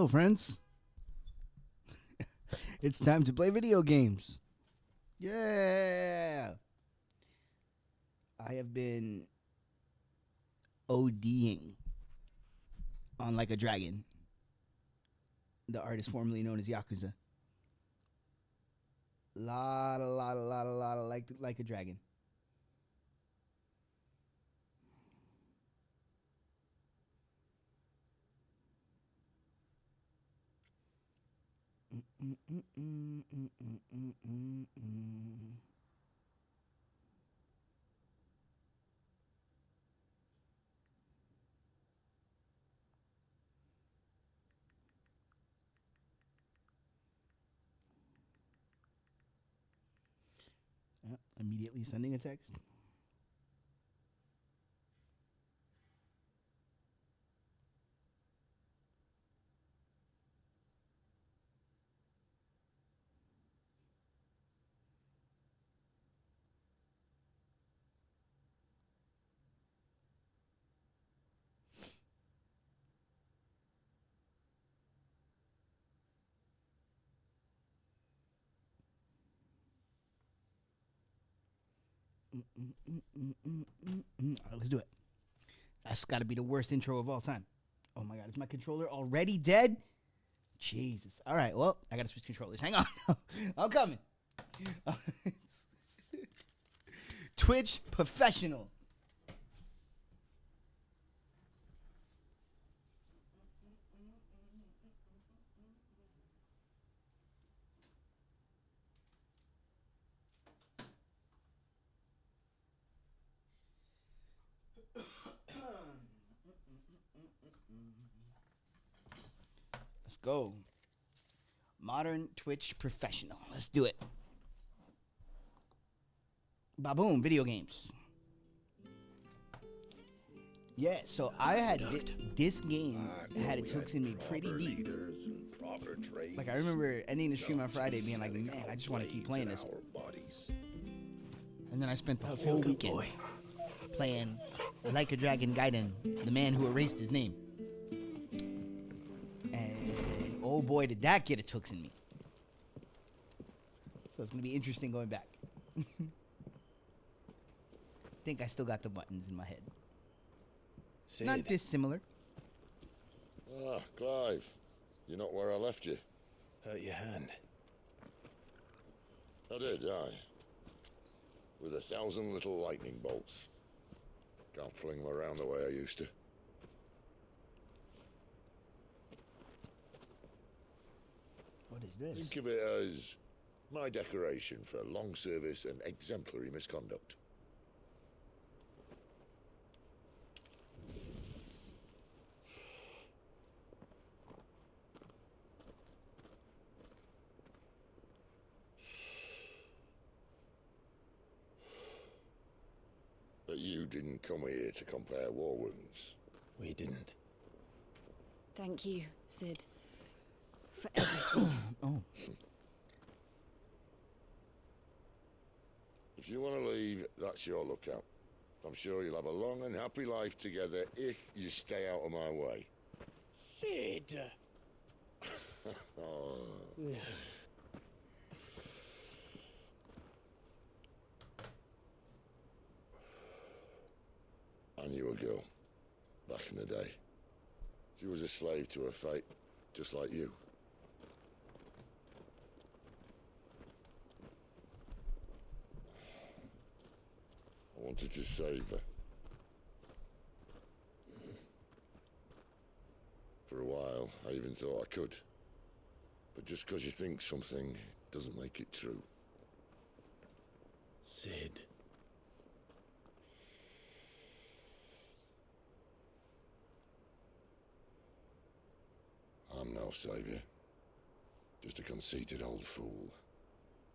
Hello, friends. It's time to play video games. Yeah. I have been ODing on Like a Dragon, the artist formerly known as Yakuza. Lot of like a Dragon. Immediately sending a text. All right, let's do it. That's got to be the worst intro of all time. Oh my God, is my controller already dead? Jesus. All right, well, I got to switch controllers. Hang on. I'm coming. Twitch professional. Let's go. Modern Twitch professional. Let's do it. Baboom, video games. Yeah, so I had this game had its hooks in me pretty deep. Like, I remember ending the stream on Friday being like, man, I just want to keep playing this. And then I spent the whole weekend playing Like a Dragon Gaiden, the man who erased his name. And oh boy, did that get its hooks in me. So it's going to be interesting going back. I think I still got the buttons in my head. Sid. Not dissimilar. Ah, Clive. You're not where I left you. Hurt your hand. I did, aye. With 1,000 little lightning bolts. Can't fling them around the way I used to. What is this? Think of it as my decoration for long service and exemplary misconduct. But you didn't come here to compare war wounds. We didn't. Thank you, Sid. For everything. Oh. If you want to leave, that's your lookout. I'm sure you'll have a long and happy life together if you stay out of my way. Sid! Oh. I knew a girl, back in the day. She was a slave to her fate, just like you. I wanted to save her. For a while, I even thought I could. But just because you think something doesn't make it true. Sid. I'm no savior. Just a conceited old fool.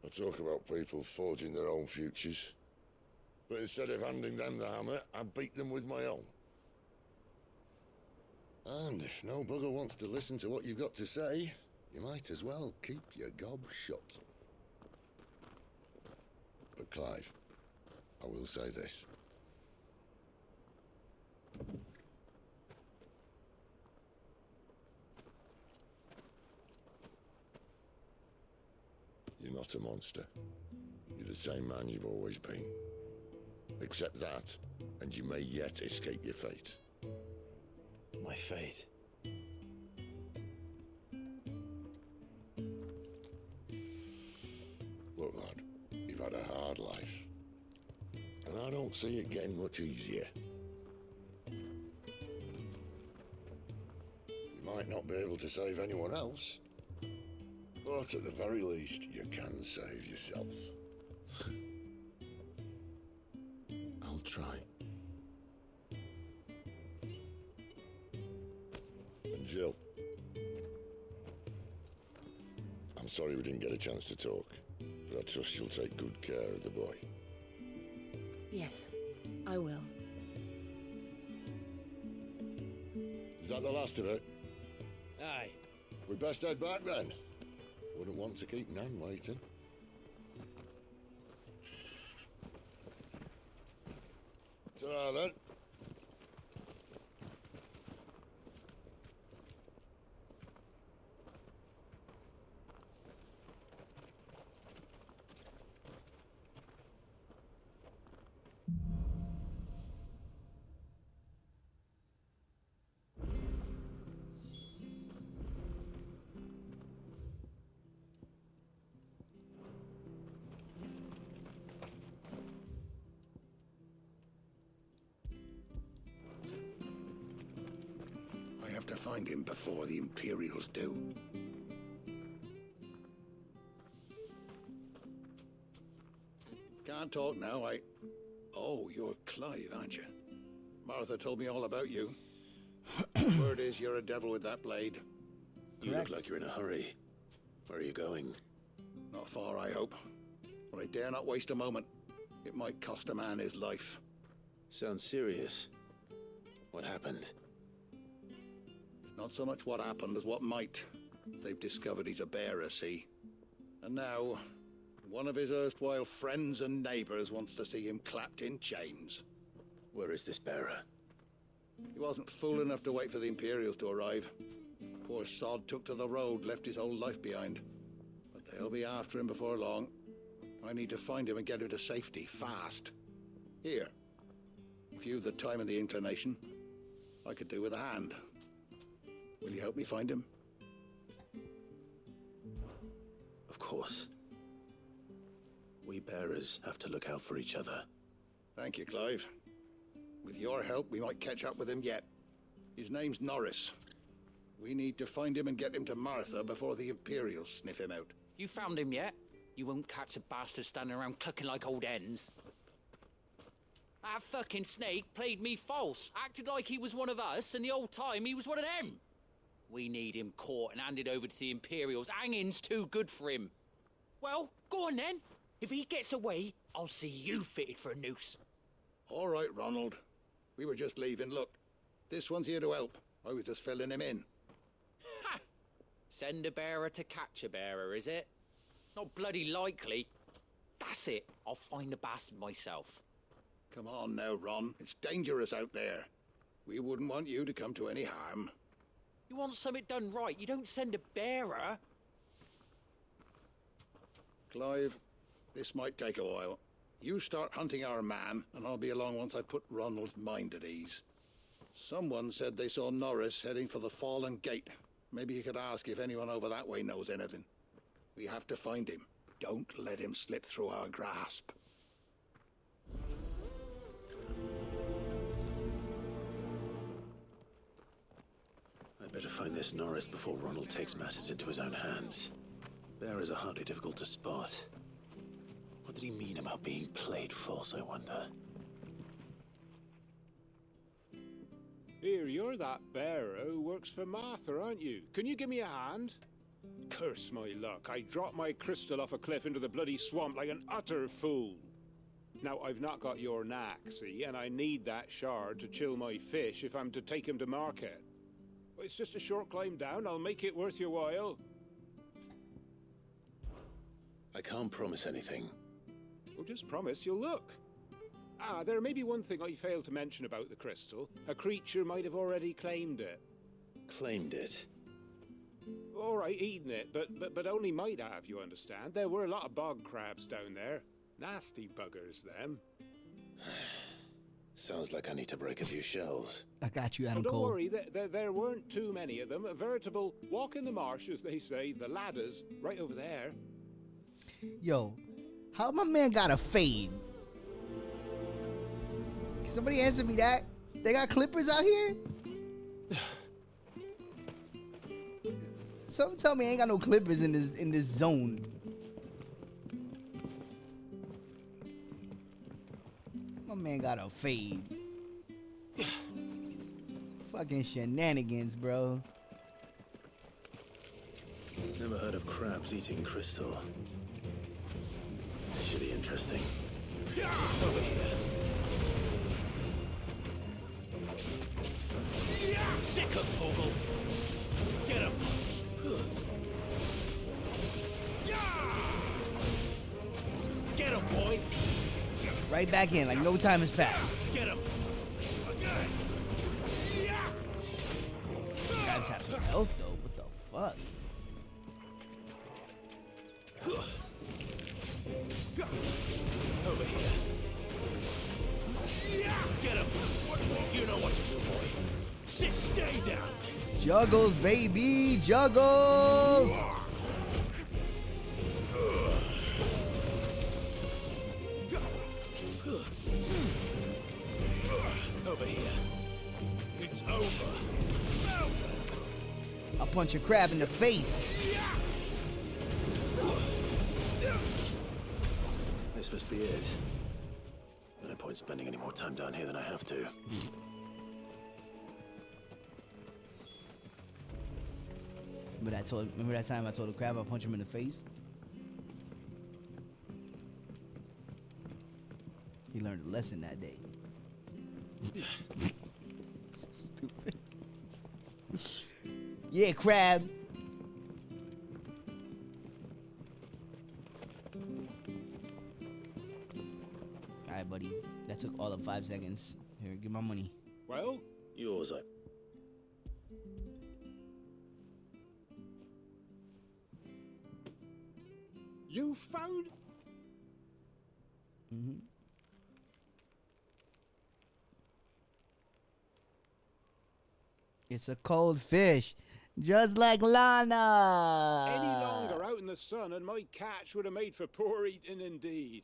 I talk about people forging their own futures. But instead of handing them the hammer, I beat them with my own. And if no bugger wants to listen to what you've got to say, you might as well keep your gob shut. But Clive, I will say this. not a monster. You're the same man you've always been. Accept that, and you may yet escape your fate. My fate. Look, lad, you've had a hard life. And I don't see it getting much easier. You might not be able to save anyone else, but at the very least, you can save yourself. I'll try. And Jill, I'm sorry we didn't get a chance to talk, but I trust you'll take good care of the boy. Yes, I will. Is that the last of it? Aye. We best head back then. Wouldn't want to keep Nan waiting. Ta-ra then. I have to find him before the Imperials do. Can't talk now, Oh, you're Clive, aren't you? Martha told me all about you. Word is you're a devil with that blade. You look like you're in a hurry. Where are you going? Not far, I hope. But I dare not waste a moment. It might cost a man his life. Sounds serious. What happened? It's not so much what happened as what might. They've discovered he's a bearer, see? And now, one of his erstwhile friends and neighbors wants to see him clapped in chains. Where is this bearer? He wasn't fool enough to wait for the Imperials to arrive. Poor sod took to the road, left his whole life behind. But they'll be after him before long. I need to find him and get him to safety, fast. Here, if you've the time and the inclination, I could do with a hand. Will you help me find him? Of course. We bearers have to look out for each other. Thank you, Clive. With your help, we might catch up with him yet. His name's Norris. We need to find him and get him to Martha before the Imperials sniff him out. You found him yet? You won't catch a bastard standing around clucking like old hens. That fucking snake played me false, acted like he was one of us, and the whole time he was one of them. We need him caught and handed over to the Imperials. Hanging's too good for him. Well, go on then. If he gets away, I'll see you fitted for a noose. All right, Ronald. We were just leaving. Look, this one's here to help. I was just filling him in. Ha! Send a bearer to catch a bearer, is it? Not bloody likely. That's it. I'll find the bastard myself. Come on now, Ron. It's dangerous out there. We wouldn't want you to come to any harm. You want something done right, you don't send a bearer. Clive, this might take a while. You start hunting our man, and I'll be along once I put Ronald's mind at ease. Someone said they saw Norris heading for the Fallen Gate. Maybe you could ask if anyone over that way knows anything. We have to find him. Don't let him slip through our grasp. I'd better find this Norris before Ronald takes matters into his own hands. Bearers are hardly difficult to spot. What did he mean about being played false, I wonder? Here, you're that bearer who works for Martha, aren't you? Can you give me a hand? Curse my luck, I dropped my crystal off a cliff into the bloody swamp like an utter fool. Now, I've not got your knack, see, and I need that shard to chill my fish if I'm to take him to market. It's just a short climb down, I'll make it worth your while. I can't promise anything. Well, just promise you'll look. Ah, there may be one thing I failed to mention about the crystal. A creature might have already claimed it. Claimed it? All right, eating it, but only might have, you understand. There were a lot of bog crabs down there. Nasty buggers, them. Sounds like I need to break a few shells. I got you, Adam Don't Cole. worry, there weren't too many of them. A veritable walk in the marsh, as they say. The ladders, right over there. Yo, how my man got a fade? Can somebody answer me that? They got clippers out here? Something tell me I ain't got no clippers in this zone. My man got a fade. Fucking shenanigans, bro. Never heard of crabs eating crystal. Should be interesting. Over here. Sick of Toggle. Get him. Get him, boy. Right back in, like no time has passed. Get him. Guys have some health though. What the fuck? Over here. Get him. You know what to do, boy. Stay down. Juggles, baby, juggles. Over here. It's over. I'll punch a crab in the face. This must be it. No point spending any more time down here than I have to. Remember that time I told the crab I'll punch him in the face? He learned a lesson that day. So stupid. Yeah, crab. Alright, buddy. That took all of 5 seconds. Here, give my money. Well, Yours, you found... Mm-hmm. It's a cold fish, just like Lana. Any longer out in the sun and my catch would have made for poor eating indeed.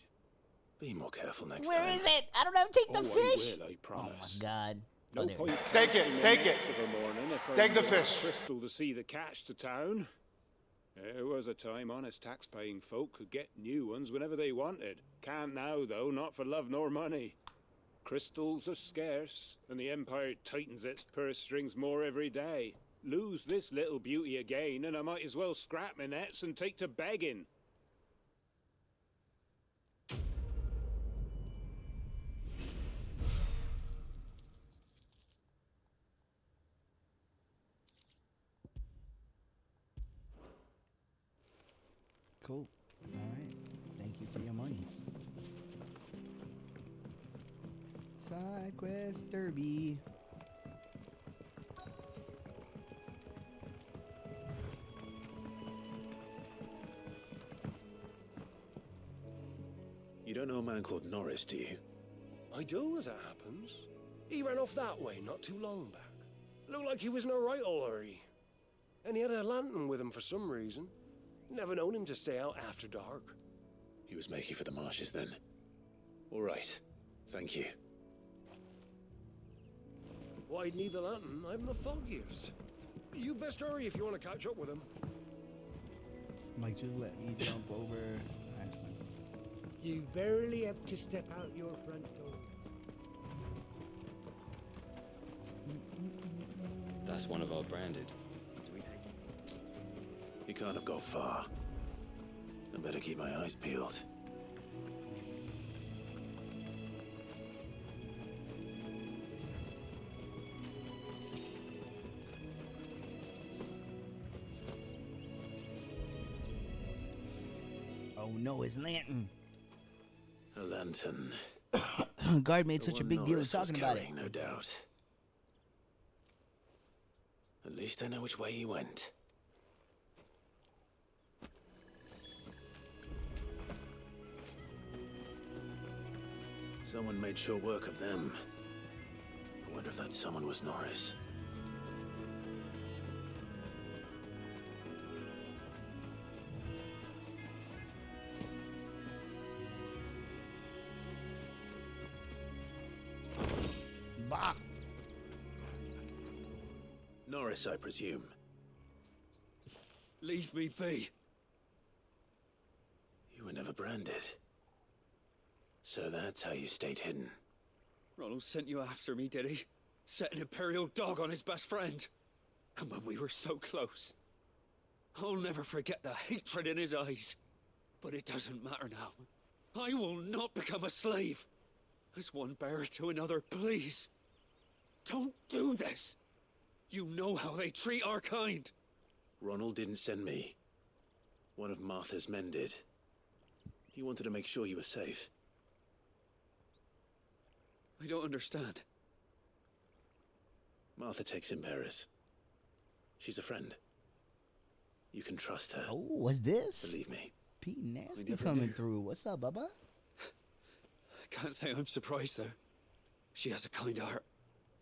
Be more careful next Where time. is it? I don't have to take the fish. I will, I Oh my promise. God. No Oh, there point. Take it, casting take in it. nets of a morning if I Take the was fish. Crystal to see the catch to town. There was a time honest tax-paying folk could get new ones whenever they wanted. Can't now, though, not for love nor money. Crystals are scarce, and the Empire tightens its purse strings more every day. Lose this little beauty again, and I might as well scrap my nets and take to begging. Cool. All right. Thank you for your money. Side quest derby. You don't know a man called Norris, do you? I do, as it happens. He ran off that way not too long back. Looked like he was in a right old hurry. And he had a lantern with him for some reason. Never known him to stay out after dark. He was making for the marshes then. All right. Thank you. Why'd need the lantern? I haven't the foggiest. You best hurry if you want to catch up with him. Mike, just let me jump over. That's fine. You barely have to step out your front door. That's one of our branded. Do we take it? You can't have got far. I better keep my eyes peeled. Oh no, his lantern. A lantern. Guard made The such a one big deal of Norris was talking about it. carrying, no doubt. At least I know which way he went. Someone made short work of them. I wonder if that someone was Norris. Bah. Norris, I presume. Leave me be. You were never branded. So that's how you stayed hidden. Ronald sent you after me, did he? Set an Imperial dog on his best friend. And when we were so close. I'll never forget the hatred in his eyes. But it doesn't matter now. I will not become a slave. As one bearer to another, please. Don't do this. You know how they treat our kind. Ronald didn't send me. One of Martha's men did. He wanted to make sure you were safe. I don't understand. Martha takes in bearers. She's a friend. You can trust her. Oh, what's this? Believe me. Pete Nasty coming through. What's up, Bubba? I can't say I'm surprised, though. She has a kind heart.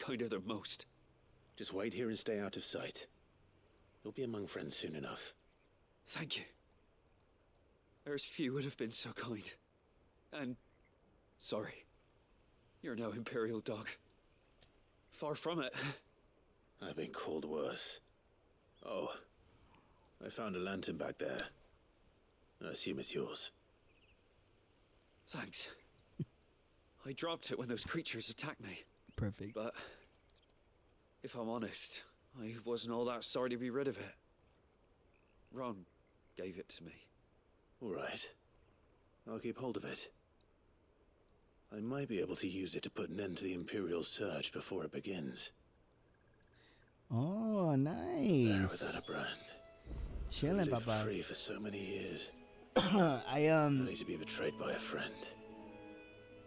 Kinder than most. Just wait here and stay out of sight. You'll be among friends soon enough. Thank you. There's few would have been so kind. And sorry. You're no Imperial dog. Far from it. I've been called worse. Oh, I found a lantern back there. I assume it's yours. Thanks. I dropped it when those creatures attacked me. Perfect. But if I'm honest, I wasn't all that sorry to be rid of it. Ron gave it to me. All right. I'll keep hold of it. I might be able to use it to put an end to the Imperial surge before it begins. Oh, There nice. without a brand. Chilling, Lived Papa. free for so many years. I Only to be betrayed by a friend.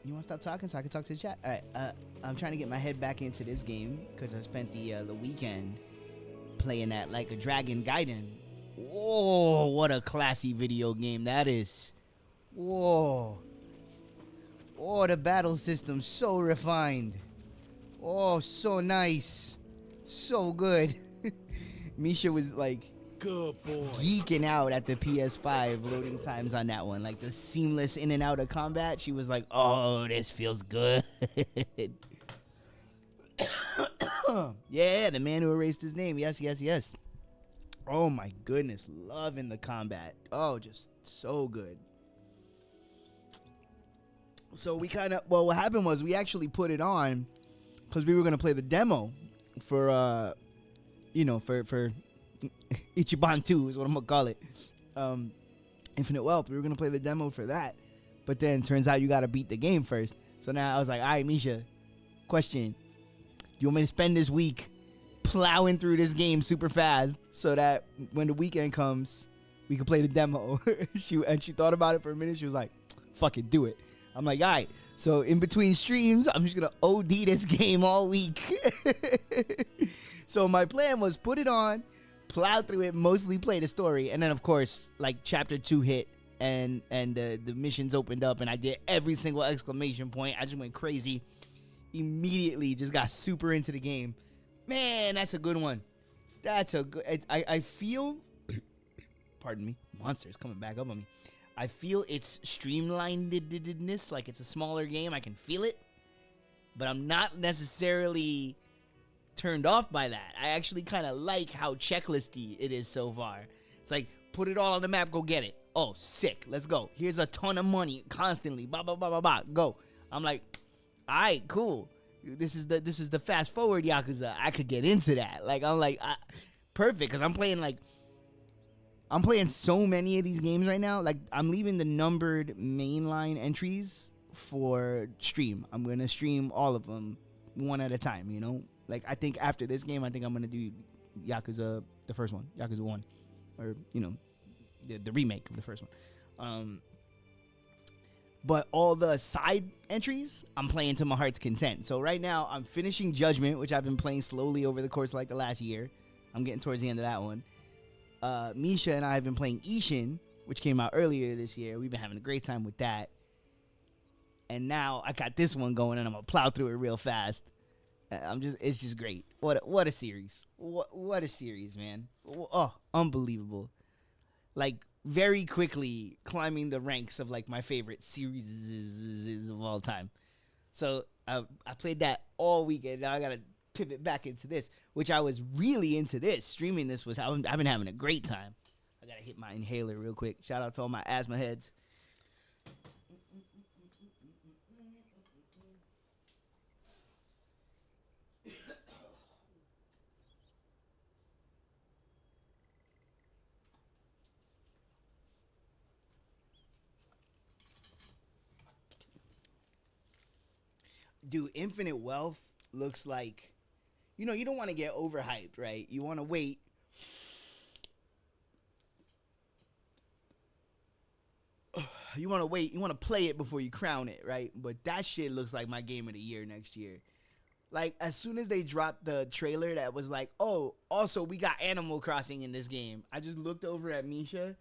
You want to stop talking so I can talk to the chat? All right. I'm trying to get my head back into this game because I spent the weekend playing that Like a Dragon Gaiden. Whoa, what a classy video game that is. Whoa. Oh, the battle system so refined. Oh, so nice. So good. Misha was like Good boy. geeking out at the PS5 loading times on that one. Like the seamless in and out of combat. She was like, oh, this feels good. Yeah, the man who erased his name. Yes, yes, yes. Oh my goodness. Loving the combat. Oh, just so good. So we kind of, well, what happened was we actually put it on because we were going to play the demo for, for Ichiban 2 is what I'm going to call it. Infinite Wealth. We were going to play the demo for that. But then turns out you got to beat the game first. So now I was like, all right, Misha, question. You want me to spend this week plowing through this game super fast so that when the weekend comes, we can play the demo? She thought about it for a minute. She was like, fuck it, do it. I'm like, all right. So in between streams, I'm just going to OD this game all week. So my plan was put it on, plow through it, mostly play the story. And then, of course, like chapter 2 hit and the missions opened up and I did every single exclamation point. I just went crazy. Immediately just got super into the game. Man, that's a good one. That's a good... I feel... Pardon me. Monster's coming back up on me. I feel its streamlinedness, like it's a smaller game. I can feel it, but I'm not necessarily turned off by that. I actually kind of like how checklisty it is so far. It's like, put it all on the map, go get it. Oh, sick, let's go. Here's a ton of money constantly, blah, blah, blah, blah, blah, go. I'm like, all right, cool. This is the fast forward Yakuza. I could get into that. Like, I'm like, perfect, because I'm playing so many of these games right now. Like, I'm leaving the numbered mainline entries for stream. I'm going to stream all of them one at a time, you know? Like, I think after this game, I think I'm going to do Yakuza, the first one, Yakuza 1. Or, you know, the remake of the first one. But all the side entries, I'm playing to my heart's content. So right now, I'm finishing Judgment, which I've been playing slowly over the course of like the last year. I'm getting towards the end of that one. Misha and I have been playing Ishin, which came out earlier this year. We've been having a great time with that. and now I got this one going, and I'm gonna plow through it real fast. It's just great. What a series. What a series, man. Oh, unbelievable. Like, very quickly climbing the ranks of like my favorite series of all time. So I played that all weekend. Now I gotta pivot back into this, which I was really into this. Streaming this I've been having a great time. I gotta hit my inhaler real quick. Shout out to all my asthma heads. Dude, Infinite Wealth looks like, you don't want to get overhyped, right? You want to wait. You want to play it before you crown it, right? But that shit looks like my game of the year next year. Like, as soon as they dropped the trailer that was like, oh, also we got Animal Crossing in this game, I just looked over at Misha,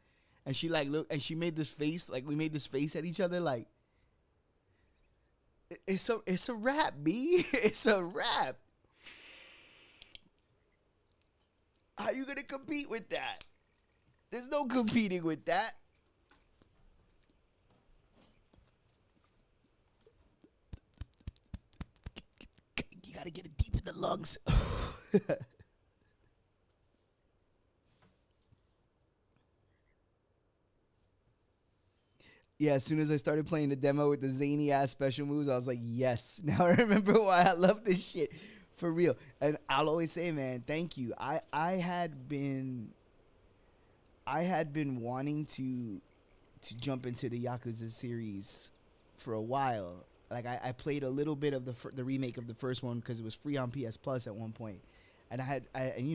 and she like looked, and she made this face, like we made this face at each other, like, it's a wrap, B. It's a wrap. How you gonna compete with that? There's no competing with that. You gotta get it deep in the lungs. Yeah, as soon as I started playing the demo with the zany ass special moves, I was like, yes. Now I remember why I love this shit. For real. And I'll always say, man, thank you. I had been wanting to jump into the Yakuza series for a while. Like, I played a little bit of the remake of the first one because it was free on PS Plus at one point. And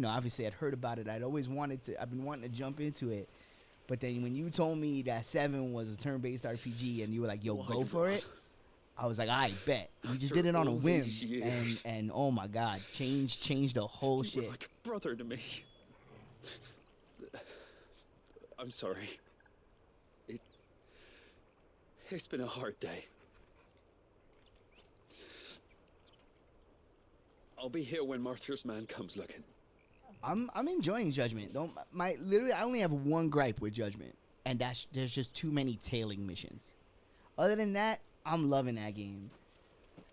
obviously I'd heard about it. I've been wanting to jump into it. But then when you told me that 7 was a turn-based RPG and you were like, yo, go for it, I was like, I bet. We just did it on a whim. And oh my God, changed the whole shit. You were like a brother to me. I'm sorry. It's been a hard day. I'll be here when Martha's man comes looking. I'm enjoying Judgment. I only have one gripe with Judgment, and there's just too many tailing missions. Other than that, I'm loving that game.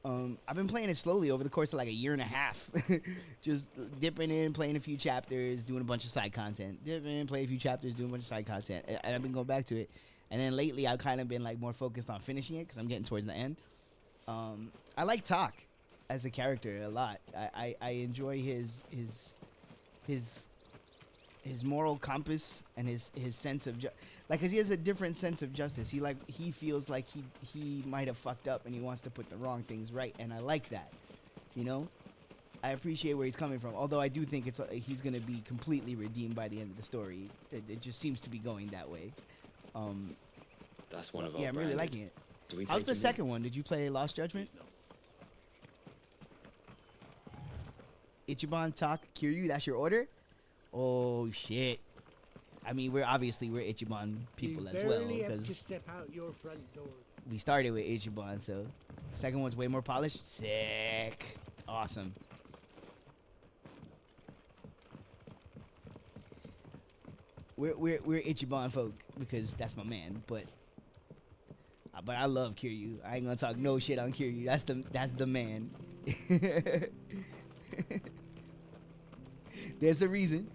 I've been playing it slowly over the course of like a year and a half. Just dipping in, playing a few chapters, doing a bunch of side content. Dipping in, playing a few chapters, doing a bunch of side content. And I've been going back to it. And then lately, I've kind of been like more focused on finishing it because I'm getting towards the end. I like Tak as a character a lot. I enjoy his moral compass and his sense of because he has a different sense of justice. He feels like he might have fucked up and he wants to put the wrong things right, and I like that. I appreciate where he's coming from. Although I do think he's gonna be completely redeemed by the end of the story. It just seems to be going that way. That's one of our. Yeah, I'm really liking it. How's the second one? Did you play Lost Judgment? Ichiban, Tak, Kiryu, that's your order? Oh shit. I mean, we're Ichiban people as well, You have to because step out your front door. we started with Ichiban, so the second one's way more polished. Sick. Awesome. We're Ichiban folk because that's my man, but I love Kiryu. I ain't gonna talk no shit on Kiryu. That's the man. There's a reason.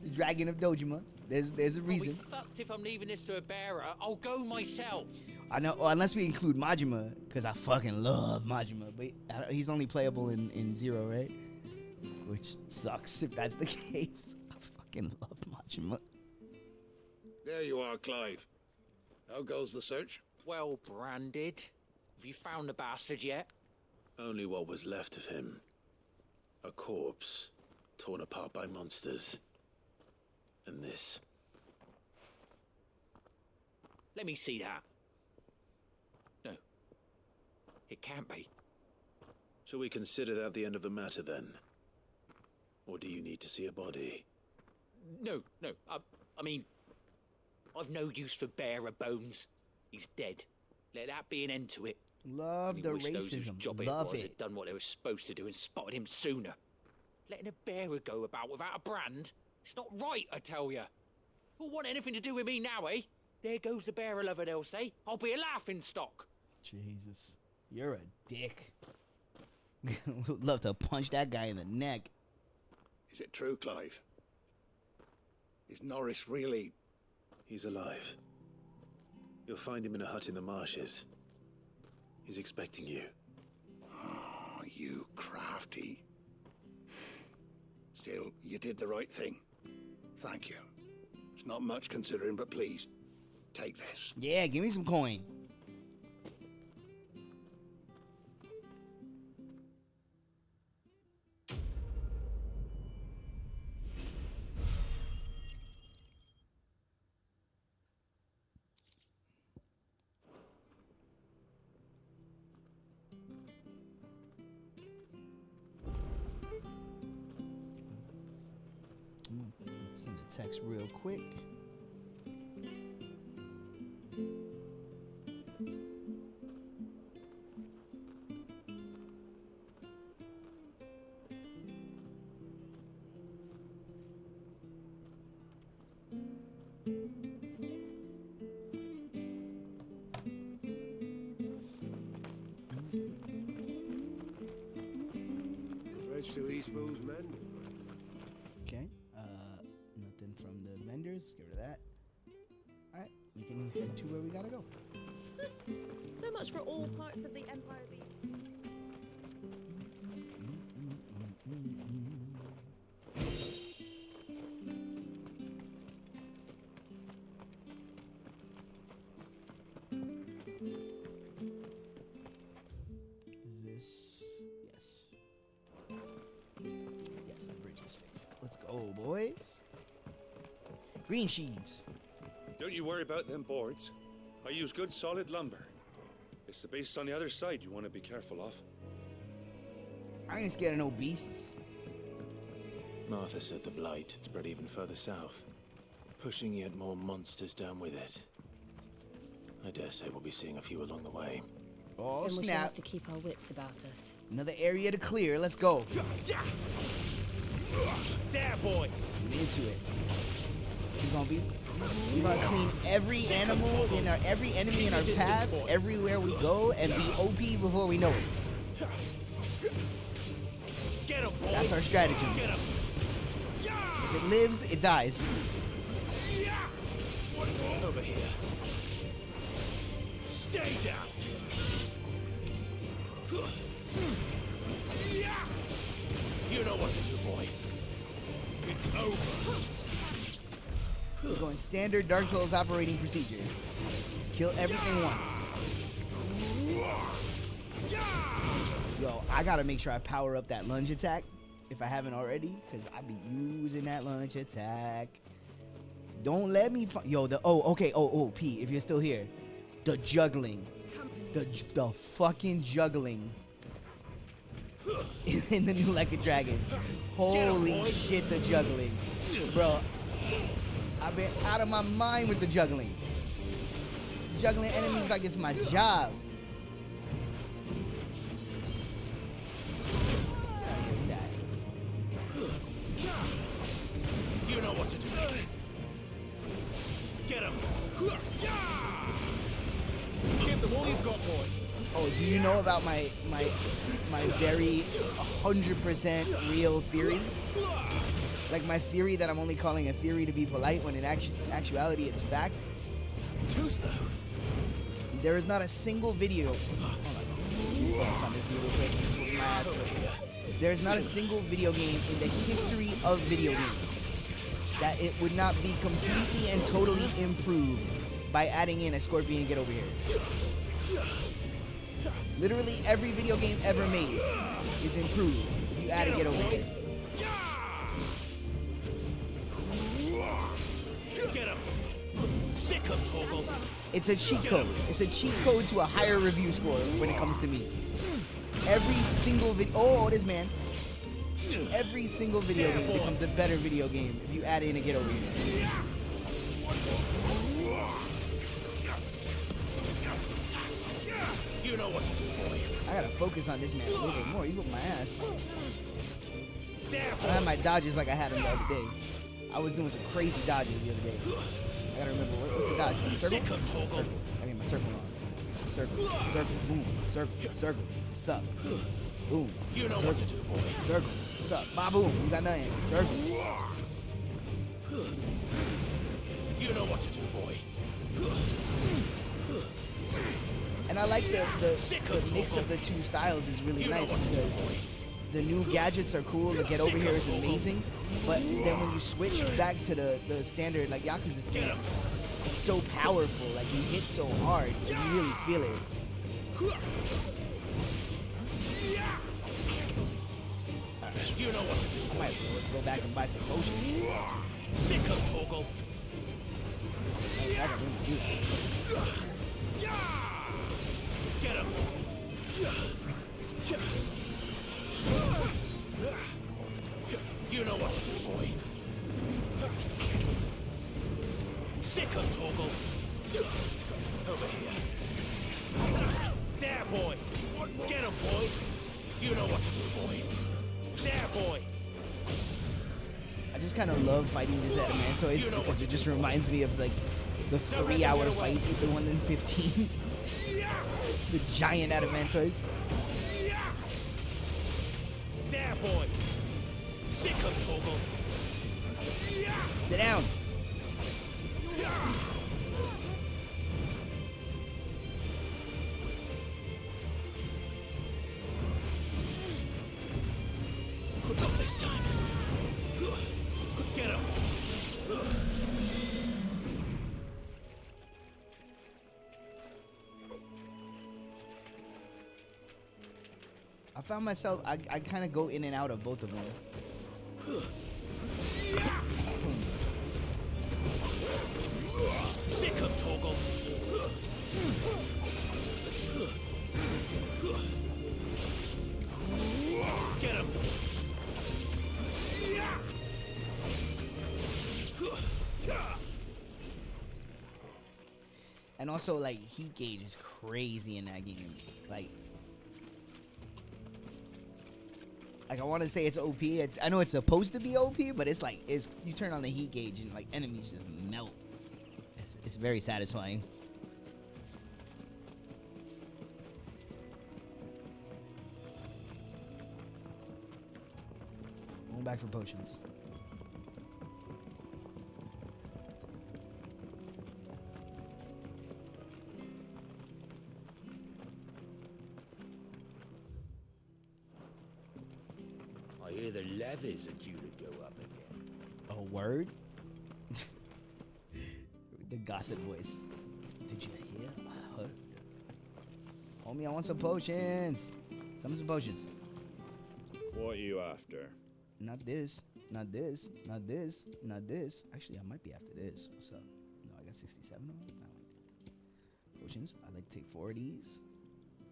The Dragon of Dojima. There's a reason. I'll be fucked if I'm leaving this to a bearer. I'll go myself. I know, unless we include Majima, because I fucking love Majima. But he's only playable in 0, right? Which sucks if that's the case. I fucking love Majima. There you are, Clive. How goes the search? Well branded. Have you found the bastard yet? Only what was left of him. A corpse, torn apart by monsters. And this. Let me see that. No. It can't be. Shall we consider that the end of the matter, then? Or do you need to see a body? No. I mean, I've no use for bearer bones. He's dead. Let that be an end to it. Love the Only wish those whose racism. job Love it was it. had done what they were supposed to do and spotted him sooner. Letting a bearer go about without a brand? It's not right, I tell you. Who'll want anything to do with me now, eh? There goes the bearer lover, they'll say. I'll be a laughing stock. Jesus. You're a dick. Would love to punch that guy in the neck. Is it true, Clive? Is Norris really... He's alive. You'll find him in a hut in the marshes. He's expecting you. Oh, you crafty. Still, you did the right thing. Thank you. It's not much considering, but please, take this. Yeah, give me some coin. Send a text real quick. Bridge to Eastbo's men. Okay. Nothing from the vendors. Get rid of that. All right, we can head to where we gotta go. So much for all parts of the Empire being. Is this? Yes. Yes, the bridge is fixed. Let's go, boys. Green sheaves. Don't you worry about them boards. I use good solid lumber. It's the base on the other side you want to be careful of. I ain't scared of no beasts. Martha said the blight had spread even further south, pushing yet more monsters down with it. I dare say we'll be seeing a few along the way. Oh, Then we shall snap. have to keep our wits about us. Another area to clear. Let's go. There, boy. Get into it. We're gonna clean every animal in our, every enemy in our path, everywhere we go, and be OP before we know it. Get him, boy. That's our strategy. Get him. If it lives, it dies. Over here. Stay down. You know what to do, boy. It's over. We're going standard Dark Souls operating procedure. Kill everything once. Yo, I gotta make sure I power up that lunge attack if I haven't already, because I be using that lunge attack. Don't let me yo, P, if you're still here. The juggling. The fucking juggling in the new Like a Dragon. Holy shit, the juggling. Bro, I've been out of my mind with the juggling. Juggling enemies like it's my job. You know what to do. Get him. Give them all you've got, boy. Oh, do you know about my very 100% real theory? Like my theory that I'm only calling a theory to be polite when in actuality it's fact? Too slow. There is not a single video. Focus on this real quick. Just my ass over here. There is not a single video game in the history of video games that it would not be completely and totally improved by adding in a scorpion get over here. Literally every video game ever made is improved if you add a get over here. Get him. Sick of Torgal. It's a cheat code. It's a cheat code to a higher review score when it comes to me. Every single video. Oh, this man. Every single video game becomes a better video game if you add in a get over here. You know know what to do, boy. I gotta focus on this man a little bit more. He whooped my ass. There, I boy. don't have my dodges like I had them the other day. I was doing some crazy dodges the other day. I gotta remember what's the dodge? Circle? Sick of Toggle. Circle. I get my circle on. Circle. Circle. Boom. Circle. Circle. What's up? Boom. You know Circle. what to do, boy. Circle. What's up? Bah boom. You got nothing. Circle. You know what to do, boy. And I like the mix of the two styles is really nice because the new gadgets are cool. The get over here is amazing. But then when you switch back to the standard, like Yakuza stance, it's so powerful. Like you hit so hard, and you really feel it. You know what to do. I might have to go back and buy some potions. Sick of Toggle. I gotta really do that. Get him. You know what to do, boy. Sick of Toggle. Over here. There, boy. Get him, boy. You know what to do, boy. There, boy. I just kind of love fighting these Adamantoids because it just reminds me of like the 3-hour fight with the one in 15. The giant Adamantoids. There, boy. Sick of Toggle. Sit down. Not this time. Get him. I found myself, I kind of go in and out of both of them. Sick of Toggle. Get him. And also, like, heat gauge is crazy in that game. Like I want to say it's OP. I know it's supposed to be OP, but it's like you turn on the heat gauge and like enemies just melt. It's very satisfying. Going back for potions. I hear the levies are due to go up again. A word? The gossip voice. Did you hear? I heard. Homie, I want some potions. Some potions. What are you after? Not this. Not this. Not this. Not this. Actually, I might be after this. What's up? No, I got 67 of them. I don't like that. Potions. I'd like to take 4 of these.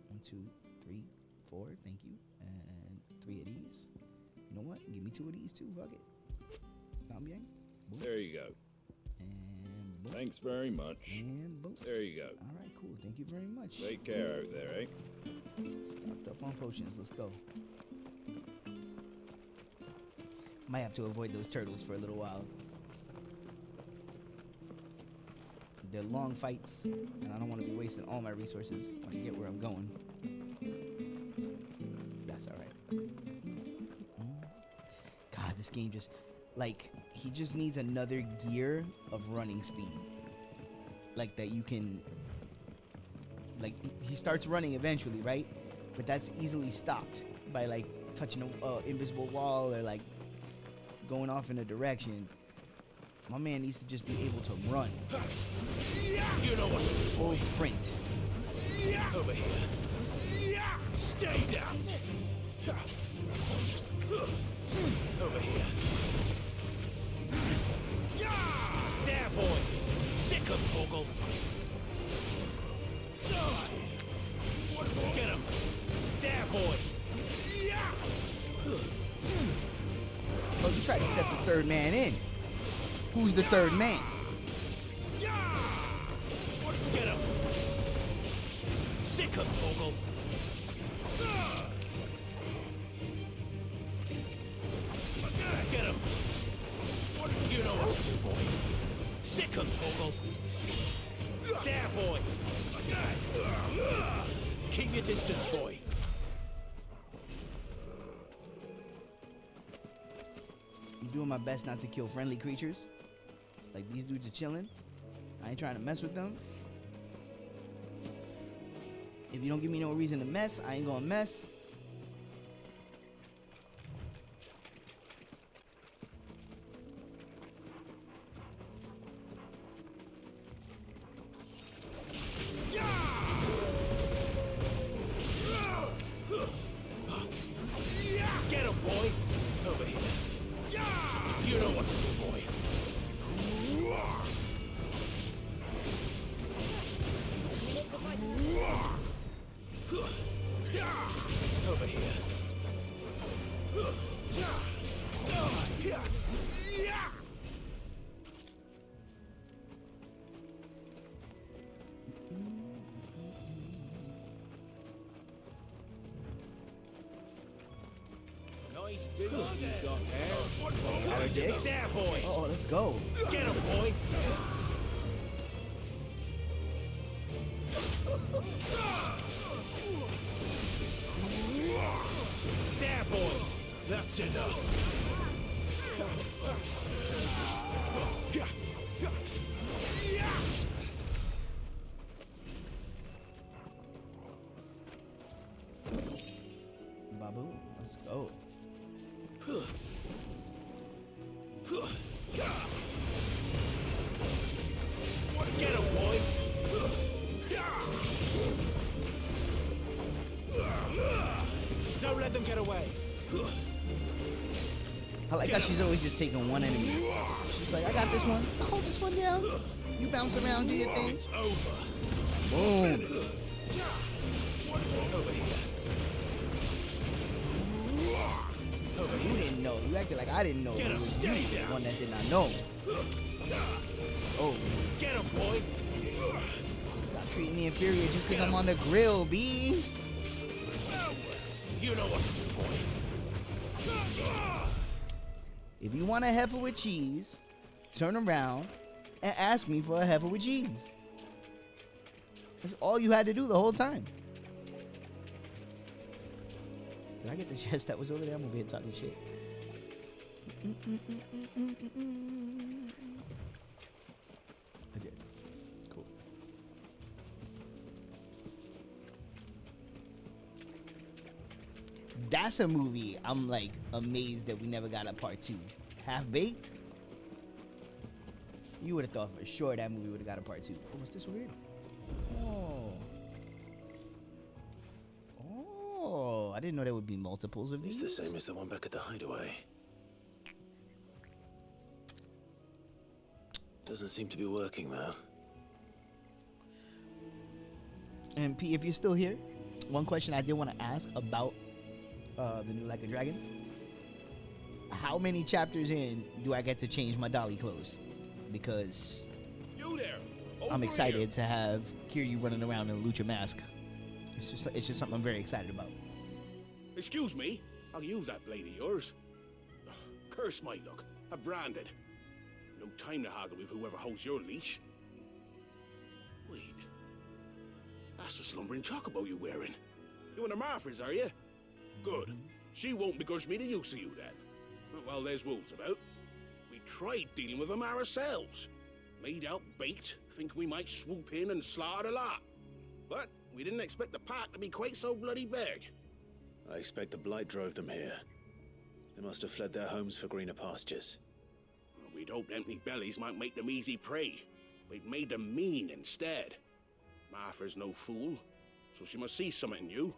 1, 2, 3, 4. Thank you. And 3 of these. You know what? Give me 2 of these too. Fuck it. Boom. There you go. And boom. Thanks very much. And boom. There you go. All right, cool. Thank you very much. Take care out there, eh? Stocked up on potions. Let's go. Might have to avoid those turtles for a little while. They're long fights, and I don't want to be wasting all my resources when I get where I'm going. That's all right. God, this game just, like, he just needs another gear of running speed. Like, that you can, like, he starts running eventually, right? But that's easily stopped by, like, touching an invisible wall or, like, going off in a direction. My man needs to just be able to run. You know what to do. Full sprint. Over here. Stay down. Over here. There, boy. Sick of Toggle. Get him. There, boy. Oh, you tried to step the third man in. Who's the third man? Get him. Sick Sick 'em, Torgal. Get him. You know what to do, boy. Sick 'em, Torgal. There, boy. Keep your distance, boy. I'm doing my best not to kill friendly creatures. Like, these dudes are chilling. I ain't trying to mess with them. If you don't give me no reason to mess, I ain't gonna mess. Get him, boy. Over here. You know what to do, boy. Over here. Nice big one you got there. Our dicks? There, boy. Oh, let's go. Get him, boy. There, boy. That's enough. Baboon, let's go. Get him, boy. Don't let them get away. I like how she's always just taking one enemy. She's like, I got this one. I'll hold this one down. You bounce around, do your thing. It's over. Boom. Over You didn't know. You acted like I didn't know. It was you, the one that did not know. Oh. Get him, boy. Stop treating me inferior just because I'm on the grill, B. You know what to do, boy. If you want a heifer with cheese, turn around and ask me for a heifer with cheese. That's all you had to do the whole time. Did I get the chest that was over there? I'm over here talking shit. I did. Cool. That's a movie I'm like amazed that we never got a part 2. Half Baked? You would have thought for sure that movie would have got a part 2. Oh, what's this over here? Oh, I didn't know there would be multiples of these. It's the same as the one back at the hideaway. Doesn't seem to be working though. And P, if you're still here, one question I did want to ask about the new Like a Dragon. How many chapters in do I get to change my dolly clothes? Because You there. I'm excited to have Kiryu running around in a lucha mask. It's just something I'm very excited about. Excuse me, I'll use that blade of yours. Curse my luck, I'm branded. No time to haggle with whoever holds your leash. Wait, that's the slumbering chocobo you're wearing. You and the Marthas, are you? Good. She won't begrudge me the use of you then. Well, there's wolves about. We tried dealing with them ourselves. Made out baked, think we might swoop in and slaughter the lot. But we didn't expect the pack to be quite so bloody big. I expect the blight drove them here. They must have fled their homes for greener pastures. Well, we'd hoped empty bellies might make them easy prey, but it made them mean instead. Martha's no fool, so she must see something in you.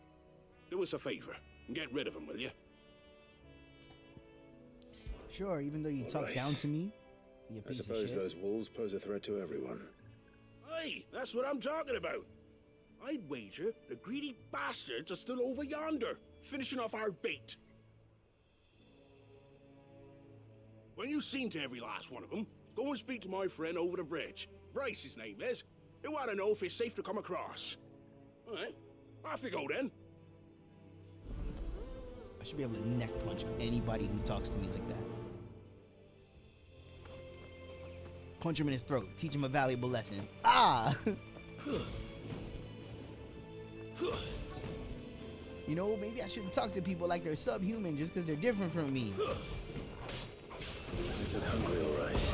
Do us a favor and get rid of them, will you? Sure, even though you talk down to me, you I piece of suppose shit. those wolves pose a threat to everyone. Hey, that's what I'm talking about. I'd wager the greedy bastards are still over yonder, finishing off our bait. When you've seen to every last one of them, go and speak to my friend over the bridge. Bryce, his name is. He'll want to know if it's safe to come across. All right, Off you go then. I should be able to neck punch anybody who talks to me like that. Punch him in his throat. Teach him a valuable lesson. Ah! You know, maybe I shouldn't talk to people like they're subhuman just because they're different from me. You look hungry, all right.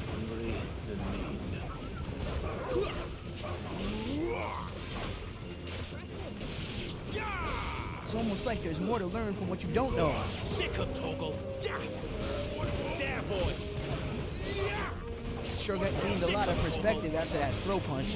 Hungry and mean. It's almost like there's more to learn from what you don't know. Sick him, Toggle. There, boy. Sure gained a lot of perspective after that throw punch.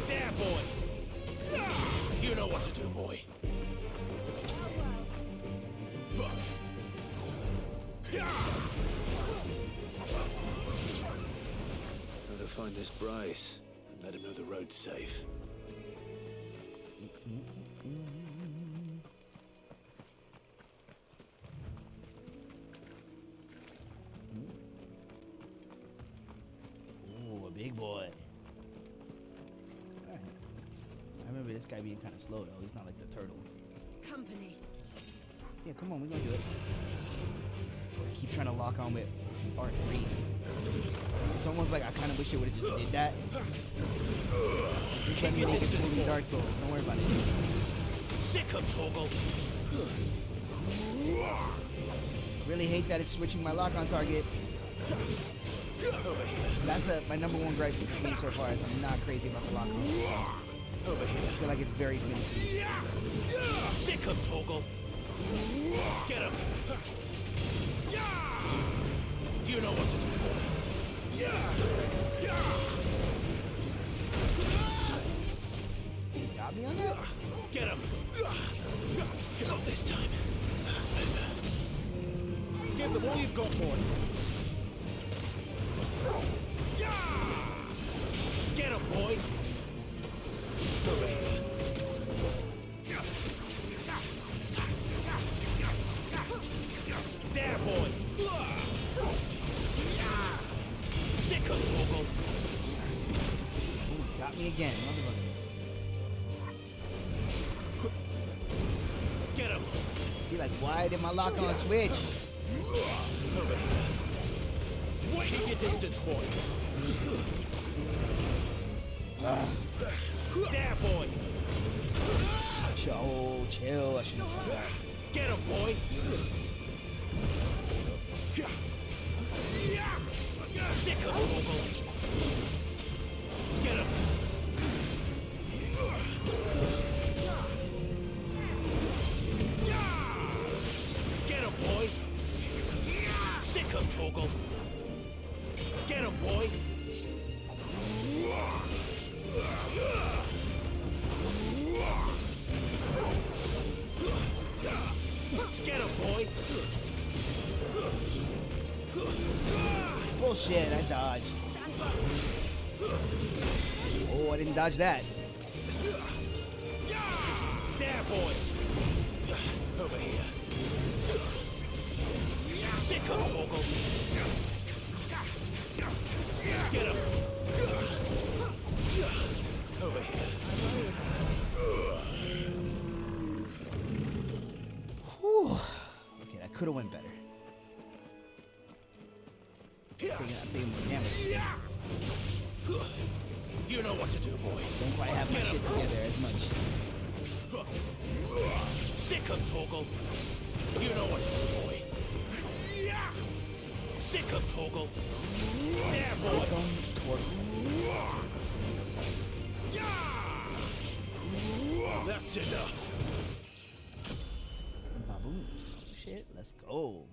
There, boy. You know what to do, boy. Gotta find this Bryce and let him know the road's safe. Ooh, a big boy. Alright. I remember this guy being kind of slow, though. He's not like the turtle. Company. Yeah, come on, we're gonna do it. I keep trying to lock on with R3. It's almost like I kind of wish they would have just did that. Just let me make it fully Dark Souls. Don't worry about it. Sick him, Toggle. Really hate that it's switching my lock-on target. That's my number one gripe with this game so far is I'm not crazy about the lock-on system. I feel like it's very finicky. Sick him, Toggle. Get him. You know what to do, boy. Got me on that? Get him. Not this time. That's better. Give them all you've got, boy. Get him, boy. Over here. There, boy. Sick him, Toggle. Ooh, got me again, motherfucker. Get him. See, like, why did my lock-on switch? Over here. Keep your distance, boy. There, boy. Chill. I shouldn't have done that. Get him, boy. Sick him, Toggle. Get him. Get him, boy. Sick him, Toggle. Get him, boy. Get him, boy. Bullshit, I dodged. Oh, I didn't dodge that. There, boy. Over here. Sick him, Toggle. Get him. Over here. Whew. Okay, that could have went better. I'm taking more damage. You know what to do, boy. Don't quite have my shit together as much. Sick him, Toggle. You know what to do, boy. Sick him, Toggle. There, boy. That's enough. Baboom. Shit, let's go.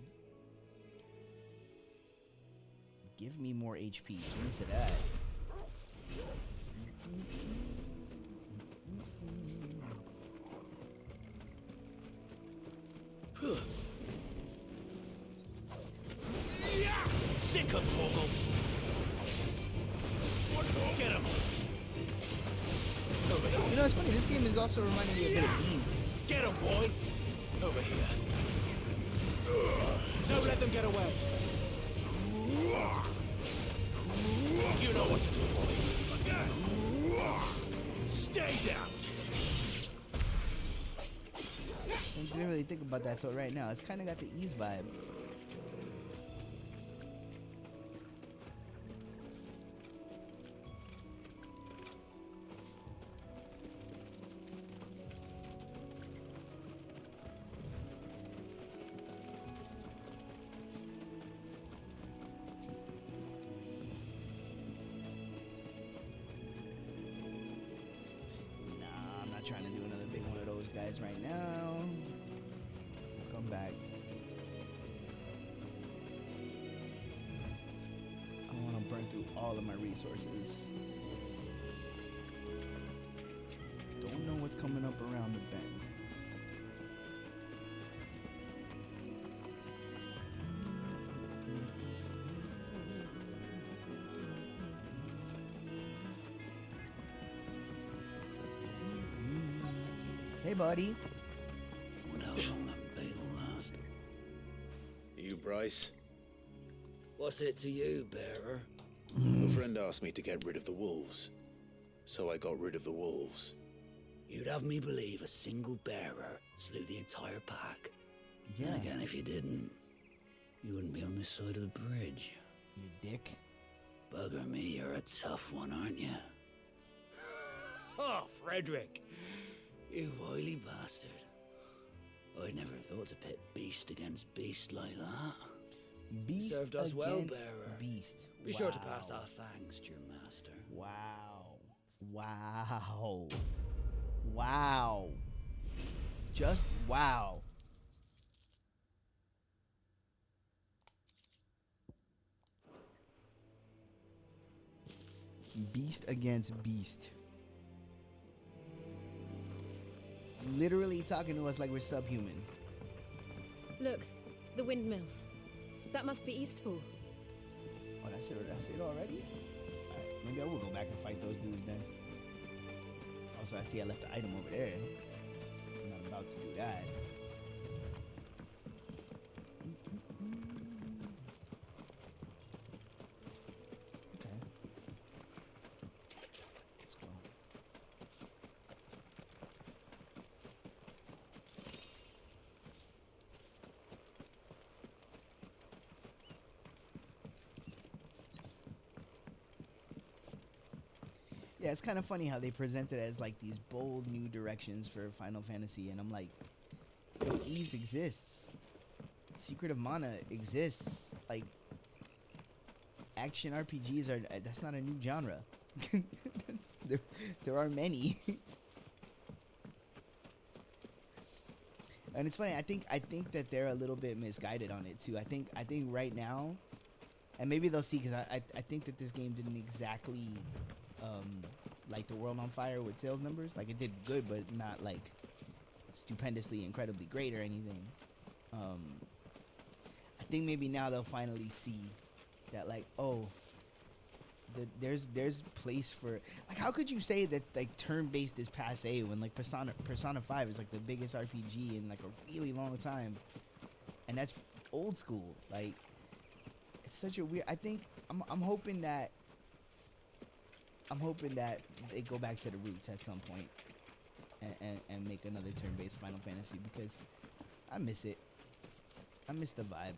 Give me more HP. Into that. Sick him, Toggle. Get him. You know, it's funny. This game is also reminding me a bit of Ease. Get him, boy. Over here. Don't let them get away. You know what to do, boy. Stay down. I didn't really think about that till right now. It's kind of got the Ease vibe. Trying to do another big one of those guys right now. Come back. I want to burn through all of my resources. Don't know what's coming up around the bend. Hey, buddy. Wonder how long that bait'll last. You, Bryce? What's it to you, bearer? A friend asked me to get rid of the wolves, so I got rid of the wolves. You'd have me believe a single bearer slew the entire pack. Yeah. And again, if you didn't, you wouldn't be on this side of the bridge. You dick. Bugger me, you're a tough one, aren't you? Oh, Frederick. You wily bastard. I'd never thought to pit beast against beast like that. Beast served us well, against bearer. beast. Be sure to pass our thanks to your master. Wow. Wow. Wow. Just wow. Beast against beast. Literally talking to us like we're subhuman. Look, the windmills. That must be Eastpool. Oh, that's it already? Alright, maybe I will go back and fight those dudes then. Also, I see I left the item over there. I'm not about to do that. Okay. Let's go. Yeah, it's kind of funny how they present it as like these bold new directions for Final Fantasy, and I'm like, yo, Ease exists. Secret of Mana exists. Like, action RPGs are, that's not a new genre. there are many. And it's funny, I think that they're a little bit misguided on it too. I think right now, and maybe they'll see, because I think that this game didn't exactly like the World on Fire with sales numbers. Like, it did good, but not like stupendously incredibly great or anything. I think maybe now they'll finally see that, like, oh, there's place for, like, how could you say that like turn-based is passe when like Persona 5 is like the biggest RPG in like a really long time, and that's old school. Like, it's such a weird, I think I'm hoping that they go back to the roots at some point and make another turn-based Final Fantasy, because I miss it. I miss the vibe.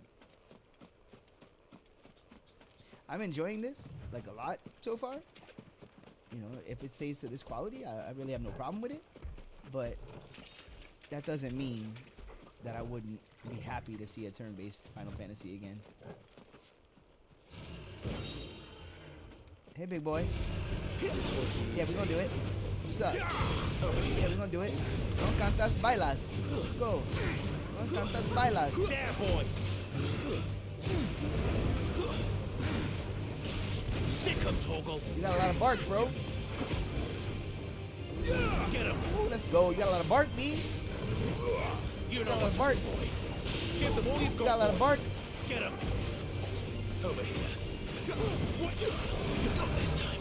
I'm enjoying this like a lot so far. You know, if it stays to this quality, I really have no problem with it. But that doesn't mean that I wouldn't be happy to see a turn-based Final Fantasy again. Hey, big boy. Yeah, we're gonna do it. What's up? Yeah, we're gonna do it. No cantas bailas. Let's go. No cantas bailas. Yeah, boy. Sick him, Toggle. You got a lot of bark, bro. Get him. Ooh, let's go. You got a lot of bark, B. You know got a lot what of to bark. do, boy. Give them all you've got. You got a lot of bark. Get him. Over here. What? Not this time.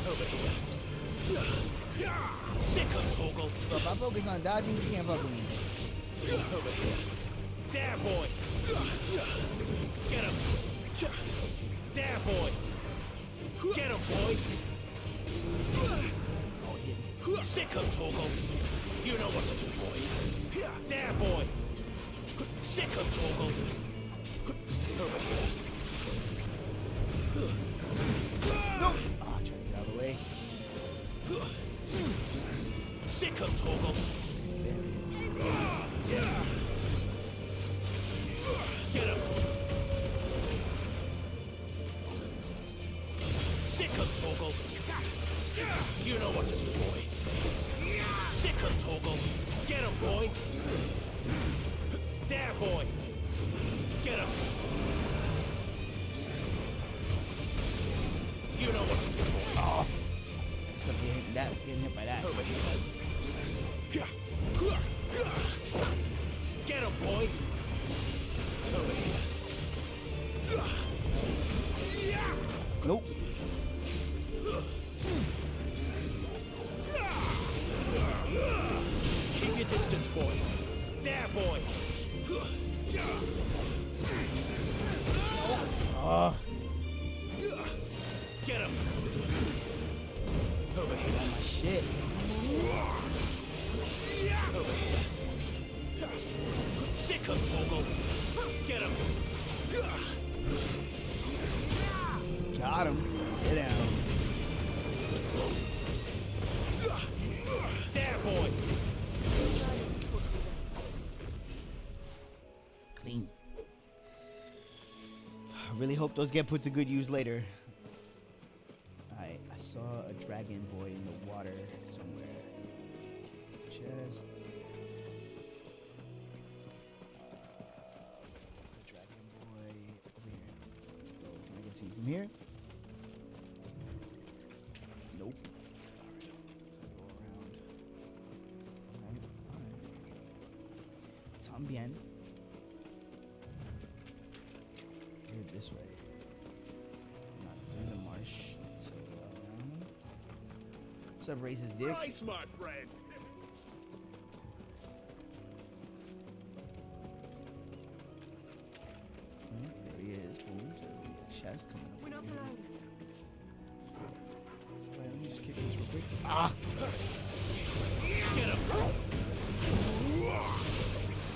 Over here. Sick of Toggle. Bro, if I focus on dodging, you can't fuck with me. Over here. There, boy. Get him. There, boy. Get him, boy. Oh, hit me. Sick of Toggle. You know what to do, boy. There, boy. Sick of Toggle. Over here. No! Ah, trying to get out of the way. Sick of Toggle. There it is. Get him. Sick of Toggle. You know what to do, boy. Sick of Toggle. Get him, boy. There, boy. Get him. You know what to do, boy. Oh. Instead of getting hit by that. Over here. Get him, boy. Over here. Nope. Keep your distance, boy. There, boy. Oh. Get him. Over here. My shit. Over here. Sick of Toggle. Get him. Got him. Sit down. There, boy. Clean. I really hope those get put to good use later. I saw a dragon boy in the water somewhere. Chest. Where's the dragon boy? Over here. Let's go. Can I get him from here? Nope. Alright, so go around. Alright. Tambien. Here, this way. Not through the marsh. So go around. What's up, racist dicks? Nice, my friend. There he is. Boom. So there's a chest coming up. We're not alone. So wait, let me just kick this real quick. Ah! Get him.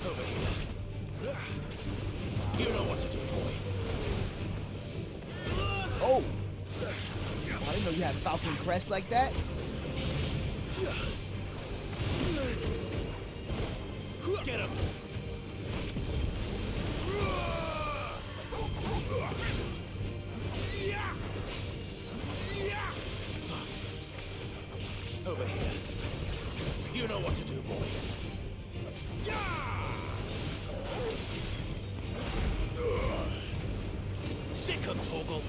Over here. You know what to do, boy. Oh! I didn't know you had Falcon Crest like that. Get him. Over here. You know what to do, boy. Sick of Toggle.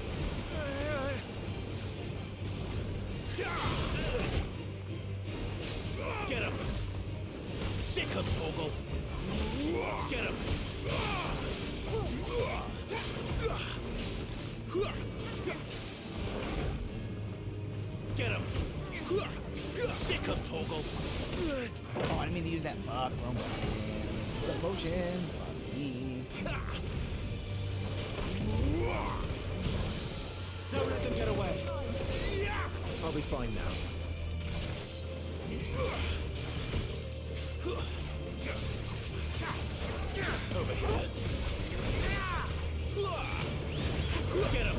Get him. Sick of Toggle. Get him. Get him. Sick of Toggle. Oh, I didn't mean to use that. Fuck, wrong button. The potion. Fuck me. Don't let them get away. I'll be fine now. Over here. Get him.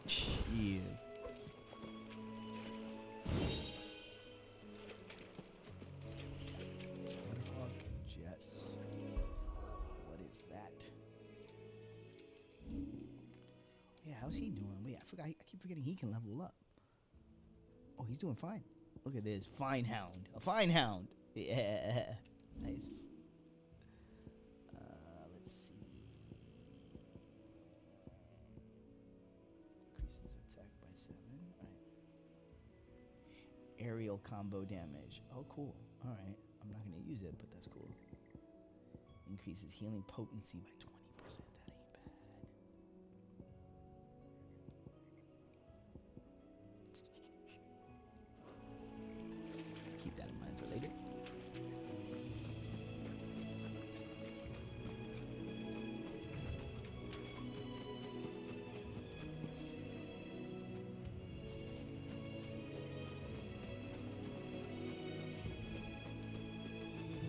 Chill. Butterfly Jess. What is that? Yeah, how's he doing? Wait, I keep forgetting he can level up. Oh, he's doing fine. Look at this. Fine hound. A fine hound. Yeah. Nice. Let's see. Increases attack by 7. Alright. Aerial combo damage. Oh, cool. Alright. I'm not going to use it, but that's cool. Increases healing potency by 20%. That ain't bad. keep that in mind for later.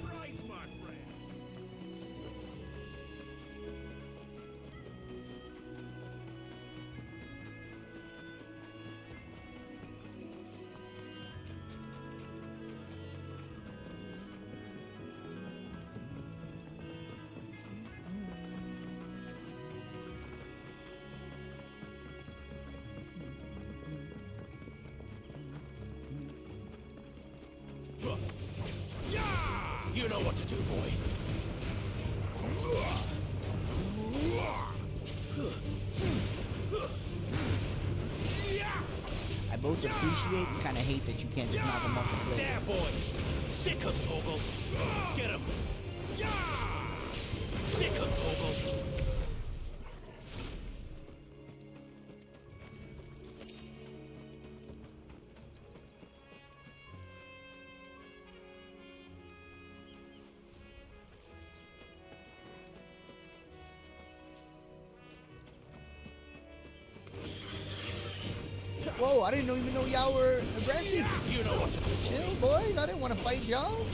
Rise, my friend. You know what to do, boy. I both appreciate and kind of hate that you can't just knock him off the cliff. There, boy. Sick him, Torgal. Get him. Sick him, Torgal. Whoa, I didn't even know y'all were aggressive. You know what to do. Chill, boys. I didn't want to fight y'all.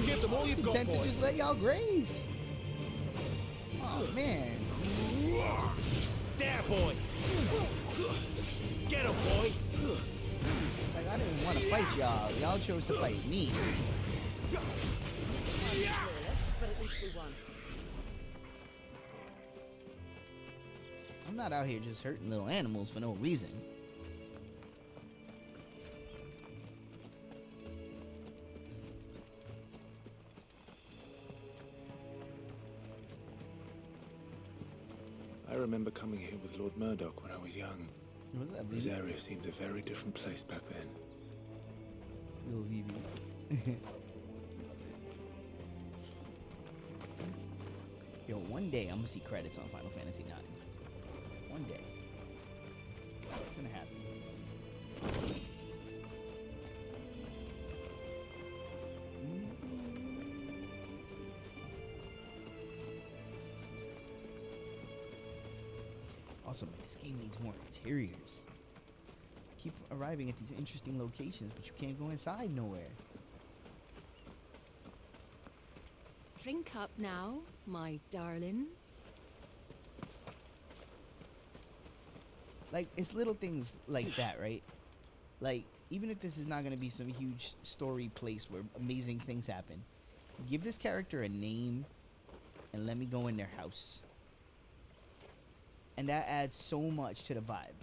Give them all you've got, Content to boy. just let y'all graze. Oh, man. There, boy. Get him, boy. Like, I didn't want to fight y'all. Y'all chose to fight me. But at least we won. I'm not out here just hurting little animals for no reason. I remember coming here with Lord Murdoch when I was young. What's that, This Vivi? area seemed a very different place back then. Little Vivi. Yo, one day I'm gonna see credits on Final Fantasy IX. One day. It's gonna happen. Also, man, this game needs more interiors. Keep arriving at these interesting locations, but you can't go inside nowhere. Drink up now, my darlings. Like, it's little things like that, right? Like, even if this is not going to be some huge story place where amazing things happen, give this character a name and let me go in their house. And that adds so much to the vibe.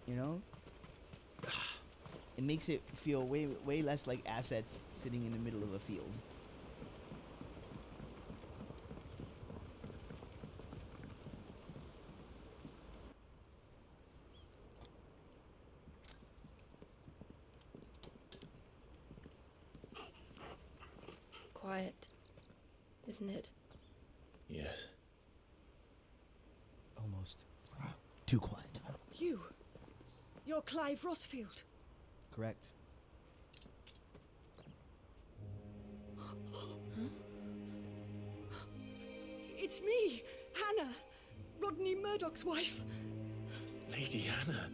You know? It makes it feel way less like assets sitting in the middle of a field. Quiet, isn't it? Yes. Almost. Too quiet. You're Clive Rossfield. Correct. It's me, Hannah, Rodney Murdoch's wife. Lady Hannah.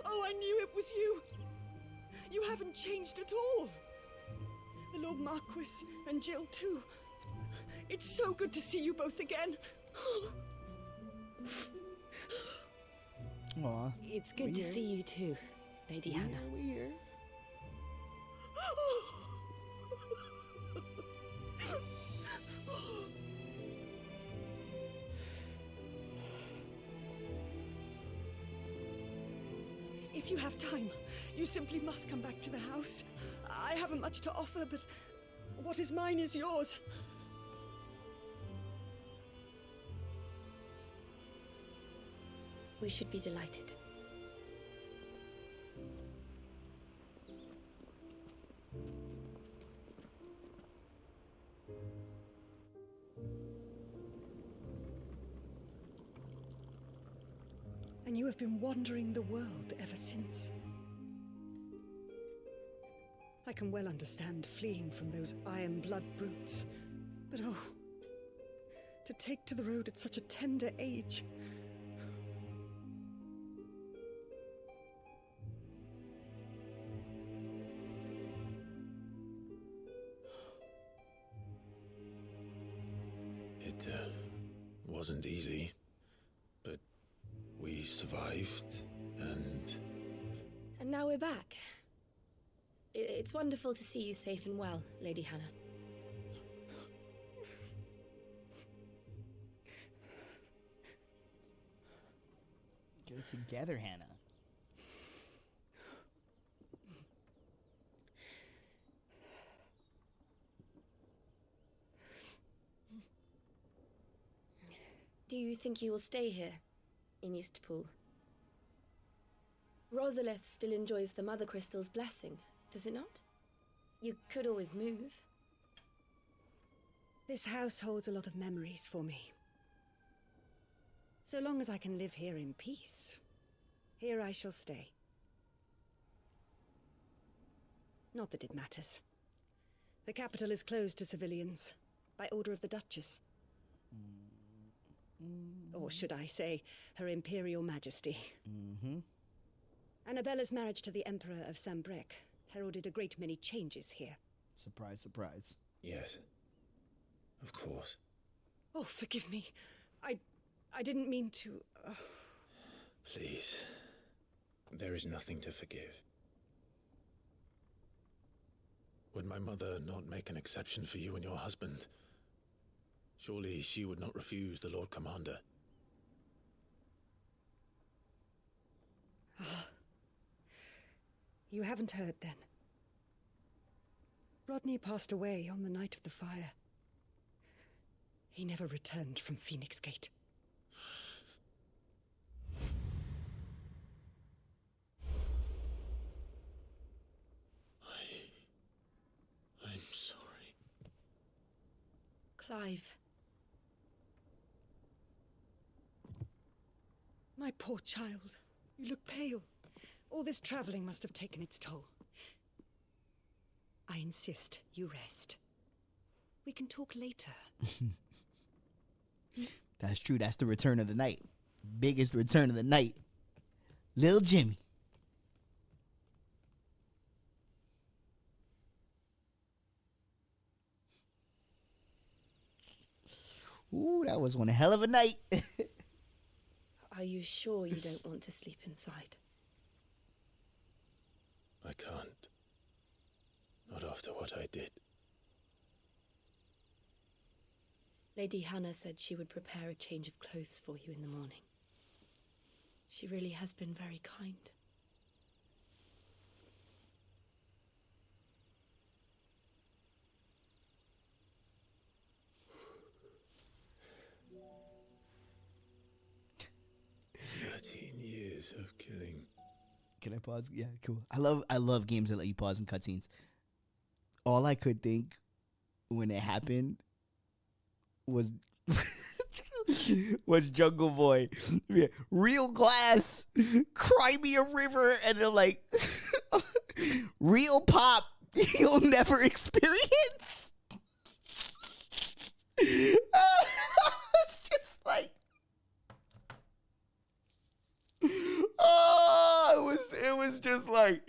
Oh, I knew it was you. You haven't changed at all. The Lord Marquis and Jill too. It's so good to see you both again. Aw. It's good to see you too, Lady Hannah. We here. If you have time, you simply must come back to the house. I haven't much to offer, but what is mine is yours. We should be delighted. Are And you have been wandering the world ever since. I can well understand fleeing from those iron blood brutes, but oh, to take to the road at such a tender age. It wasn't easy, but we survived, and... And now we're back. It's wonderful to see you safe and well, Lady Hannah. Get it together, Hannah. Do you think you will stay here, in Eastpool? Rosalith still enjoys the Mother Crystal's blessing, does it not? You could always move. This house holds a lot of memories for me. So long as I can live here in peace, here I shall stay. Not that it matters. The capital is closed to civilians, by order of the Duchess. Or should I say, Her Imperial Majesty. Annabella's marriage to the Emperor of Sambrec heralded a great many changes here. Surprise, surprise. Yes. Of course. Oh, forgive me. I didn't mean to... Please. There is nothing to forgive. Would my mother not make an exception for you and your husband? Surely she would not refuse the Lord Commander. You haven't heard, then. Rodney passed away on the night of the fire. He never returned from Phoenix Gate. I'm sorry. Clive. My poor child. You look pale. All this traveling must have taken its toll. I insist you rest. We can talk later. That's true. That's the return of the night. Biggest return of the night. Lil Jimmy. Ooh, that was one hell of a night. Are you sure you don't want to sleep inside? I can't. Not after what I did. Lady Hannah said she would prepare a change of clothes for you in the morning. She really has been very kind. Years of killing. Can I pause? Yeah, cool. I love games that let you pause in cutscenes. All I could think when it happened was was Jungle Boy. Yeah, real glass, cry me a river, and they're like real pop you'll never experience. It's just like it was just like,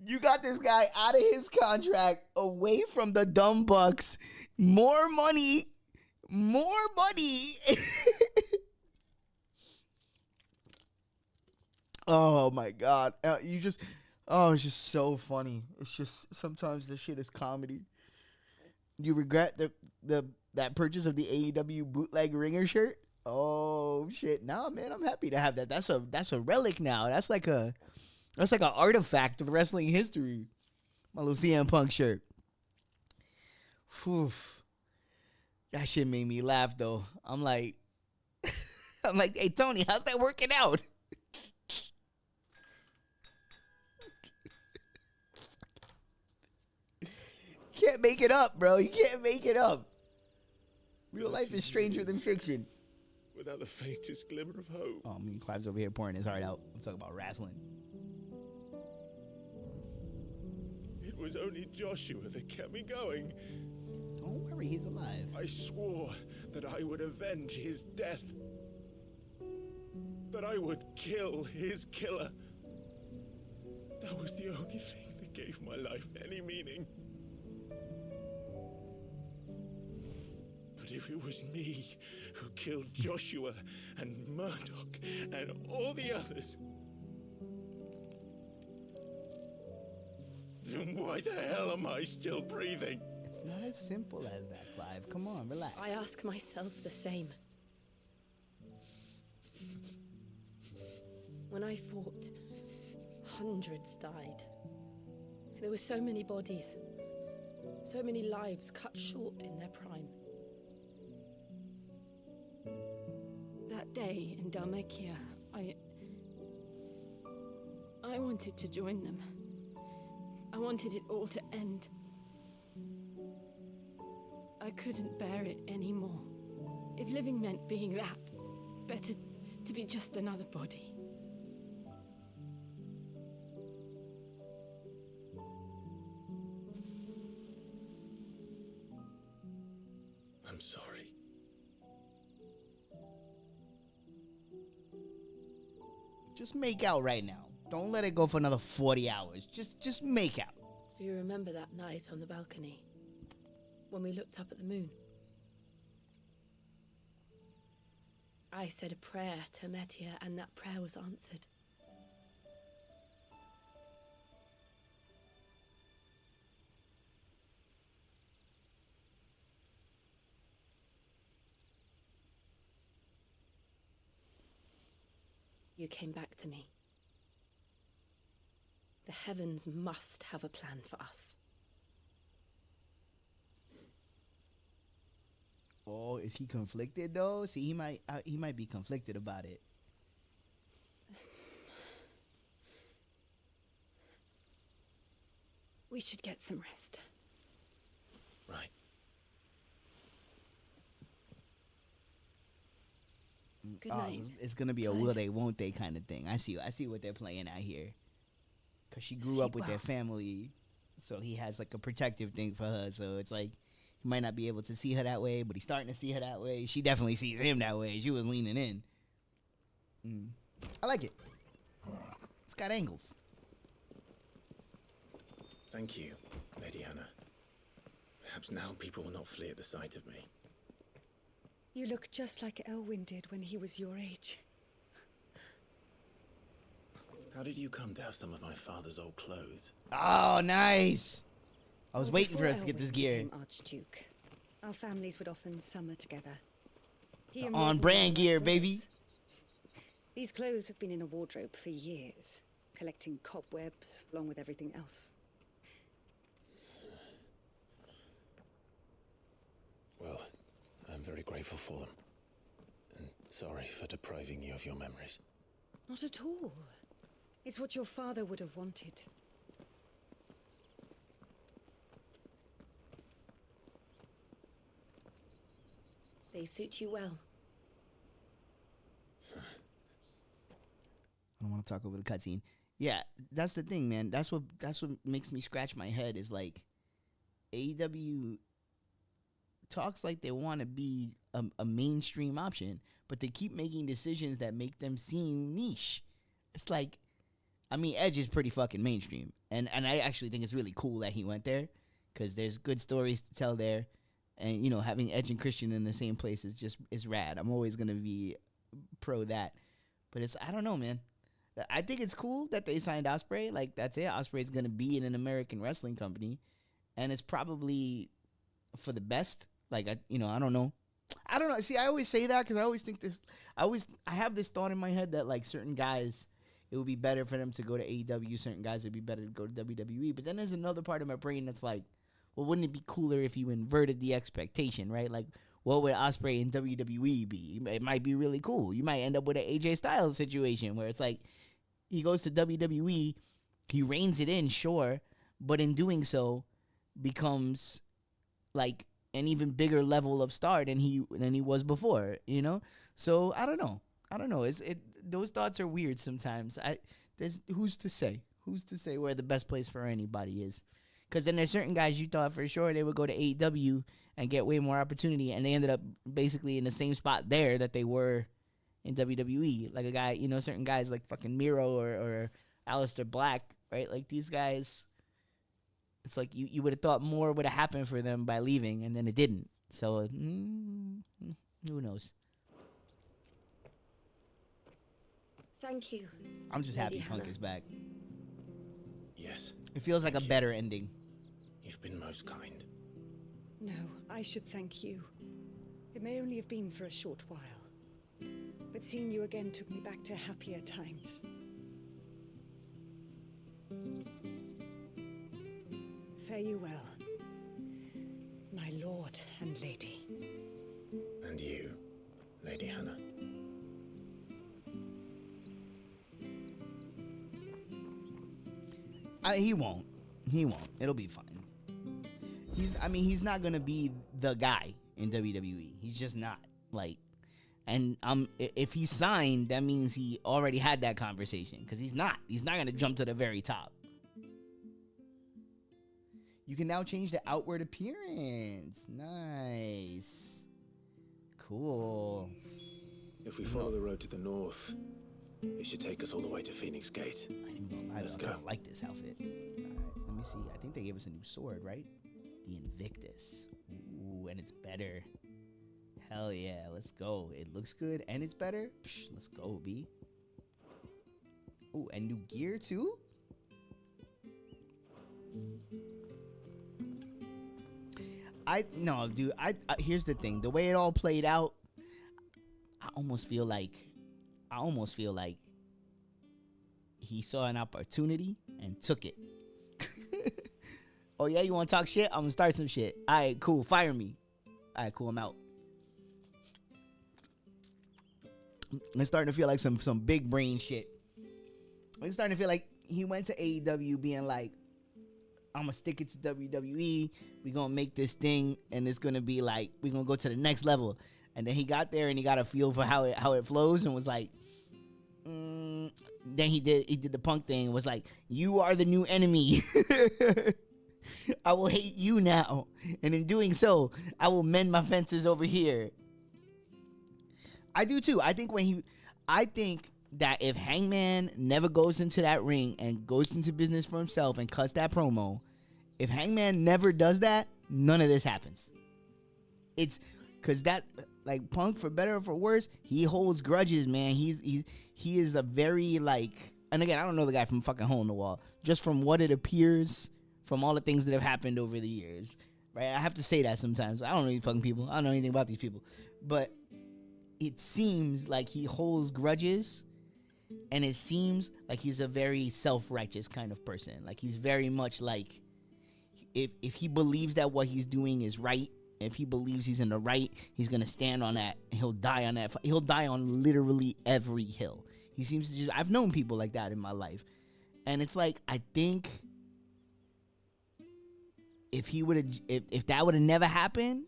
you got this guy out of his contract, away from the dumb bucks, more money. Oh my God. It's just so funny. It's just, sometimes this shit is comedy. You regret that purchase of the AEW bootleg ringer shirt? Oh shit! Nah, man, I'm happy to have that. That's a relic now. That's like an artifact of wrestling history. My little CM Punk shirt. Phew. That shit made me laugh though. I'm like, hey Tony, how's that working out? Can't make it up, bro. You can't make it up. Real life is stranger than fiction. without the faintest glimmer of hope. Oh, I mean, Clive's over here pouring his heart out. I'm talking about wrestling. It was only Joshua that kept me going. Don't worry, he's alive. I swore that I would avenge his death. That I would kill his killer. That was the only thing that gave my life any meaning. But if it was me who killed Joshua and Murdoch and all the others, then why the hell am I still breathing? It's not as simple as that, Clive. Come on, relax. I ask myself the same. When I fought, hundreds died. There were so many bodies, so many lives cut short in their prime. That day in Dalmekia, I wanted to join them. I wanted it all to end. I couldn't bear it anymore. If living meant being that, better to be just another body. I'm sorry. Just make out right now. Don't let it go for another 40 hours. Just make out. Do you remember that night on the balcony? When we looked up at the moon? I said a prayer to Metia, and that prayer was answered. You came back to me. The heavens must have a plan for us. Oh, is he conflicted though? See, he might be conflicted about it. We should get some rest. Right. Good night. So it's gonna be a will they, won't they kind of thing. I see what they're playing at here. Cause she grew up with their family, so he has like a protective thing for her. So it's like he might not be able to see her that way, but he's starting to see her that way. She definitely sees him that way. She was leaning in. I like it. It's got angles. Thank you, Lady Hannah. Perhaps now people will not flee at the sight of me. You look just like Elwyn did when he was your age. How did you come to have some of my father's old clothes? Oh, nice. I was waiting for us to get this gear. Archduke, our families would often summer together. On-brand gear, baby. These clothes have been in a wardrobe for years, collecting cobwebs along with everything else. Well, I'm very grateful for them. And sorry for depriving you of your memories. Not at all. It's what your father would have wanted. They suit you well. I don't want to talk over the cutscene. Yeah, that's the thing, man. That's what makes me scratch my head is like AEW talks like they want to be a mainstream option, but they keep making decisions that make them seem niche. It's like, I mean, Edge is pretty fucking mainstream, and I actually think it's really cool that he went there because there's good stories to tell there, and you know, having Edge and Christian in the same place is rad. I'm always gonna be pro that, but I don't know, man. I think it's cool that they signed Ospreay. Like, that's it. Ospreay's gonna be in an American wrestling company, and it's probably for the best. Like, I don't know. See, I always say that because I always think this. I have this thought in my head that like certain guys, it would be better for them to go to AEW. Certain guys, it would be better to go to WWE. But then there's another part of my brain that's like, well, wouldn't it be cooler if you inverted the expectation, right? Like, what would Ospreay in WWE be? It might be really cool. You might end up with an AJ Styles situation where it's like he goes to WWE, he reins it in, sure, but in doing so becomes like an even bigger level of star than he was before, you know? So I don't know. Those thoughts are weird sometimes. Who's to say where the best place for anybody is? Because then there's certain guys you thought for sure they would go to AEW and get way more opportunity, and they ended up basically in the same spot there that they were in WWE. Like a guy, you know, certain guys like fucking Miro or Aleister Black, right? Like these guys, it's like you would have thought more would have happened for them by leaving, and then it didn't. So who knows? Thank you. I'm just Lady happy Punk Hannah. is back. Yes. It feels like a better ending. You've been most kind. No, I should thank you. It may only have been for a short while, but seeing you again took me back to happier times. Fare you well, my lord and lady. And you, Lady Hannah. He won't. It'll be fine. He's not gonna be the guy in WWE. He's just not. Like, and if he's signed, that means he already had that conversation. Because he's not gonna jump to the very top. You can now change the outward appearance. Nice. Cool. If we follow the road to the north, it should take us all the way to Phoenix Gate. Let's go. I don't like this outfit. All right, let me see. I think they gave us a new sword, right? The Invictus. Ooh, and it's better. Hell yeah, let's go. It looks good and it's better. Psh, let's go, B. Ooh, and new gear too? Dude, here's the thing. The way it all played out, I almost feel like he saw an opportunity and took it. Oh yeah, you want to talk shit? I'm gonna start some shit. All right, cool. Fire me. All right, cool. I'm out. It's starting to feel like some big brain shit. It's starting to feel like he went to AEW being like, I'm gonna stick it to WWE. We gonna make this thing, and it's gonna be like we gonna go to the next level. And then he got there and he got a feel for how it flows, and was like, then he did the Punk thing. And was like, you are the new enemy. I will hate you now, and in doing so, I will mend my fences over here. I do too. I think that if Hangman never goes into that ring and goes into business for himself and cuts that promo, if Hangman never does that, none of this happens. It's because that, like, Punk, for better or for worse, he holds grudges, man. He is a very, like, and again, I don't know the guy from fucking Hole in the Wall, just from what it appears from all the things that have happened over the years, right? I have to say that sometimes. I don't know these fucking people. I don't know anything about these people, but it seems like he holds grudges. And it seems like he's a very self-righteous kind of person. Like, he's very much like, if he believes that what he's doing is right, if he believes he's in the right, he's going to stand on that. And he'll die on that. He'll die on literally every hill. He seems to just, I've known people like that in my life. And it's like, I think if that would have never happened,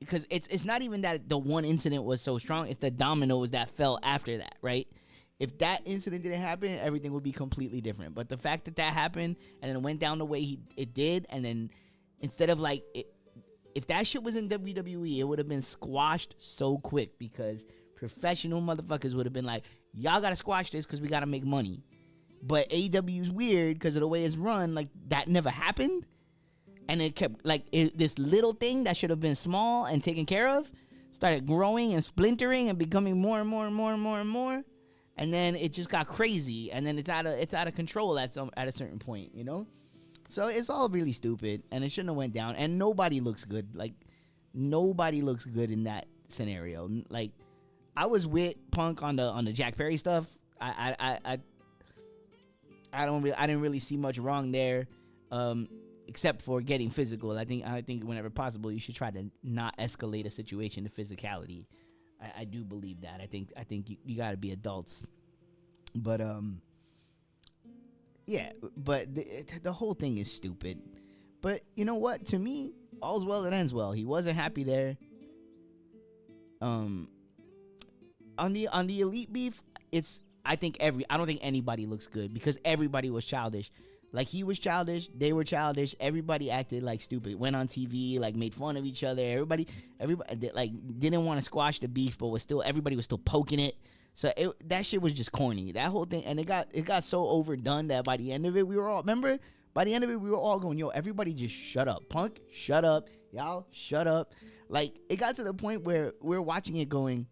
because it's not even that the one incident was so strong, it's the dominoes that fell after that, right? If that incident didn't happen, everything would be completely different. But the fact that happened and then it went down the way it did, and then instead of like, if that shit was in WWE, it would have been squashed so quick, because professional motherfuckers would have been like, y'all gotta squash this because we gotta make money. But AEW's weird because of the way it's run, like, that never happened. And it kept, like, this little thing that should have been small and taken care of started growing and splintering and becoming more and more and more and more and more. And then it just got crazy, and then it's out of control at a certain point, you know? So it's all really stupid, and it shouldn't have went down, and nobody looks good. Like, nobody looks good in that scenario. Like, I was with Punk on the Jack Perry stuff. I didn't really see much wrong there, except for getting physical. I think whenever possible, you should try to not escalate a situation to physicality. I do believe that. I think you got to be adults. But yeah, but the whole thing is stupid. But you know what? To me, all's well that ends well. He wasn't happy there. On the elite beef, I don't think anybody looks good because everybody was childish. Like, he was childish, they were childish, everybody acted like stupid, went on TV, like, made fun of each other. Everybody like didn't want to squash the beef, but everybody was still poking it. So that shit was just corny. That whole thing, and it got so overdone that by the end of it, we were all going, yo, everybody just shut up. Punk, shut up. Y'all, shut up. Like, it got to the point where we're watching it going,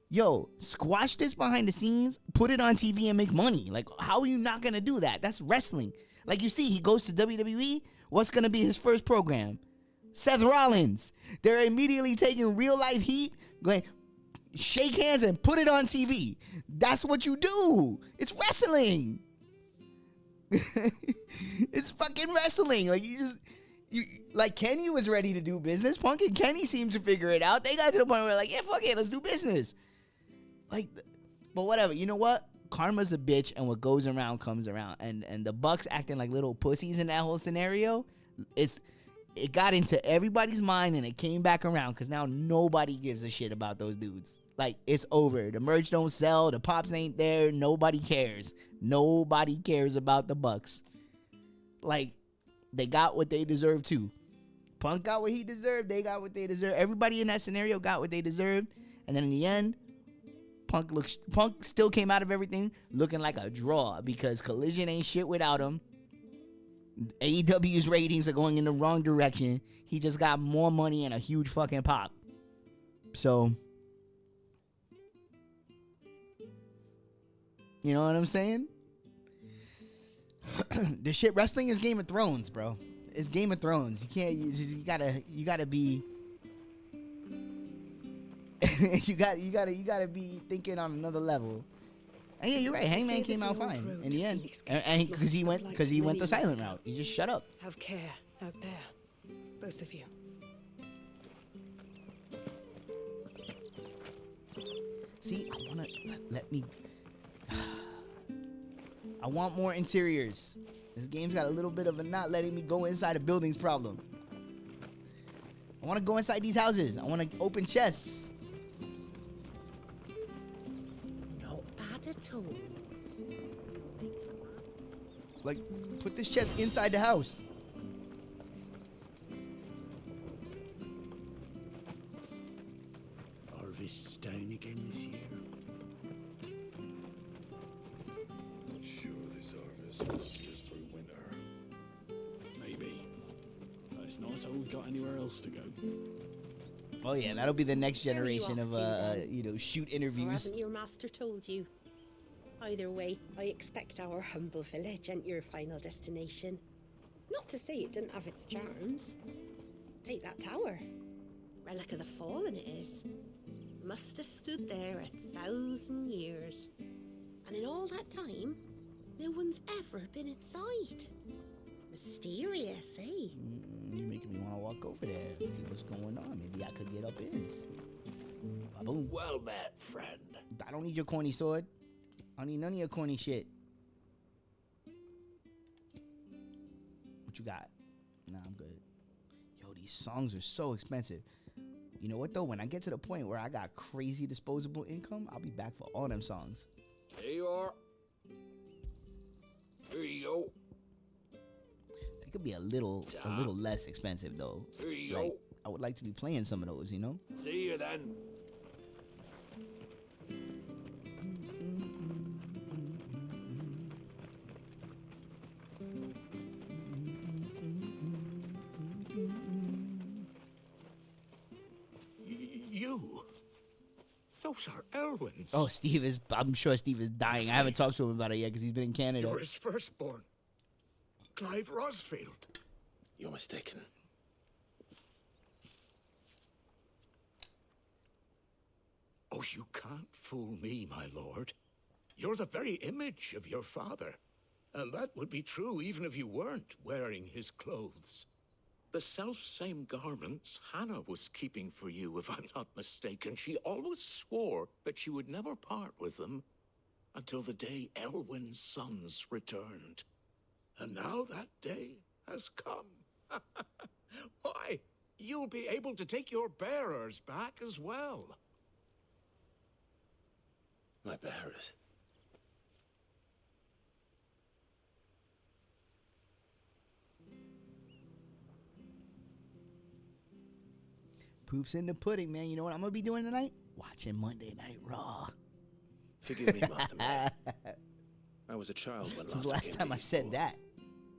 yo, squash this behind the scenes, put it on TV and make money. Like, how are you not going to do that? That's wrestling. Like, you see, he goes to WWE. What's going to be his first program? Seth Rollins. They're immediately taking real life heat, going, shake hands and put it on TV. That's what you do. It's wrestling. It's fucking wrestling. Like, like, Kenny was ready to do business. Punk and Kenny seemed to figure it out. They got to the point where they're like, yeah, fuck it, let's do business. Like, but whatever. You know what? Karma's a bitch, and what goes around comes around. And the Bucks acting like little pussies in that whole scenario, it got into everybody's mind, and it came back around because now nobody gives a shit about those dudes. Like, it's over. The merch don't sell. The pops ain't there. Nobody cares. Nobody cares about the Bucks. Like, they got what they deserve too. Punk got what he deserved. They got what they deserved. Everybody in that scenario got what they deserved. And then in the end, Punk still came out of everything looking like a draw because Collision ain't shit without him. AEW's ratings are going in the wrong direction. He just got more money and a huge fucking pop. So, you know what I'm saying? This shit, wrestling is Game of Thrones, bro. It's Game of Thrones. You gotta be you gotta be thinking on another level. And yeah, you're right. Hangman came out fine in the end, and because he went the silent route. He just shut up. Have care out there, both of you. See, I wanna let me. I want more interiors. This game's got a little bit of a not letting me go inside a building's problem. I want to go inside these houses. I want to open chests. Not bad at all. Like, put this chest inside the house. Harvest's down again this year. Will see us through winter. Maybe. But it's not as though we've got anywhere else to go. Oh yeah, that'll be the next generation of shoot Or interviews. hasn't your master told you? Either way, I expect our humble village ain't your final destination. Not to say it didn't have its charms. Take that tower. Relic of the Fallen it is. Must have stood there 1,000 years. And in all that time, no one's ever been inside. Mysterious, eh? You're making me want to walk over there, see what's going on. Maybe I could get up in. Boom. Well met, friend. I don't need your corny sword. I don't need none of your corny shit. What you got? Nah, I'm good. Yo, these songs are so expensive. You know what, though? When I get to the point where I got crazy disposable income, I'll be back for all them songs. There you are. Here you go. They could be a little less expensive though. Here you like, go. I would like to be playing some of those, you know? See you then. You? Those are Elwyn's. Oh, I'm sure Steve is dying. I haven't talked to him about it yet because he's been in Canada. You're his firstborn. Clive Rosfield. You're mistaken. Oh, you can't fool me, my lord. You're the very image of your father. And that would be true even if you weren't wearing his clothes. The self-same garments Hannah was keeping for you, if I'm not mistaken. She always swore that she would never part with them until the day Elwyn's sons returned. And now that day has come. Why, you'll be able to take your bearers back as well. My bearers? Proof's in the pudding, man. You know what I'm gonna be doing tonight? Watching Monday Night Raw. Forgive me, Master May. I was a child when This is the last time I said that.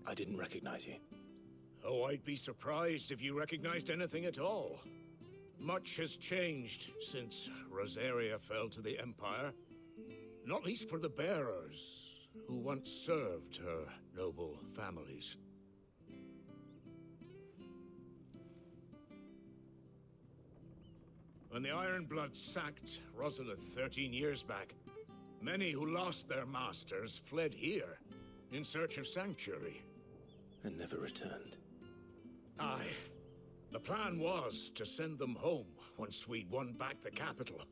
I didn't recognize you. Oh, I'd be surprised if you recognized anything at all. Much has changed since Rosaria fell to the Empire. Not least for the bearers, who once served her noble families. When the Ironbloods sacked Rosalith 13 years back, many who lost their masters fled here in search of sanctuary. And never returned. Aye. The plan was to send them home once we'd won back the capital.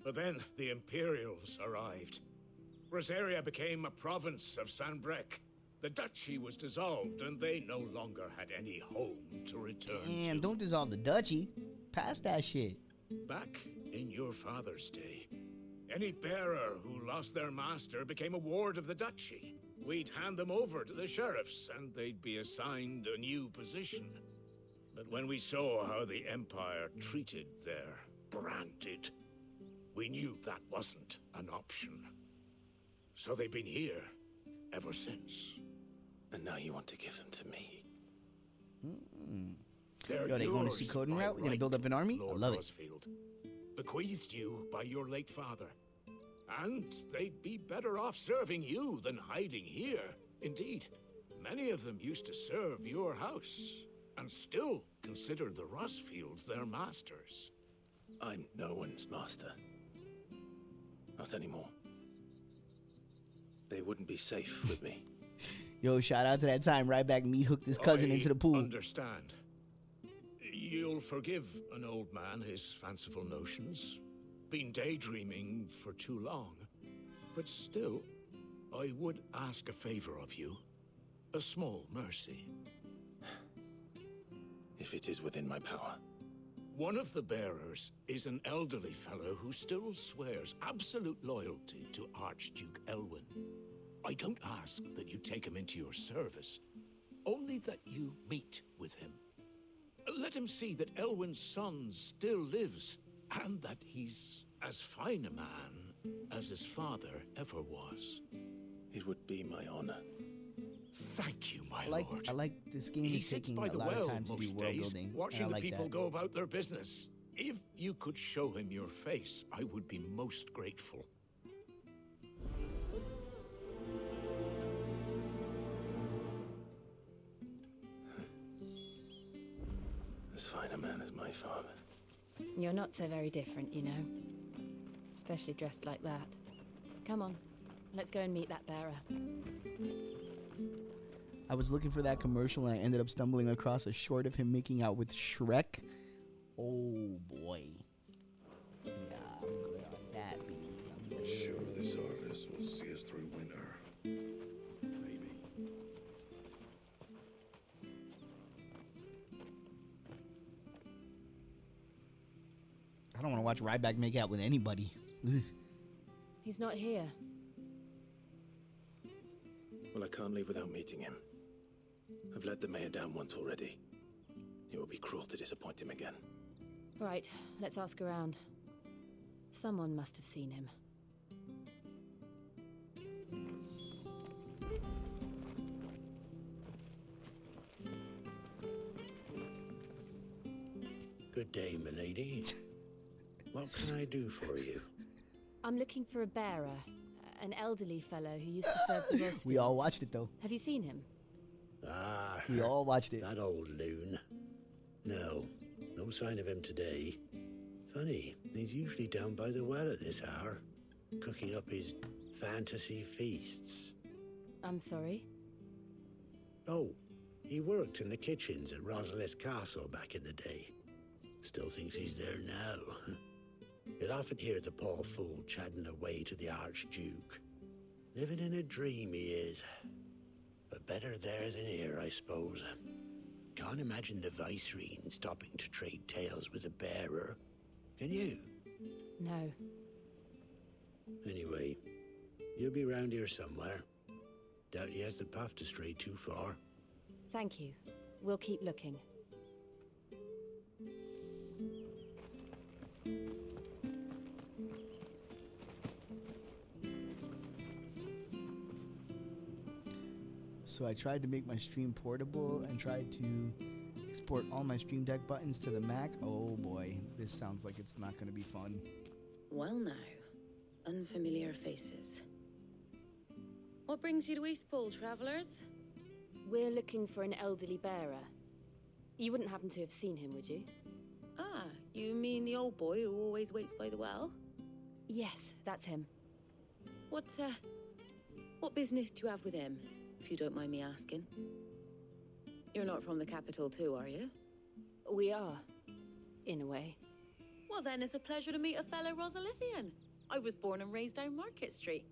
But then the Imperials arrived. Rosaria became a province of Sanbreque. The duchy was dissolved, and they no longer had any home to return Damn, to. don't dissolve the duchy. Pass that shit. Back in your father's day, any bearer who lost their master became a ward of the duchy. We'd hand them over to the sheriffs, and they'd be assigned a new position. But when we saw how the Empire treated their branded, we knew that wasn't an option. So they've been here ever since. And now you want to give them to me? They're Yo, they going to yours see Coding by Route? We're gonna right, build up an army? Lord I love it. Rosfield. Bequeathed you by your late father. And they'd be better off serving you than hiding here. Indeed, many of them used to serve your house, and still consider the Rosfields their masters. I'm no one's master. Not anymore. They wouldn't be safe with me. Yo, shout out to that time right back me hooked his cousin I into the pool. Understand. You'll forgive an old man his fanciful notions. Been daydreaming for too long. But still, I would ask a favor of you. A small mercy. If it is within my power. One of the bearers is an elderly fellow who still swears absolute loyalty to Archduke Elwyn. I don't ask that you take him into your service, only that you meet with him. Let him see that Elwyn's son still lives, and that he's as fine a man as his father ever was. It would be my honor. Thank you, my lord. I like this game He is sits taking by a the lot well of time to do most world days, building. watching and I the like people that. go about their business. If you could show him your face, I would be most grateful. As fine a man as my father. You're not so very different, you know. Especially dressed like that. Come on, let's go and meet that bearer. I was looking for that commercial and I ended up stumbling across a short of him making out with Shrek. Oh boy. Yeah, I'm good on that, baby. I'm good. Sure, this harvest will see us through winter. Maybe. I don't want to watch Ryback make out with anybody. Ugh. He's not here. Well, I can't leave without meeting him. I've let the mayor down once already. It would be cruel to disappoint him again. Right, let's ask around. Someone must have seen him. Good day, milady. What can I do for you? I'm looking for a bearer, an elderly fellow who used to serve the Rosfields. We all watched it though. Have you seen him? Ah, We all watched it. that old loon. No, no sign of him today. Funny, he's usually down by the well at this hour, cooking up his fantasy feasts. I'm sorry? Oh, he worked in the kitchens at Rosalith Castle back in the day. Still thinks he's there now. You'd often hear the poor fool chatting away to the Archduke. Living in a dream he is. But better there than here, I suppose. Can't imagine the Vicereine stopping to trade tales with a bearer. Can you? No. Anyway, you'll be round here somewhere. Doubt he has the path to stray too far. Thank you. We'll keep looking. So I tried to make my stream portable and tried to export all my Stream Deck buttons to the Mac. Oh boy, this sounds like it's not going to be fun. Well now, unfamiliar faces. What brings you to Eastpool, travellers? We're looking for an elderly bearer. You wouldn't happen to have seen him, would you? Ah, you mean the old boy who always waits by the well? Yes, that's him. What business do you have with him, if you don't mind me asking? You're not from the capital too, are you? We are, in a way. Well then, it's a pleasure to meet a fellow Rosalithian. I was born and raised down Market Street,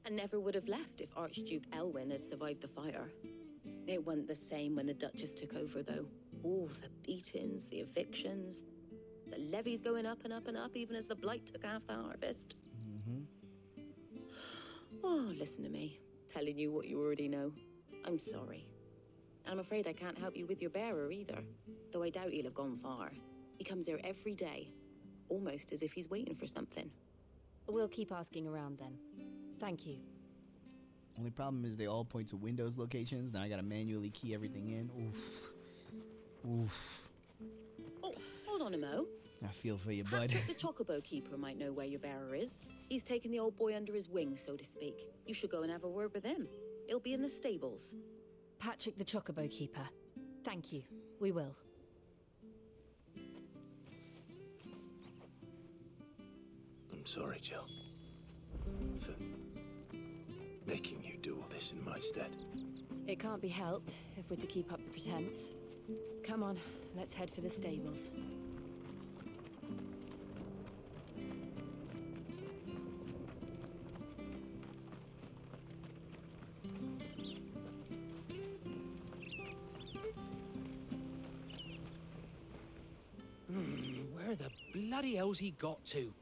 and never would have left if Archduke Elwyn had survived the fire. It wasn't the same when the Duchess took over, though. All the beatings, the evictions, the levies going up and up and up, even as the blight took half the harvest. Oh, listen to me, telling you what you already know. I'm sorry. I'm afraid I can't help you with your bearer either, though I doubt he'll have gone far. He comes here every day, almost as if he's waiting for something. We'll keep asking around then. Thank you. Only problem is they all point to Windows locations. Now I gotta manually key everything in. Oof. Oof. Oh, hold on a mo. I feel for you, bud. Patrick the Chocobo Keeper might know where your bearer is. He's taken the old boy under his wing, so to speak. You should go and have a word with him. He'll be in the stables. Patrick the Chocobo Keeper. Thank you. We will. I'm sorry, Jill, for making you do all this in my stead. It can't be helped if we're to keep up the pretense. Come on, let's head for the stables. Where the bloody hell's he got to?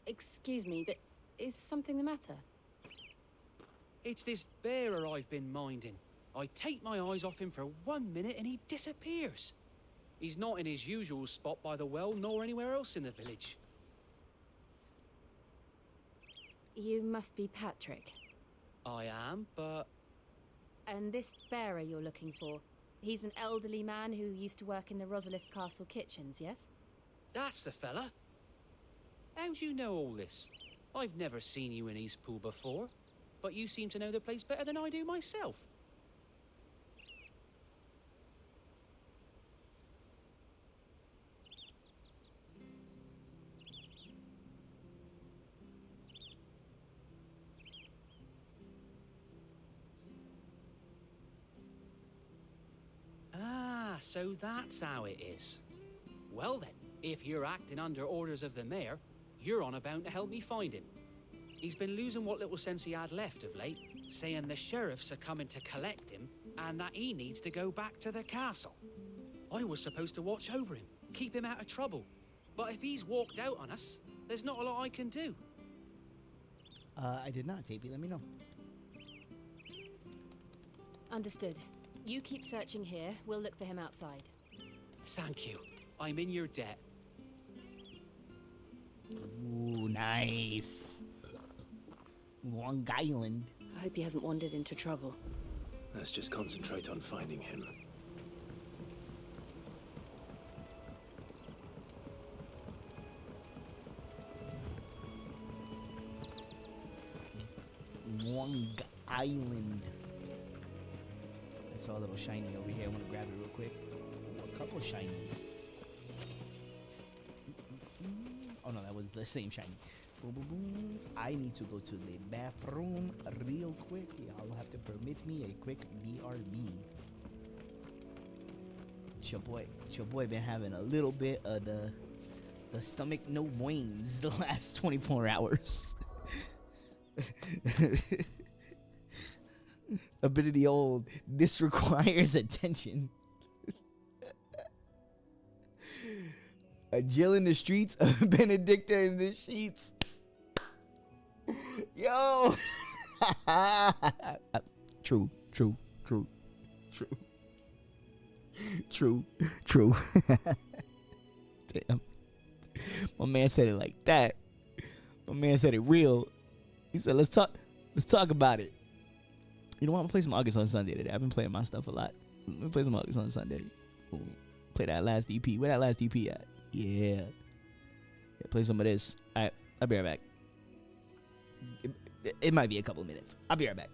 Excuse me, but is something the matter? It's this bearer I've been minding. I take my eyes off him for 1 minute and he disappears. He's not in his usual spot by the well, nor anywhere else in the village. You must be Patrick. I am, but... And this bearer you're looking for, he's an elderly man who used to work in the Rosalith Castle kitchens, yes? That's the fella. How do you know all this? I've never seen you in Eastpool before, but you seem to know the place better than I do myself. Ah, so that's how it is. Well then, if you're acting under orders of the mayor, you're on about to help me find him. He's been losing what little sense he had left of late, saying the sheriffs are coming to collect him and that he needs to go back to the castle. I was supposed to watch over him, keep him out of trouble. But if he's walked out on us, there's not a lot I can do. I did not, Tapey. Let me know. Understood. You keep searching here. We'll look for him outside. Thank you. I'm in your debt. Ooh, nice. Long Island. I hope he hasn't wandered into trouble. Let's just concentrate on finding him. Long Island. I saw a little shiny over here. I want to grab it real quick. Ooh, a couple of shinies. Oh no, that was the same shiny. Boom, boom, boom. I need to go to the bathroom real quick. Y'all have to permit me a quick BRB. Your boy been having a little bit of the stomach no boings the last 24 hours. A bit of the old, this requires attention. A Jill in the streets, a Benedicta in the sheets. Yo. True. Damn. My man said it like that. My man said it real. He said, let's talk about it. You know what? I'm gonna play some August on Sunday today. I've been playing my stuff a lot. Let me play some August on Sunday. Ooh, play that last EP. Where that last EP at? Yeah, play some of this. All right, I'll be right back. It might be a couple minutes. I'll be right back.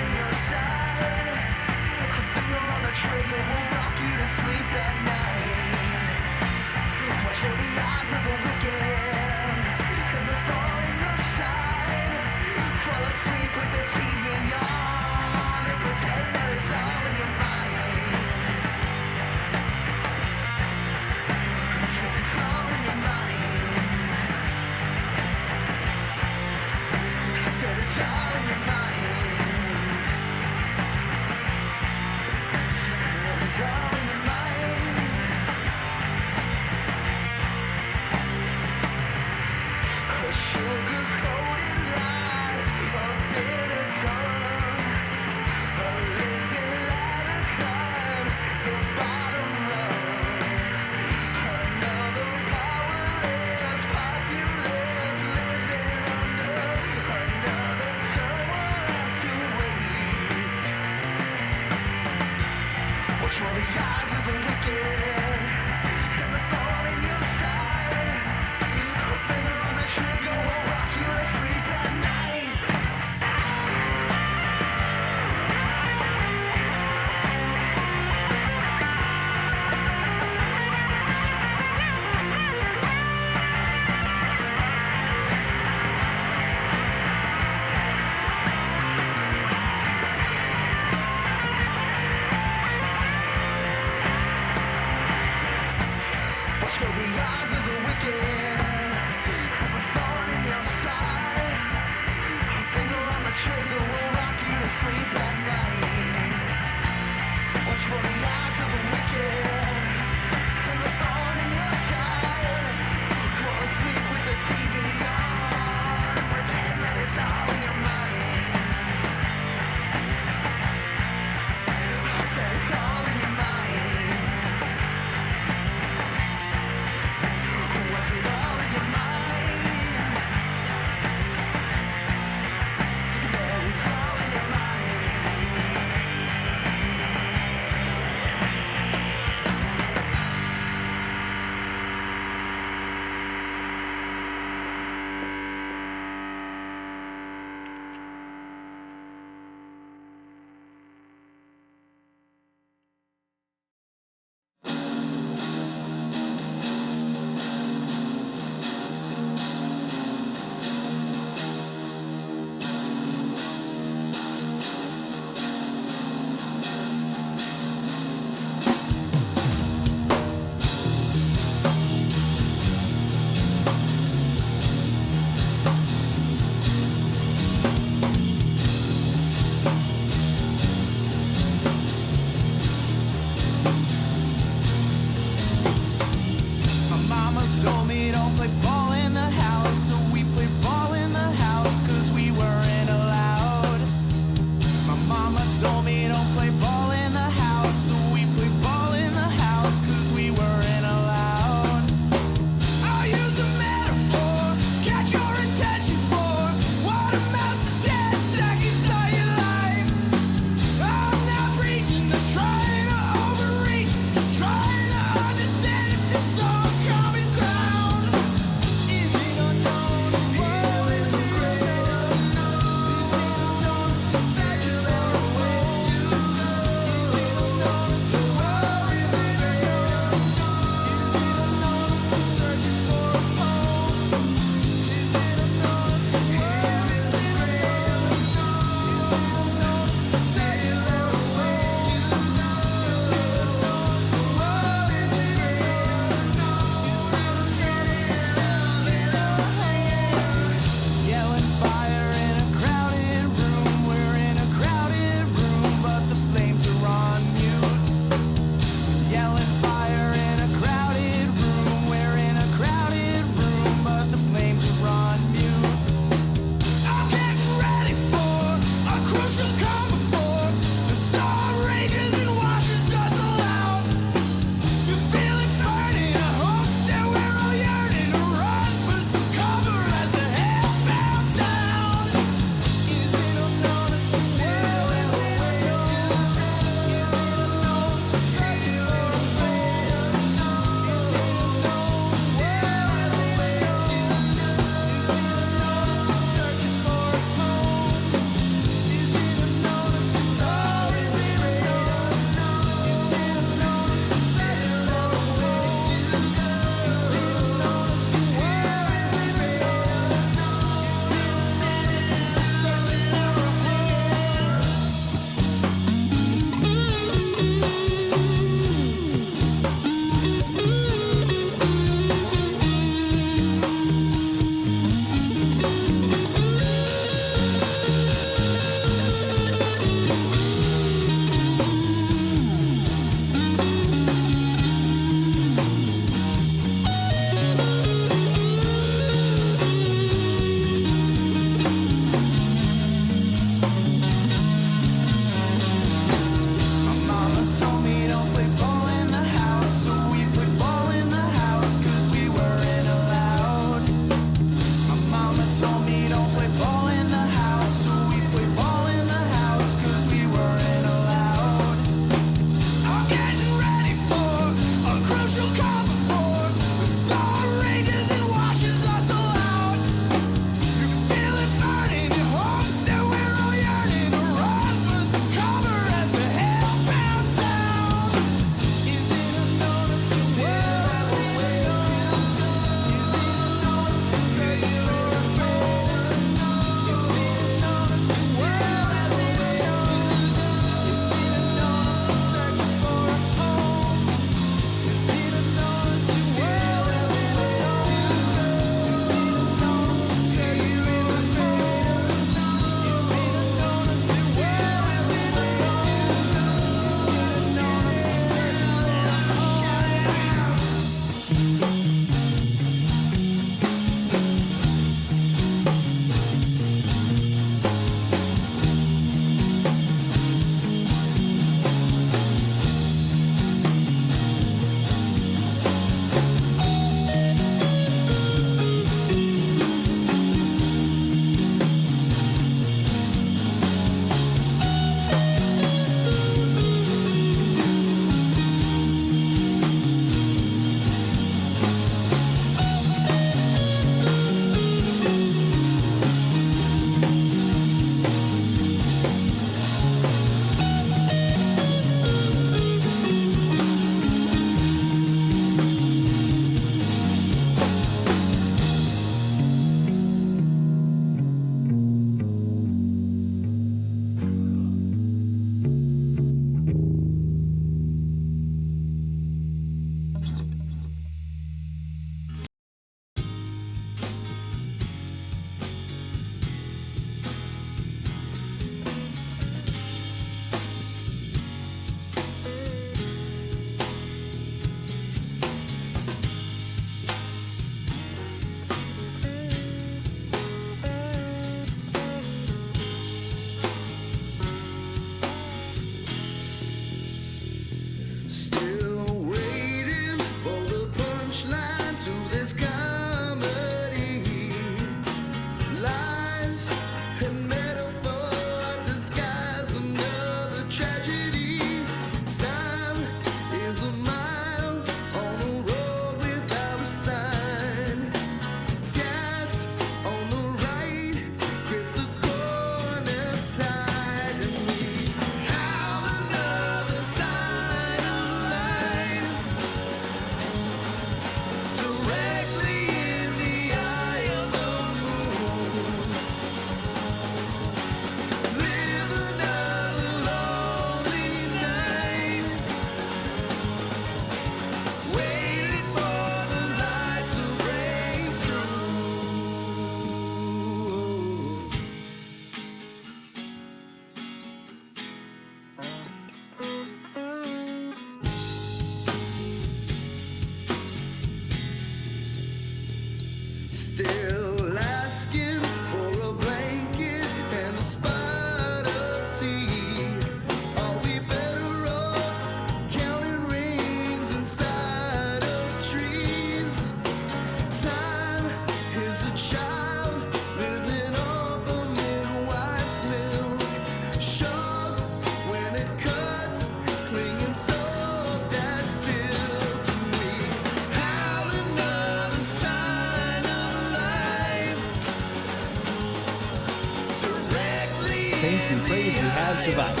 Saints be praised, we have survived.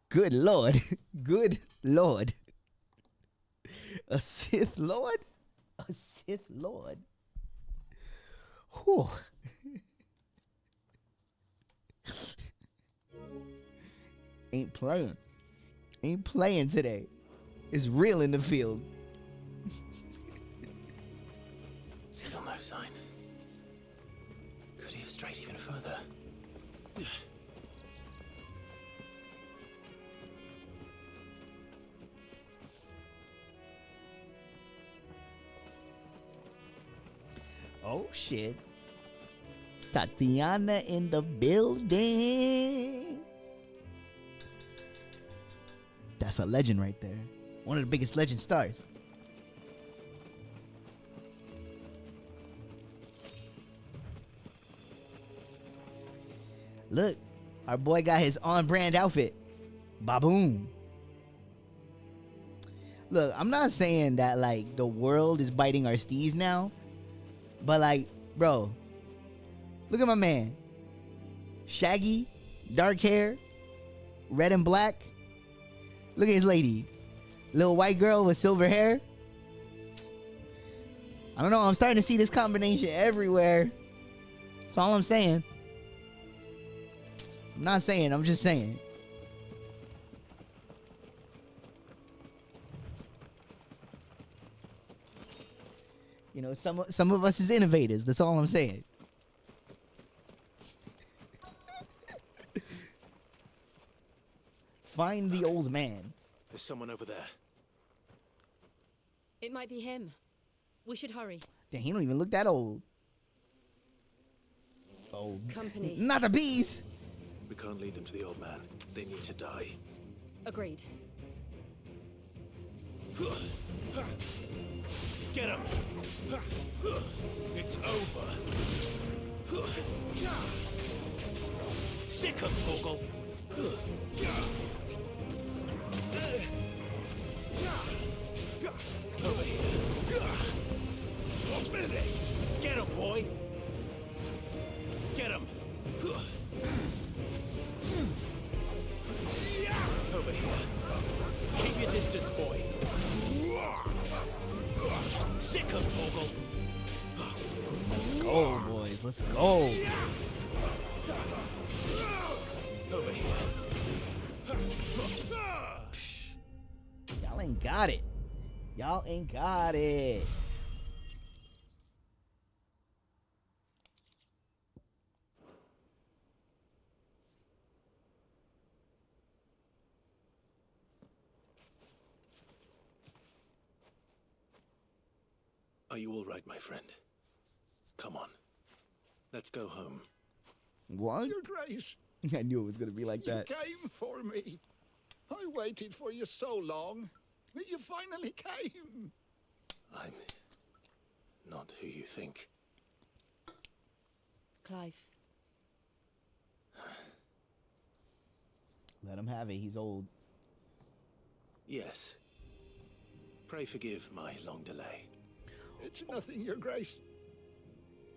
Good Lord. Good Lord. A Sith Lord? A Sith Lord? Whew. Ain't playing. Ain't playing today. It's real in the field. Still no sign. Could he have strayed even further? Oh shit. Tatiana in the building. That's a legend right there. One of the biggest legend stars. Look, our boy got his on-brand outfit. Baboom. Look, I'm not saying that like the world is biting our steez now, but like, bro, look at my man. Shaggy, dark hair, red and black. Look at his lady. Little white girl with silver hair. I don't know. I'm starting to see this combination everywhere. That's all I'm saying. I'm not saying. I'm just saying. You know, some of us is innovators. That's all I'm saying. Find the old man. There's someone over there. It might be him. We should hurry. Damn, he don't even look that old. Oh, Company. Not the bees. We can't lead them to the old man. They need to die. Agreed. Get him! It's over. Sick of Torgal. Over here. You're finished. Get him, boy. Get him. Over here. Keep your distance, boy. Sick of Torgal. Let's go, boys. Let's go. Over here. Y'all ain't got it. Y'all ain't got it. Are you all right, my friend? Come on. Let's go home. What? Your Grace. I knew it was going to be like that. You came for me. I waited for you so long. But you finally came. I'm not who you think. Clive. Let him have it. He's old. Yes. Pray forgive my long delay. It's nothing, Your Grace.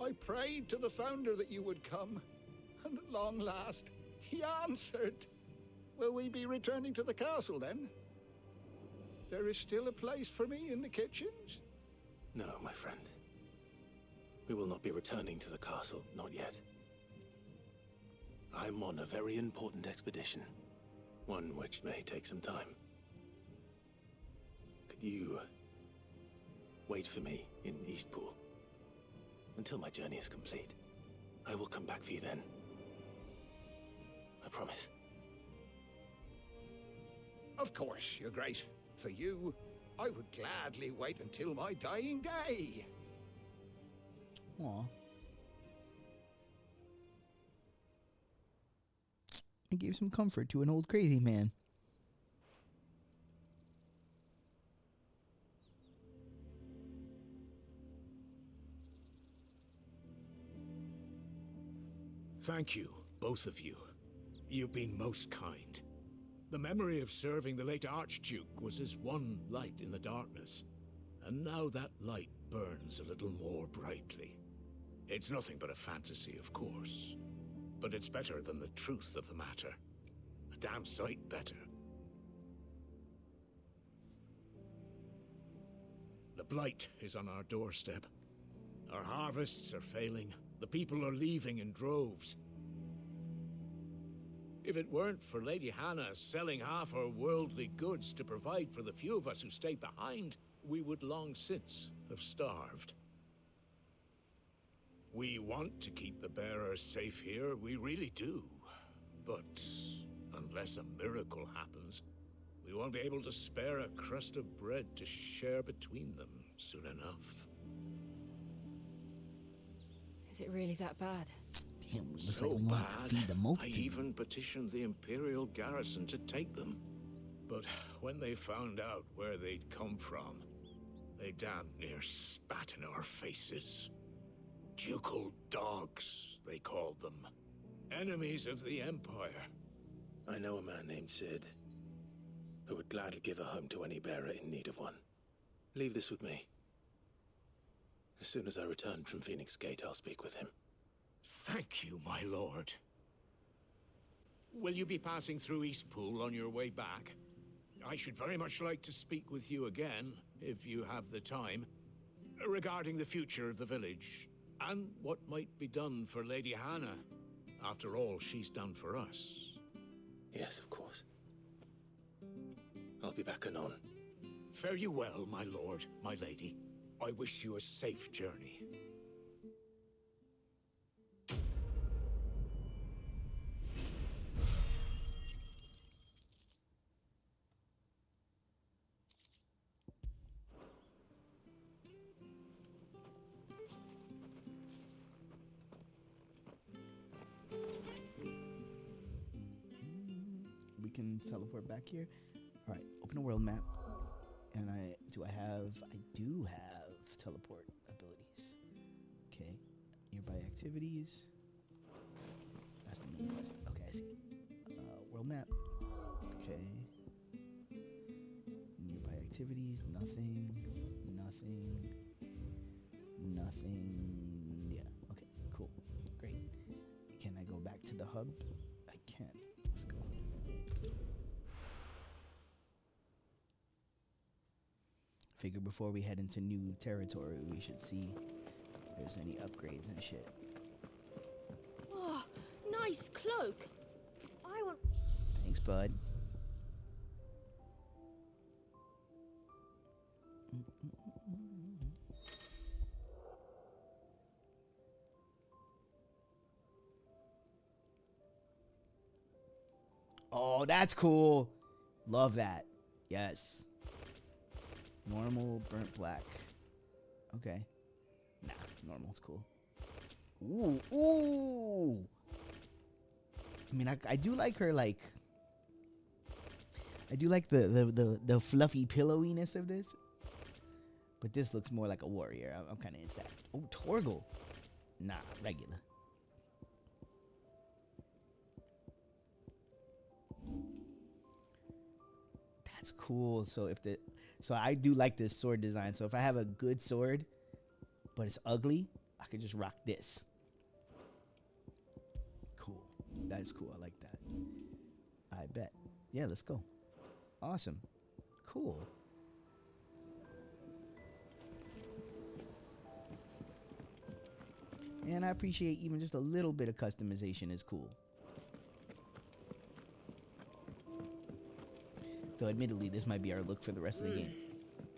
I prayed to the Founder that you would come, and at long last, he answered. Will we be returning to the castle, then? There is still a place for me in the kitchens? No, my friend. We will not be returning to the castle, not yet. I'm on a very important expedition, one which may take some time. Could you wait for me in Eastpool until my journey is complete? I will come back for you then. I promise. Of course, Your Grace. For you, I would gladly wait until my dying day. Aw. I gave some comfort to an old crazy man. Thank you, both of you. You've been most kind. The memory of serving the late Archduke was as one light in the darkness, and now that light burns a little more brightly. It's nothing but a fantasy, of course. But it's better than the truth of the matter. A damn sight better. The blight is on our doorstep. Our harvests are failing. The people are leaving in droves. If it weren't for Lady Hannah selling half her worldly goods to provide for the few of us who stayed behind, we would long since have starved. We want to keep the bearers safe here, we really do. But unless a miracle happens, we won't be able to spare a crust of bread to share between them soon enough. Is it really that bad? Damn, looks So like we want to bad, feed the I multitude. even petitioned the Imperial garrison to take them. But when they found out where they'd come from, they damn near spat in our faces. Ducal dogs, they called them. Enemies of the Empire. I know a man named Sid, who would gladly give a home to any bearer in need of one. Leave this with me. As soon as I return from Phoenix Gate, I'll speak with him. Thank you, my lord. Will you be passing through Eastpool on your way back? I should very much like to speak with you again, if you have the time, regarding the future of the village, and what might be done for Lady Hannah, after all she's done for us. Yes, of course. I'll be back anon. Fare you well, my lord, my lady. I wish you a safe journey. We can teleport back here. All right, open a world map. And I do have teleport abilities. Okay, nearby activities. That's the main quest. Okay, I see. World map. Okay. Nearby activities. Nothing. Yeah. Okay. Cool. Great. Can I go back to the hub? I can. Let's go. Figure before we head into new territory, we should see if there's any upgrades and shit. Oh, nice cloak. I want. Thanks, bud. Oh, that's cool. Love that. Yes. Normal, burnt black. Okay. Nah, normal's cool. Ooh. I mean, I do like her, like... I do like the fluffy pillowiness of this. But this looks more like a warrior. I'm kind of into that. Oh, Torgal. Nah, regular. That's cool. So I do like this sword design. So if I have a good sword, but it's ugly, I could just rock this. Cool. That is cool. I like that. I bet. Yeah, let's go. Awesome. Cool. And I appreciate even just a little bit of customization is cool. Though admittedly, this might be our look for the rest of the game.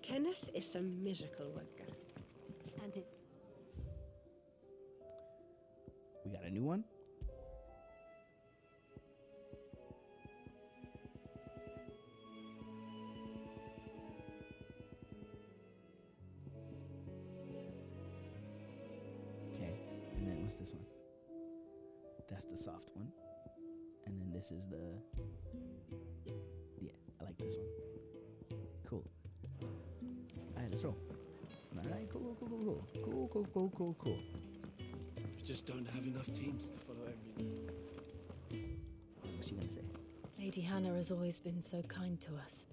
Kenneth is a miracle worker. And it... We got a new one? Okay, and then what's this one? That's the soft one. And then this is the... Yeah, I like this one. Cool. Alright, let's roll. Alright, cool. We just don't have enough teams to follow everything. What's she gonna say? Lady Hannah has always been so kind to us.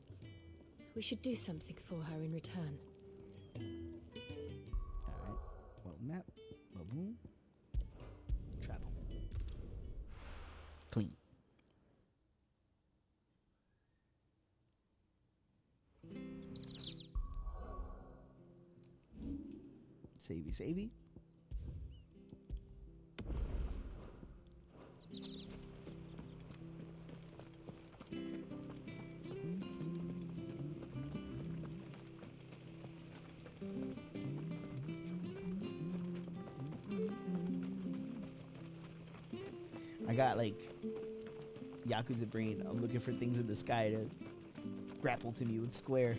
We should do something for her in return. Alright, world map. Boom. Savey, savey. I got like Yakuza brain. I'm looking for things in the sky to grapple to me with square.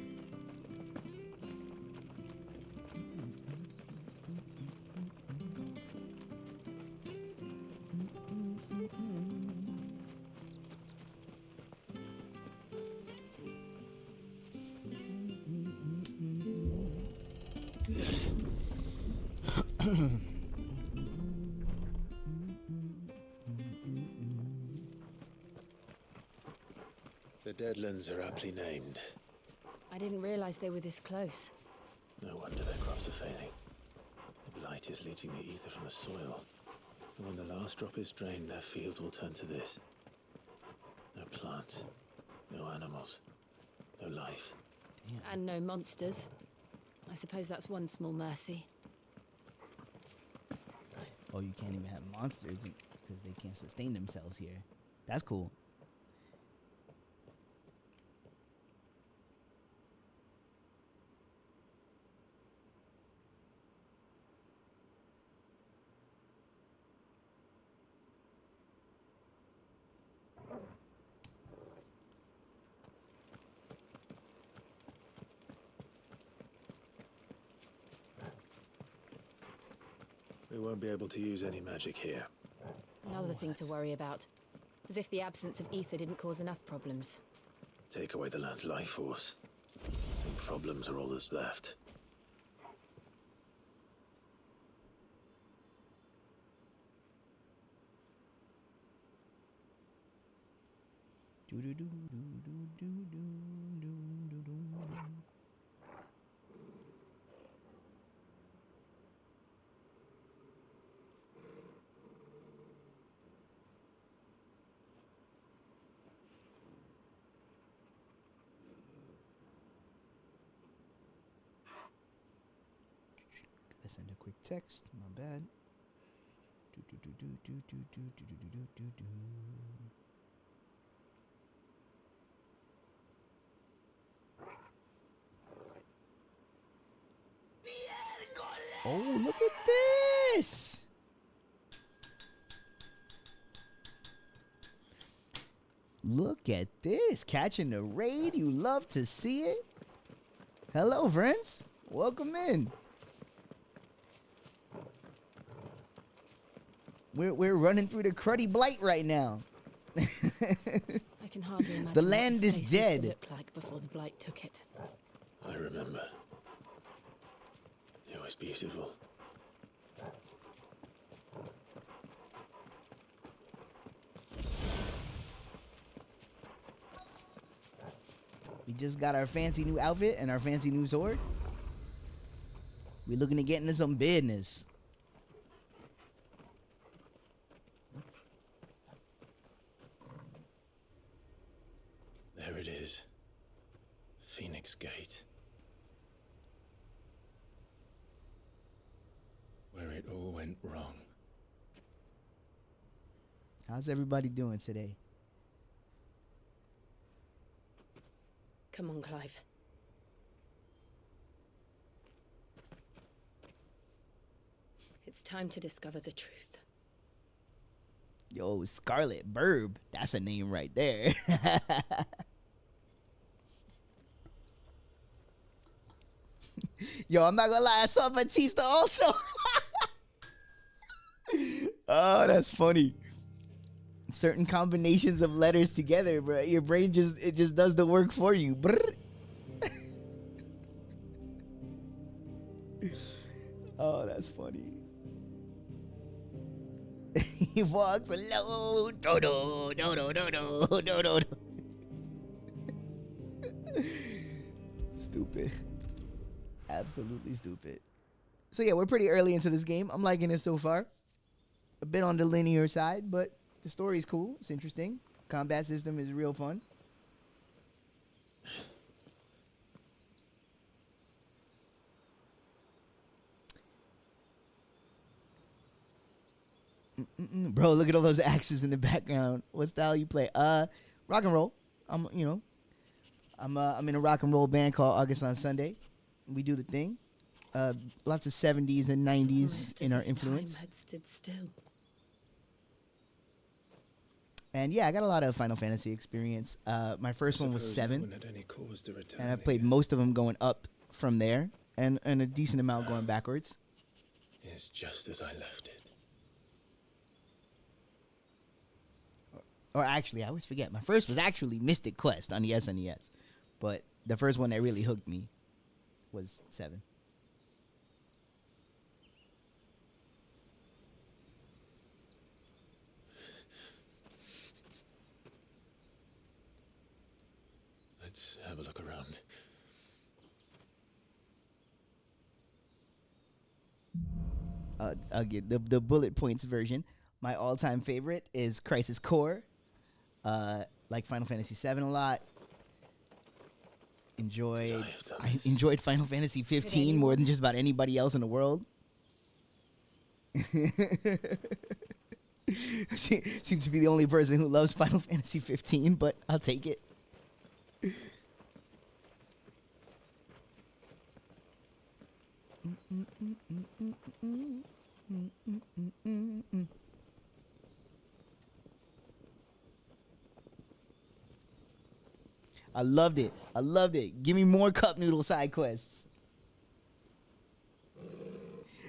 The Deadlands are aptly named. I didn't realize they were this close. No wonder their crops are failing. The blight is leaching the ether from the soil. And when the last drop is drained, their fields will turn to this. No plants, no animals, no life. And no monsters. I suppose that's one small mercy. Oh, you can't even have monsters because they can't sustain themselves here. That's cool. We won't be able to use any magic here. Another thing to worry about. As if the absence of ether didn't cause enough problems. Take away the land's life force, and problems are all that's left. Gotta send a quick text. My bad. Oh, look at this! Look at this. Catching the raid. You love to see it. Hello, friends. Welcome in. We're running through the cruddy blight right now. I can hardly imagine the what land this is place dead. used to look like before the blight took it. I remember. It was beautiful. We just got our fancy new outfit and our fancy new sword. We're looking to get into some business. There it is. Phoenix Gate. Where it all went wrong. How's everybody doing today? Come on, Clive. It's time to discover the truth. Yo, Scarlet Burb. That's a name right there. Yo, I'm not gonna lie. I saw Batista also. Oh, that's funny. Certain combinations of letters together, bro. Your brain just does the work for you. Oh, that's funny. He walks alone. Dodo, dodo, dodo, dodo. Stupid. Absolutely stupid. So yeah, we're pretty early into this game. I'm liking it so far. A bit on the linear side, but the story's cool. It's interesting. Combat system is real fun. Bro, look at all those axes in the background. What style you play? Rock and roll. I'm in a rock and roll band called August on Sunday. We do the thing. Lots of 70s and 90s in our influence. Time had stood still. And yeah, I got a lot of Final Fantasy experience. My first one was 7, and I've played most of them going up from there, and a decent amount going backwards. It's just as I left it. Or actually, I always forget. My first was actually Mystic Quest on the SNES, but the first one that really hooked me was 7. Let's have a look around. I'll get the bullet points version. My all-time favorite is Crisis Core. Like Final Fantasy 7 a lot. I enjoyed Final Fantasy 15 more than just about anybody else in the world. Seem to be the only person who loves Final Fantasy 15, but I'll take it. I loved it. Give me more cup noodle side quests.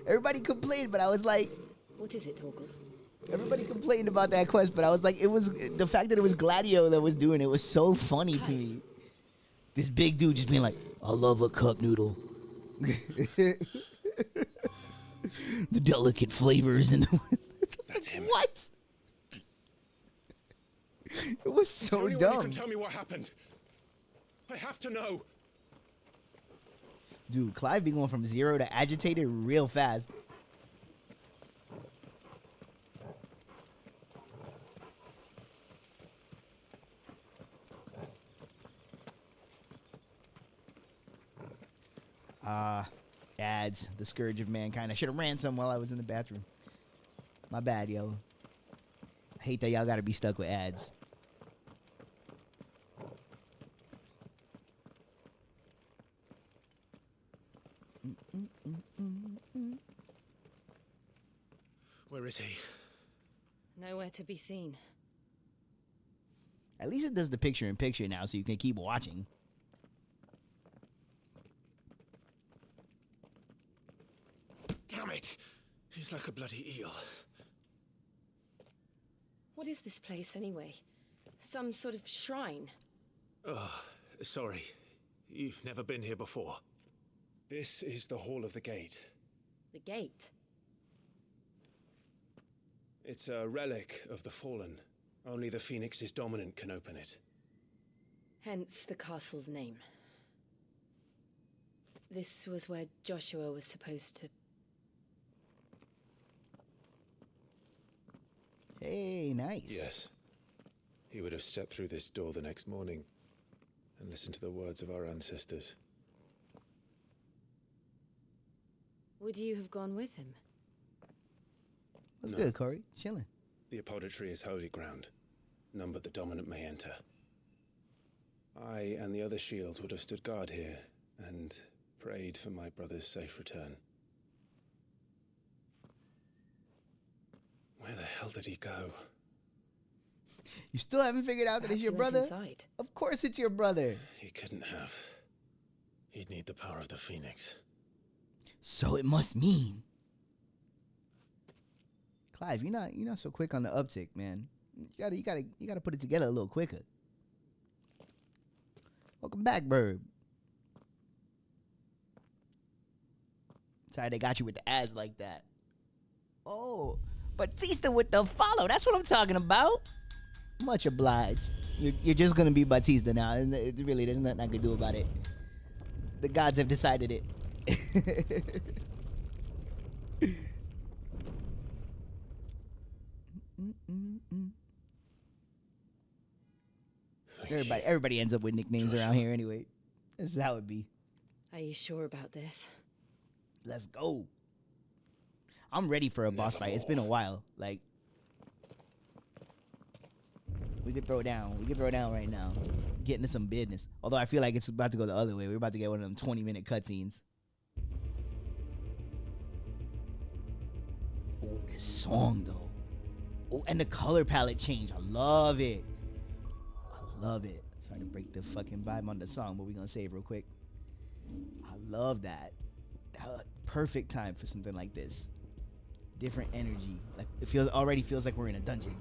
Everybody complained, but I was like, What is it, Torgal? Everybody complained about that quest, but I was like, it was the fact that it was Gladio that was doing it was so funny to me. This big dude just being like, I love a cup noodle. The delicate flavors and That's him. What? It was so Anyone dumb. can tell me what happened. I have to know. Dude, Clive be going from 0 to agitated real fast. Ads, the scourge of mankind. I should have ran some while I was in the bathroom. My bad, yo. I hate that y'all gotta be stuck with ads. Where is he? Nowhere to be seen. At least it does the picture-in-picture now, so you can keep watching. Damn it! He's like a bloody eel. What is this place, anyway? Some sort of shrine? Oh, sorry. You've never been here before. This is the Hall of the Gate. The gate? It's a relic of the Fallen. Only the Phoenix's dominant can open it. Hence the castle's name. This was where Joshua was supposed to... Hey, nice. Yes. He would have stepped through this door the next morning and listened to the words of our ancestors. Would you have gone with him? What's good, Corey? Chilling. The apodatory is holy ground. None but the dominant may enter. I and the other shields would have stood guard here and prayed for my brother's safe return. Where the hell did he go? You still haven't figured out that it's your brother? Inside. Of course it's your brother. He couldn't have. He'd need the power of the Phoenix. So it must mean. Clive, you're not so quick on the uptick, man. You gotta put it together a little quicker. Welcome back, Burb. Sorry they got you with the ads like that. Oh, Batista with the follow. That's what I'm talking about. Much obliged. You're just gonna be Batista now. And really, there's nothing I can do about it. The gods have decided it. Everybody ends up with nicknames around here anyway. This is how it be. Are you sure about this? Let's go. I'm ready for a boss fight. It's been a while. Like, We could throw down. We could throw down right now. Get into some business. Although I feel like it's about to go the other way. We're about to get one of them 20-minute cutscenes. Oh, this song though. Oh, and the color palette change. I love it. I love it. Sorry to break the fucking vibe on the song, but we're gonna save real quick. I love that. Perfect time for something like this. Different energy. Like it already feels like we're in a dungeon.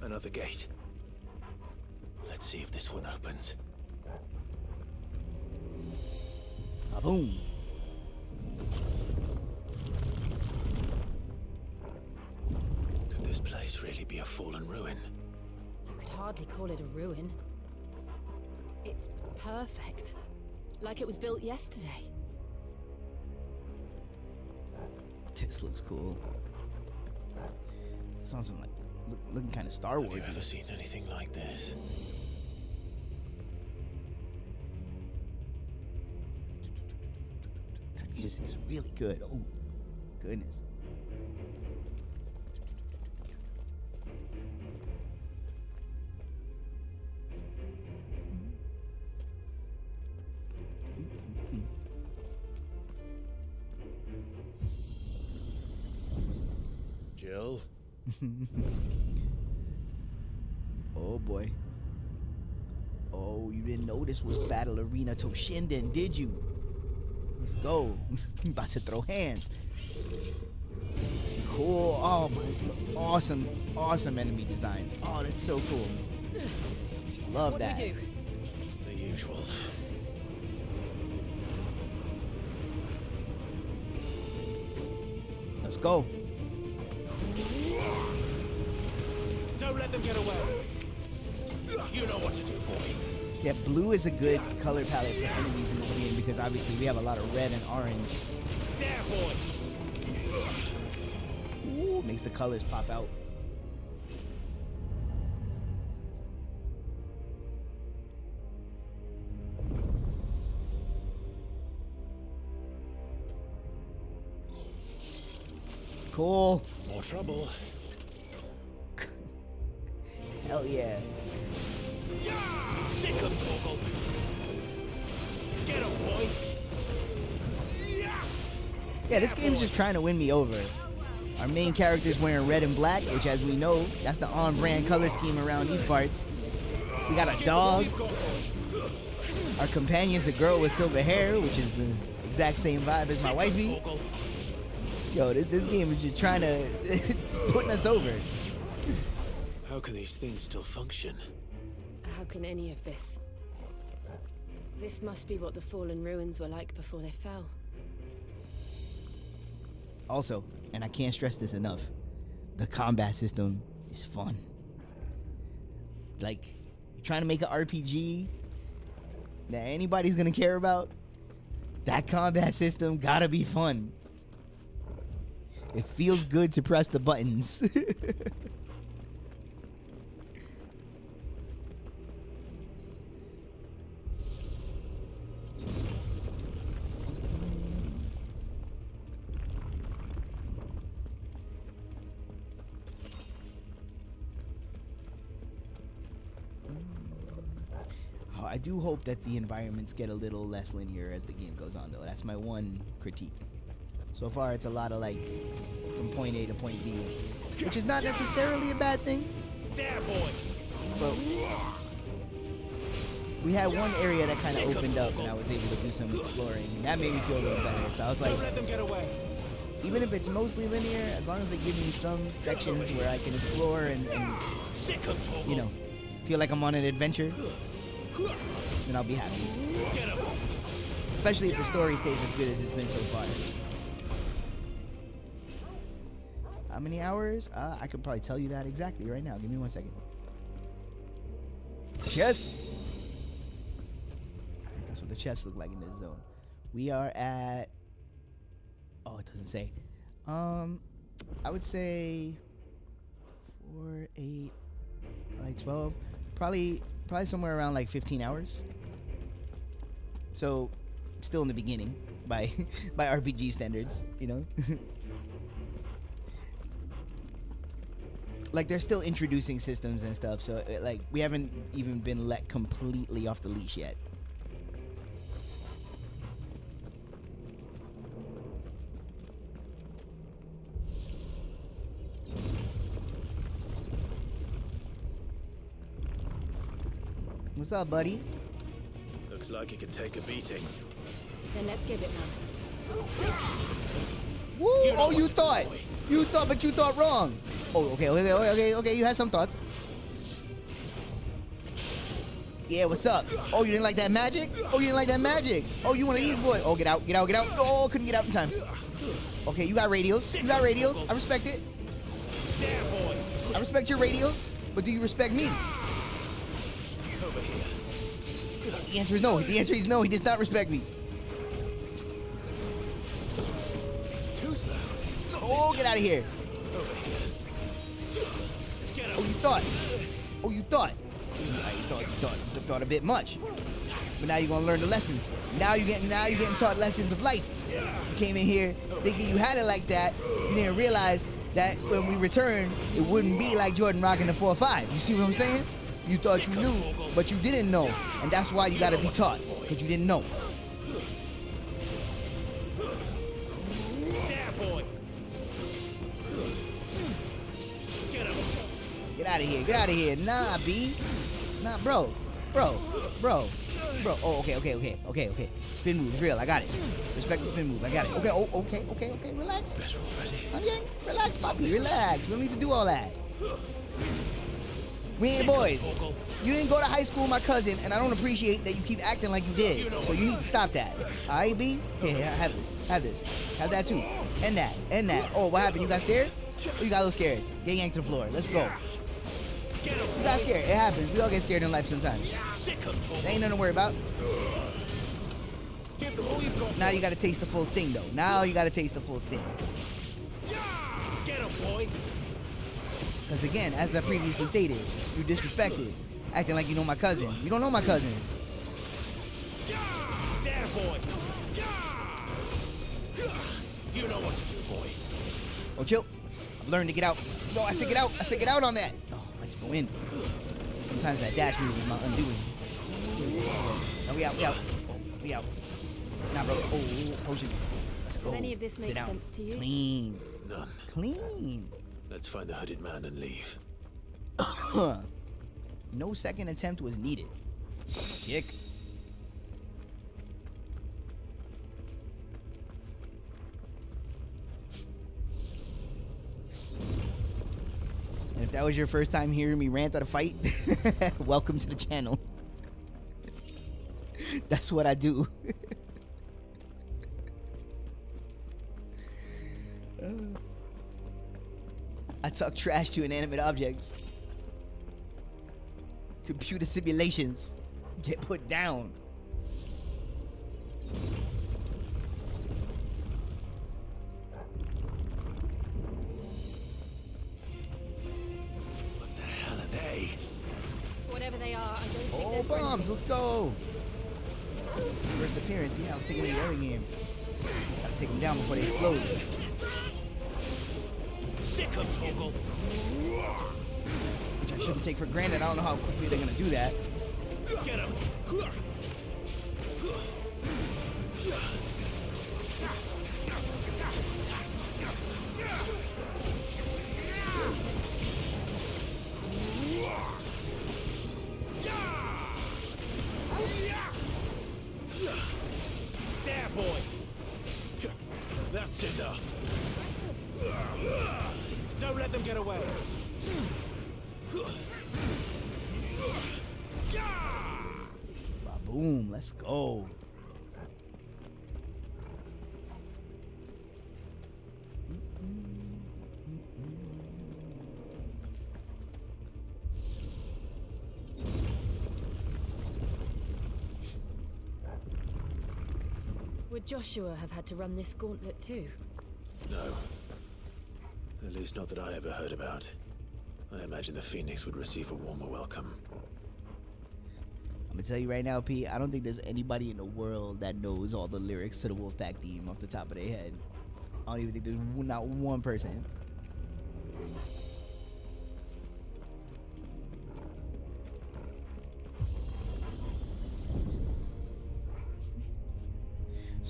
Another gate. Let's see if this one opens. Boom. Could this place really be a fallen ruin? You could hardly call it a ruin. It's perfect. Like it was built yesterday. This looks cool. Sounds like looking kind of Star Wars. Have you ever seen anything like this? That music is really good. Oh, goodness. Jill? Oh boy. Oh, you didn't know this was Battle Arena Toshinden, did you? Let's go. About to throw hands. Cool. Oh my, awesome, awesome enemy design. Oh, that's so cool. Love that. What do we do? The usual. Let's go. Don't let them get away. You know what to do, boy. Yeah, blue is a good color palette for enemies in this game because obviously we have a lot of red and orange. There, boy. Ooh, makes the colors pop out. Cool. More trouble. Hell yeah. Sick of Toggle. Get him, boy. Yeah, this game's just trying to win me over. Our main character's wearing red and black, which as we know, that's the on-brand color scheme around these parts. We got a dog. Our companion's a girl with silver hair, which is the exact same vibe as my wifey. Yo, this game is just trying to putting us over. How can these things still function? How can any of this? This must be what the fallen ruins were like before they fell. Also, and I can't stress this enough, the combat system is fun. Like, you're trying to make an RPG that anybody's gonna care about, that combat system gotta be fun. It feels good to press the buttons. I do hope that the environments get a little less linear as the game goes on, though. That's my one critique. So far, it's a lot of, like, from point A to point B, which is not necessarily a bad thing. There, boy. But we had one area that kind of opened up, and I was able to do some exploring, and that made me feel a little better. So I was like, Don't let them get away. even if it's mostly linear, as long as they give me some sections where I can explore and you know, feel like I'm on an adventure, then I'll be happy. Especially if the story stays as good as it's been so far. How many hours? I could probably tell you that exactly right now. Give me 1 second. Chest. That's what the chests look like in this zone. We are at. Oh, it doesn't say. I would say 4, 8, like 12. Probably somewhere around like 15 hours. So, still in the beginning by by RPG standards, you know. like they're still introducing systems and stuff, so like we haven't even been let completely off the leash yet. What's up, buddy? Looks like he could take a beating. Then let's give it now. Woo! Oh, you thought, but you thought wrong. Oh, okay. You had some thoughts. Yeah, what's up? Oh, you didn't like that magic? Oh, you didn't like that magic? Oh, you one of these boys? Oh, get out. Oh, couldn't get out in time. Okay, you got radios. I respect it. I respect your radios, but do you respect me? The answer is no. He does not respect me. Oh, get out of here. Oh, you thought. You thought a bit much. But now you're gonna learn the lessons. Now you're getting taught lessons of life. You came in here thinking you had it like that. You didn't realize that when we return, it wouldn't be like Jordan rocking the 4-5. You see what I'm saying? You thought you knew, but you didn't know. And that's why you gotta be taught, because you didn't know. Get out of here. Nah, B. Nah, bro. Oh, okay. Spin move is real. I got it. Respect the spin move. I got it. Okay. Relax. Okay, relax, Poppy. Relax. We don't need to do all that. We ain't boys. You didn't go to high school with my cousin, and I don't appreciate that you keep acting like you did. So you need to stop that. All right, B? Yeah, have this. Have that too. And that. Oh, what happened? You got scared? Oh, you got a little scared. Get yanked to the floor. Let's go. You got scared. It happens. We all get scared in life sometimes. There ain't nothing to worry about. Now you gotta taste the full sting, though. Get him, boy. Because again, as I previously stated, you disrespected, acting like you know my cousin. You don't know my cousin. There, boy. You know what to do, boy. Oh, chill. I've learned to get out. No, I said get out. Get out on that. Oh, I just go in. Sometimes that dash move is my undoing. No, we out. Nah, bro. Oh, potion. Let's go. Does any of this make sense to you? Clean. None. Clean. Let's find the hooded man and leave. No second attempt was needed. Kick. And if that was your first time hearing me rant at a fight, welcome to the channel. That's what I do. I talk trash to inanimate objects. Computer simulations get put down. What the hell are they? Whatever they are, I don't think Oh, they're bombs, friendly. let's go. First appearance, yeah, I was thinking of the other game. Gotta take them down before they explode. Sick him, Toggle. Which I shouldn't take for granted. I don't know how quickly they're gonna do that. Get him. There, boy. That's enough. Don't let them get away. Boom, let's go. Would Joshua have had to run this gauntlet too? No. At least not that I ever heard about. I imagine the Phoenix would receive a warmer welcome. I'm gonna tell you right now, P, I don't think there's anybody in the world that knows all the lyrics to the Wolfpack theme off the top of their head. I don't even think there's not one person.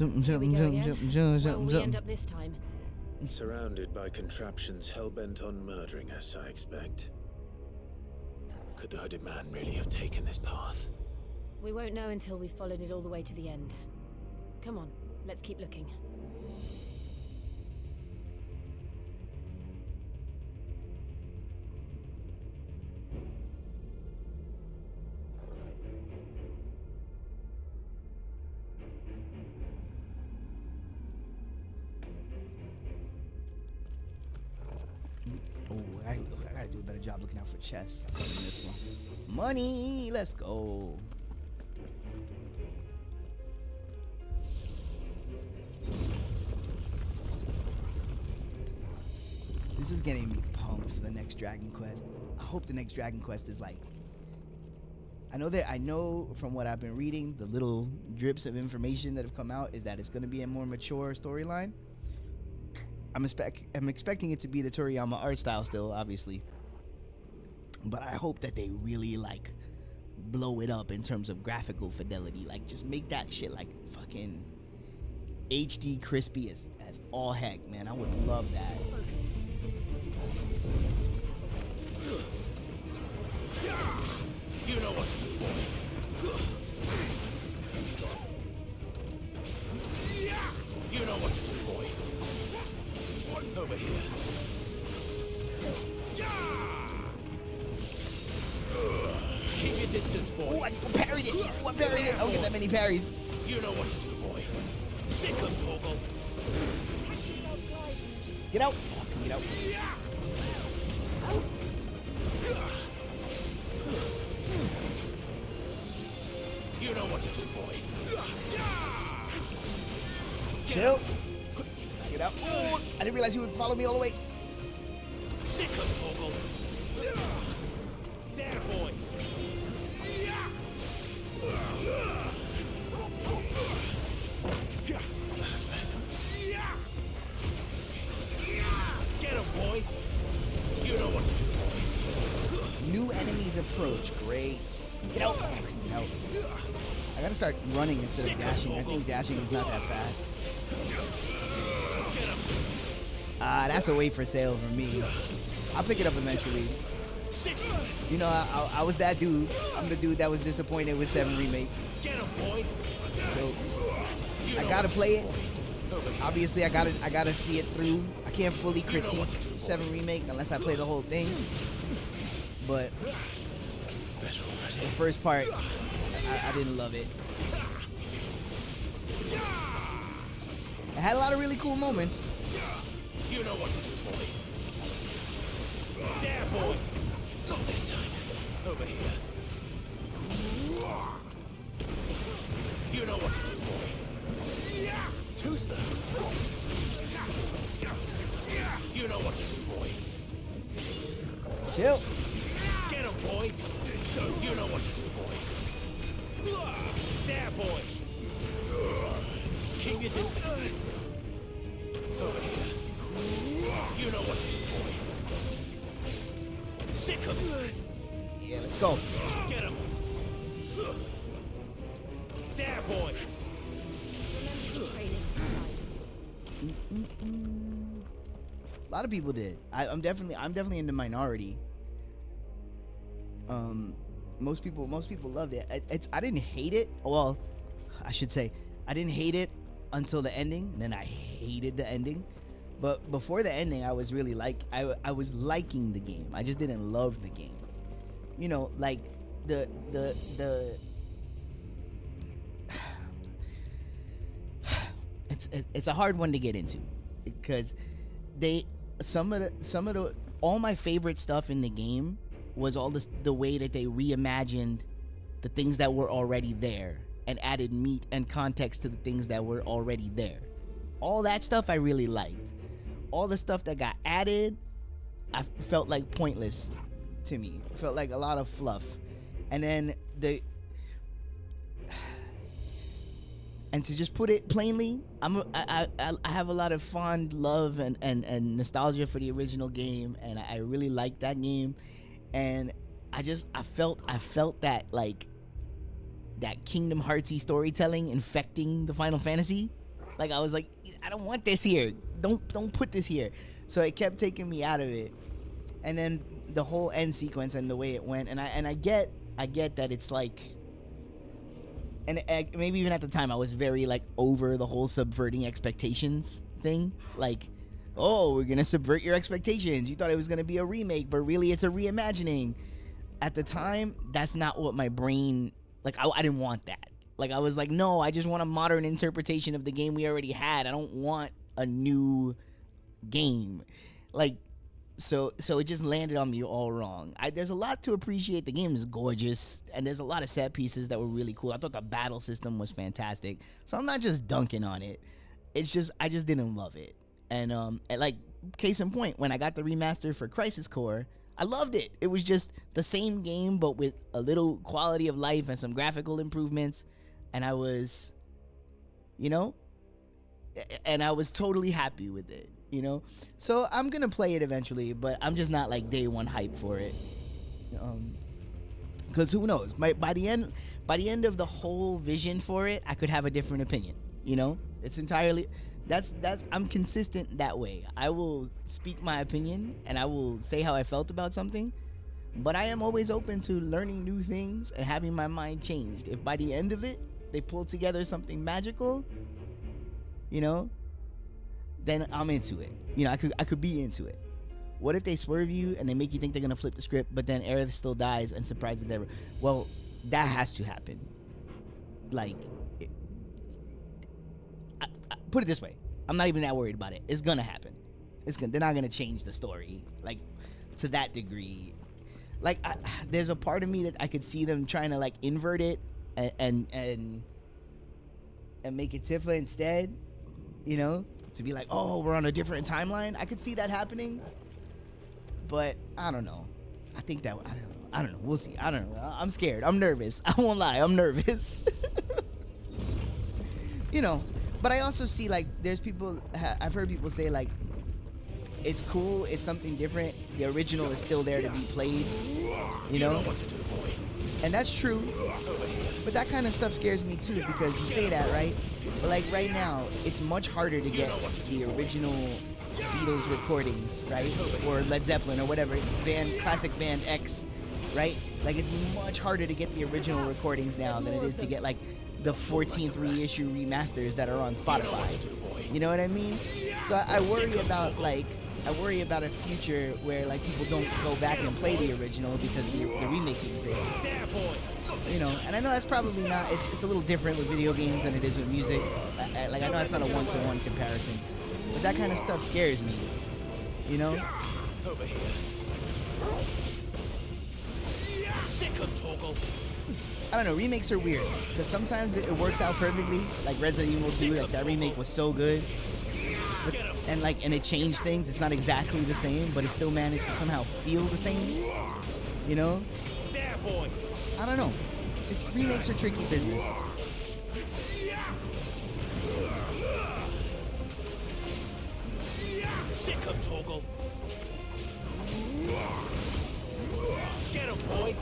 Here we go again. Where will we end up this time? Surrounded by contraptions hell-bent on murdering us, I expect. Could the hooded man really have taken this path? We won't know until we've followed it all the way to the end. Come on, let's keep looking. Oh, I gotta do a better job looking out for chests in this one. Money, let's go. This is getting me pumped for the next Dragon Quest. I hope the next Dragon Quest is like, I know from what I've been reading, the little drips of information that have come out is that it's going to be a more mature storyline. I'm expecting it to be the Toriyama art style still, obviously. But I hope that they really like blow it up in terms of graphical fidelity. Like just make that shit like fucking HD crispy as all heck, man. I would love that. You know what to do, boy. You know what to do, boy. Over here. Keep your distance, boy. Oh, I parried it. Oh, I parried it. I don't get that many parries. You know what to do, boy. Sick 'em, Toggle. Get out. Get out. You know what to do, boy. Chill. Get out. Oh, I didn't realize you would follow me all the way. Sick 'em, Toggle. There, boy. Get him, boy. You know what to do, boy. New enemies approach. Great. Get out. Get out. I gotta start running instead of dashing. I think dashing is not that fast. That's a wait for sale for me. I'll pick it up eventually. You know, I was that dude. I'm the dude that was disappointed with 7 Remake. So I gotta play it. Obviously, I gotta see it through. I can't fully critique 7 Remake unless I play the whole thing. But the first part, I didn't love it. It had a lot of really cool moments. You know what to do, boy. There, boy. Not this time. Over here. You know what to do, boy. Too slow. You know what to do, boy. Chill. Get him, boy. You know what to do, boy. There, boy. Keep your distance. Over here. You know what to do, boy. Sick of it. Yeah, let's go. Get him. There, boy. A lot of people did. I'm definitely in the minority. Most people loved it. I didn't hate it. Well, I should say I didn't hate it until the ending, and then I hated the ending. But before the ending, I was really I was liking the game. I just didn't love the game. You know, like the it's a hard one to get into because some of the all my favorite stuff in the game was all the way that they reimagined the things that were already there and added meat and context to the things that were already there. All that stuff I really liked. All the stuff that got added, I felt like pointless to me. Felt like a lot of fluff. And then and to just put it plainly, I have a lot of fond love and nostalgia for the original game, and I really like that game. And I felt that like that Kingdom Heartsy storytelling infecting the Final Fantasy. Like I was like, I don't want this here. Don't put this here. So it kept taking me out of it. And then the whole end sequence and the way it went, and I get that it's like, and maybe even at the time I was very like over the whole subverting expectations thing. Like, oh, we're gonna subvert your expectations. You thought it was gonna be a remake, but really it's a reimagining. At the time, that's not what my brain, like, I didn't want that. Like, I was like, no, I just want a modern interpretation of the game we already had. I don't want a new game. Like, so it just landed on me all wrong. There's a lot to appreciate. The game is gorgeous, and there's a lot of set pieces that were really cool. I thought the battle system was fantastic. So I'm not just dunking on it. It's just, I just didn't love it. And like, case in point, when I got the remaster for Crisis Core, I loved it. It was just the same game, but with a little quality of life and some graphical improvements. And I was, and I was totally happy with it, So I'm going to play it eventually, but I'm just not like day one hype for it. Because who knows? By the end of the whole vision for it, I could have a different opinion, It's entirely... I'm consistent that way. I will speak my opinion and I will say how I felt about something, but I am always open to learning new things and having my mind changed. If by the end of it they pull together something magical, then I'm into it. I could be into it. What if they swerve you and they make you think they're gonna flip the script, but then Aerith still dies and surprises everyone? Well, that has to happen. Like, put it this way, I'm not even that worried about it. It's gonna happen. They're not gonna change the story like to that degree. Like, there's a part of me that I could see them trying to like invert it and make it Tifa instead, to be like, oh, we're on a different timeline. I could see that happening, but I don't know. I don't know. We'll see. I don't know. I'm scared. I'm nervous. I won't lie. I'm nervous. But I also see, like, there's people, I've heard people say, like, it's cool, it's something different, the original is still there to be played, And that's true, but that kind of stuff scares me too, because you say that, right? But, like, right now, it's much harder to get the original Beatles recordings, right? Or Led Zeppelin or whatever, classic band X, right? Like, it's much harder to get the original recordings now than it is to get, like, the 14th reissue remasters that are on Spotify. You know what I mean? So I worry about a future where like people don't go back and play the original because the remake exists. And I know that's probably not. It's a little different with video games than it is with music. I know that's not a one-to-one comparison, but that kind of stuff scares me. Over here. Sick of Toggle. I don't know, remakes are weird, because sometimes it works out perfectly, like Resident Evil 2, like that remake was so good, and it changed things. It's not exactly the same, but it still managed to somehow feel the same, There, boy. I don't know, remakes are tricky business. Sick of Toggle. Get him, boy.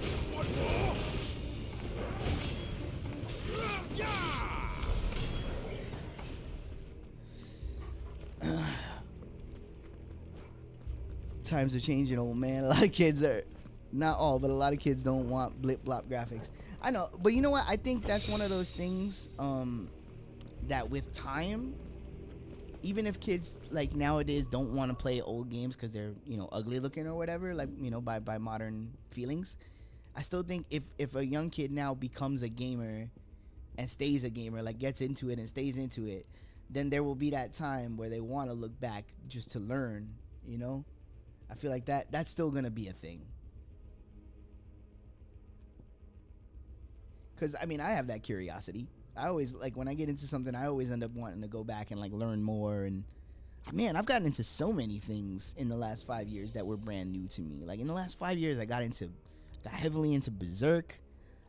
Times are changing, old man. A lot of kids are, not all, but a lot of kids don't want blip blop graphics. I know, but you know what? I think that's one of those things that with time, even if kids like nowadays don't want to play old games because they're ugly looking or whatever, like by modern feelings, I still think if a young kid now becomes a gamer and stays a gamer, like gets into it and stays into it, then there will be that time where they want to look back just to learn, I feel like that's still gonna be a thing. Cause I have that curiosity. I always like when I get into something, I always end up wanting to go back and like learn more. And man, I've gotten into so many things in the last 5 years that were brand new to me. Like in the last 5 years, I got heavily into Berserk.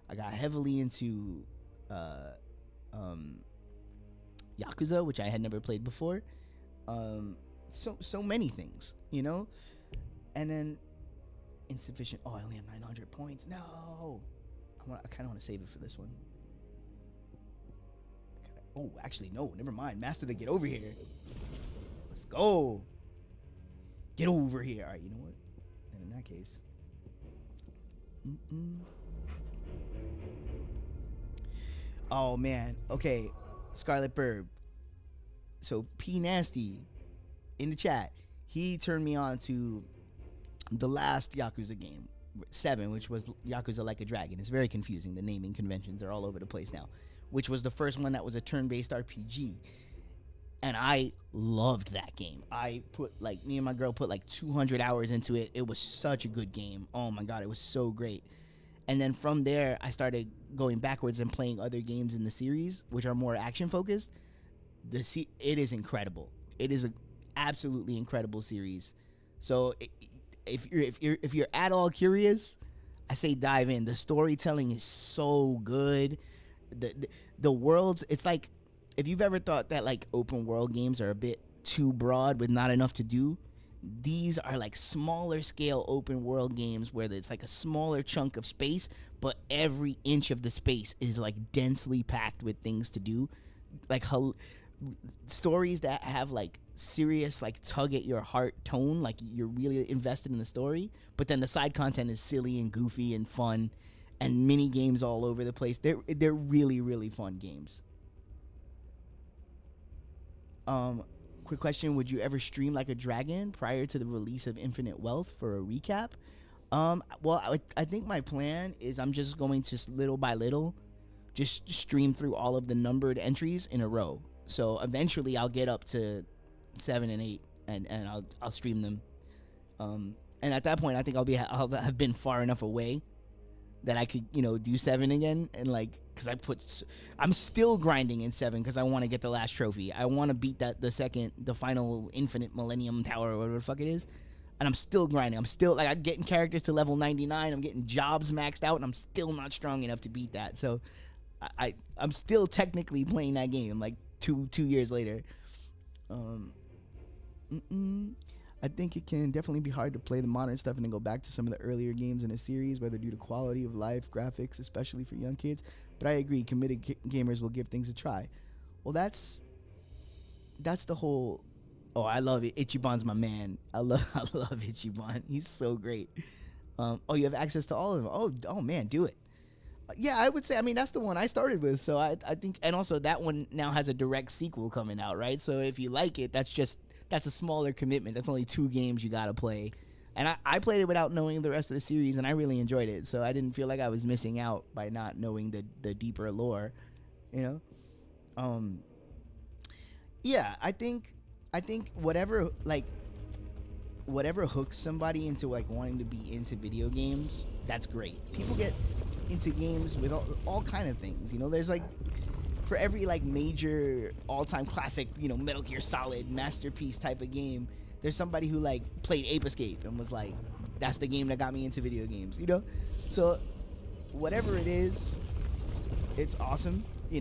I got heavily into Yakuza, which I had never played before. So many things, And then insufficient. Oh, I only have 900 points. No, I kind of want to save it for this one. Oh, actually, no. Never mind. Master the get over here. Let's go. Get over here. All right, you know what? And in that case. Oh, man. Okay. Scarlet Burb. So, P Nasty in the chat, he turned me on to the last Yakuza game, 7, which was Yakuza Like a Dragon. It's very confusing. The naming conventions are all over the place now. Which was the first one that was a turn-based RPG. And I loved that game. Me and my girl put like 200 hours into it. It was such a good game. Oh my God, it was so great. And then from there, I started going backwards and playing other games in the series, which are more action-focused. It is incredible. It is an absolutely incredible series. So if you're at all curious, I say dive in. The storytelling is so good. The worlds, it's like, if you've ever thought that like open world games are a bit too broad with not enough to do, these are like smaller scale open world games where it's like a smaller chunk of space, but every inch of the space is like densely packed with things to do. Like stories that have like serious like tug at your heart tone, like you're really invested in the story, but then the side content is silly and goofy and fun, and mini games all over the place. They're really, really fun games. Quick question: would you ever stream Like a Dragon prior to the release of Infinite Wealth for a recap? Well, I think my plan is I'm just going to little by little just stream through all of the numbered entries in a row. So eventually I'll get up to 7 and 8 and I'll stream them. And at that point I think I'll have been far enough away that I could, do 7 again, and like, because I'm still grinding in 7 because I want to get the last trophy. I want to beat the final Infinite Millennium Tower or whatever the fuck it is, and I'm still grinding. I'm still like, I'm getting characters to level 99. I'm getting jobs maxed out, and I'm still not strong enough to beat that. So I'm still technically playing that game like two years later. I think it can definitely be hard to play the modern stuff and then go back to some of the earlier games in a series, whether due to quality of life, graphics, especially for young kids. But I agree, committed gamers will give things a try. Well, that's the whole. Oh, I love it. Ichiban's my man. I love Ichiban. He's so great. Oh, you have access to all of them. Oh man, do it. Yeah, I would say. I mean, that's the one I started with. So I think, and also that one now has a direct sequel coming out, right? So if you like it, that's a smaller commitment. That's only 2 games you gotta play. And I played it without knowing the rest of the series, and I really enjoyed it. So I didn't feel like I was missing out by not knowing the deeper lore, Yeah, I think whatever hooks somebody into like wanting to be into video games, that's great. People get into games with all kind of things. There's like, for every like major all-time classic, Metal Gear Solid masterpiece type of game, there's somebody who like played Ape Escape and was like, that's the game that got me into video games, So whatever it is, it's awesome. If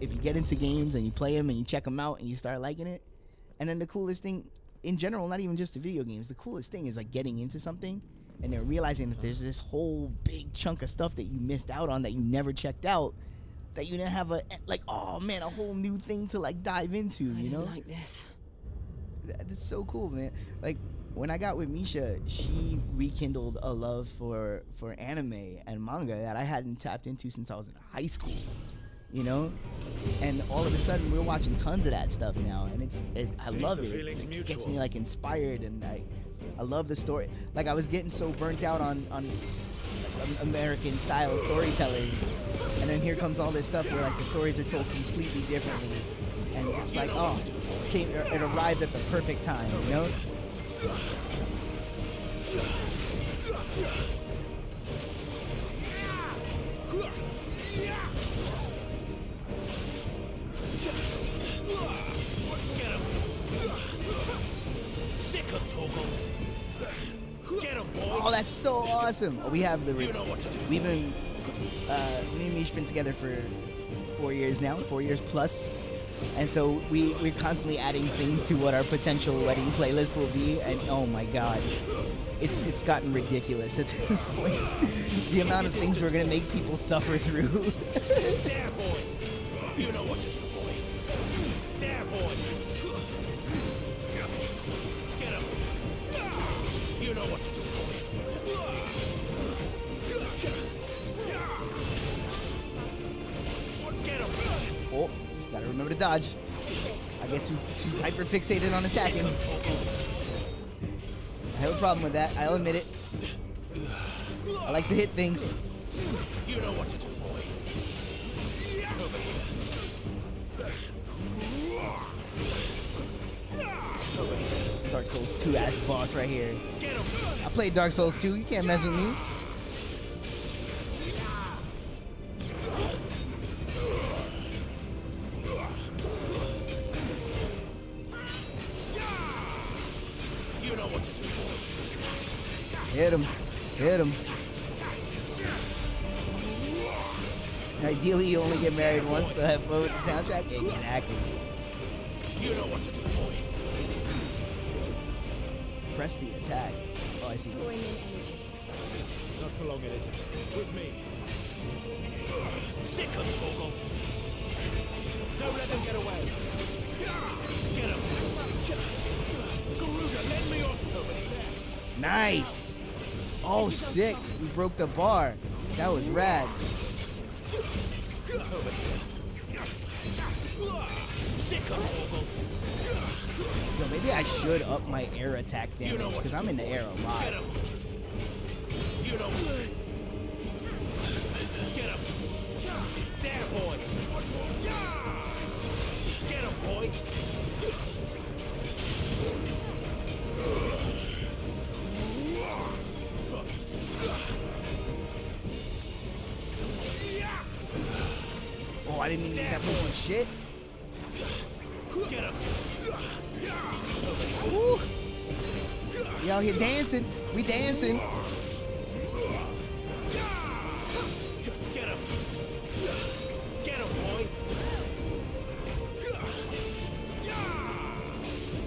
you get into games and you play them and you check them out and you start liking it. And then the coolest thing in general, not even just the video games, the coolest thing is like getting into something and then realizing that there's this whole big chunk of stuff that you missed out on that you never checked out, that you didn't have a whole new thing to like dive into, I didn't like this. That's so cool, man. Like when I got with Misha, she rekindled a love for anime and manga that I hadn't tapped into since I was in high school, and all of a sudden we're watching tons of that stuff now, and I love it. It gets me like inspired, and I love the story. Like I was getting so burnt out on American style storytelling, and then here comes all this stuff where like the stories are told completely differently, and it's like, it arrived at the perfect time, Sick of Togo. Get him, boy. Oh, that's so awesome. We have the. You know what to do. We've been. Me and Mish been together for 4 years now, 4 years plus. And so we're constantly adding things to what our potential wedding playlist will be, and oh my god, it's gotten ridiculous at this point. The amount of things we're gonna make people suffer through. There, boy. You know what to do, boy. dodge. I get too hyper fixated on attacking. I have a problem with that. I'll admit it. I like to hit things. You know what to do, boy. Over here. Dark Souls 2 ass boss right here. I played Dark Souls 2. You can't mess with me. You know what to do, boy. Hit him. Hit him. Ideally, you only get married once, so have fun with the soundtrack. Exactly. You know what to do, boy. Press the attack. Oh, I see. Not for long, it isn't. With me. Sick of Torgal. Don't let them get away. Get him. Garuda, lend me your stupid. Nice. Oh, sick. We broke the bar. That was rad. Sick of Torgal. Yo, maybe I should up my air attack damage because I'm in the air a lot. Get him. You know what. Get him. There, boy. Get him, boy. Oh, I didn't even use that pushing shit. Get him. Woo. We out here dancing. We dancing. Get him. Get him, boy.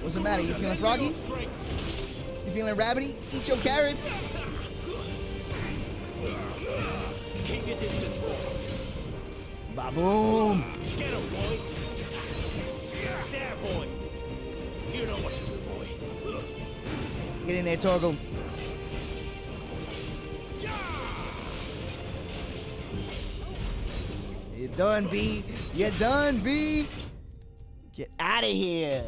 What's the matter? You feeling froggy? You feeling rabbity? Eat your carrots. Keep your distance, boy. Ba-boom. Get him, boy. There, boy. You know what to do, boy. Get in there, Torgal. You're done, B. You're done, B. Get out of here.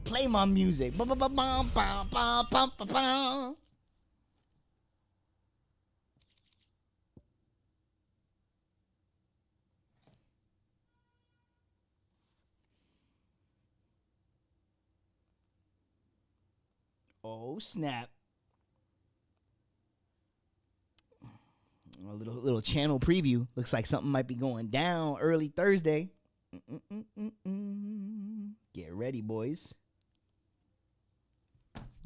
Play my music. Ba-ba-ba-bum-bum-bum-bum-bum-bum. Oh, snap. A little channel preview. Looks like something might be going down early Thursday. Get ready, boys.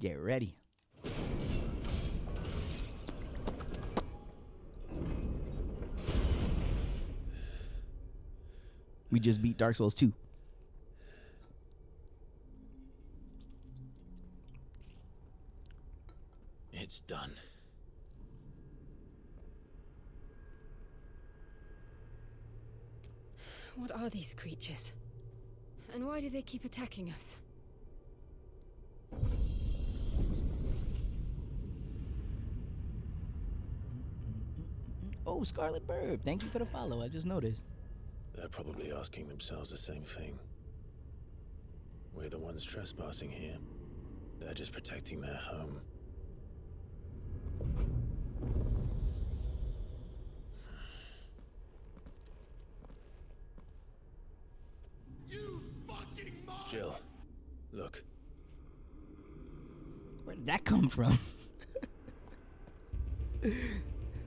Get ready. We just beat Dark Souls 2. It's done. What are these creatures? And why do they keep attacking us? Oh, Scarlet Bird. Thank you for the follow. I just noticed. They're probably asking themselves the same thing. We're the ones trespassing here. They're just protecting their home. Jill, look. Where did that come from?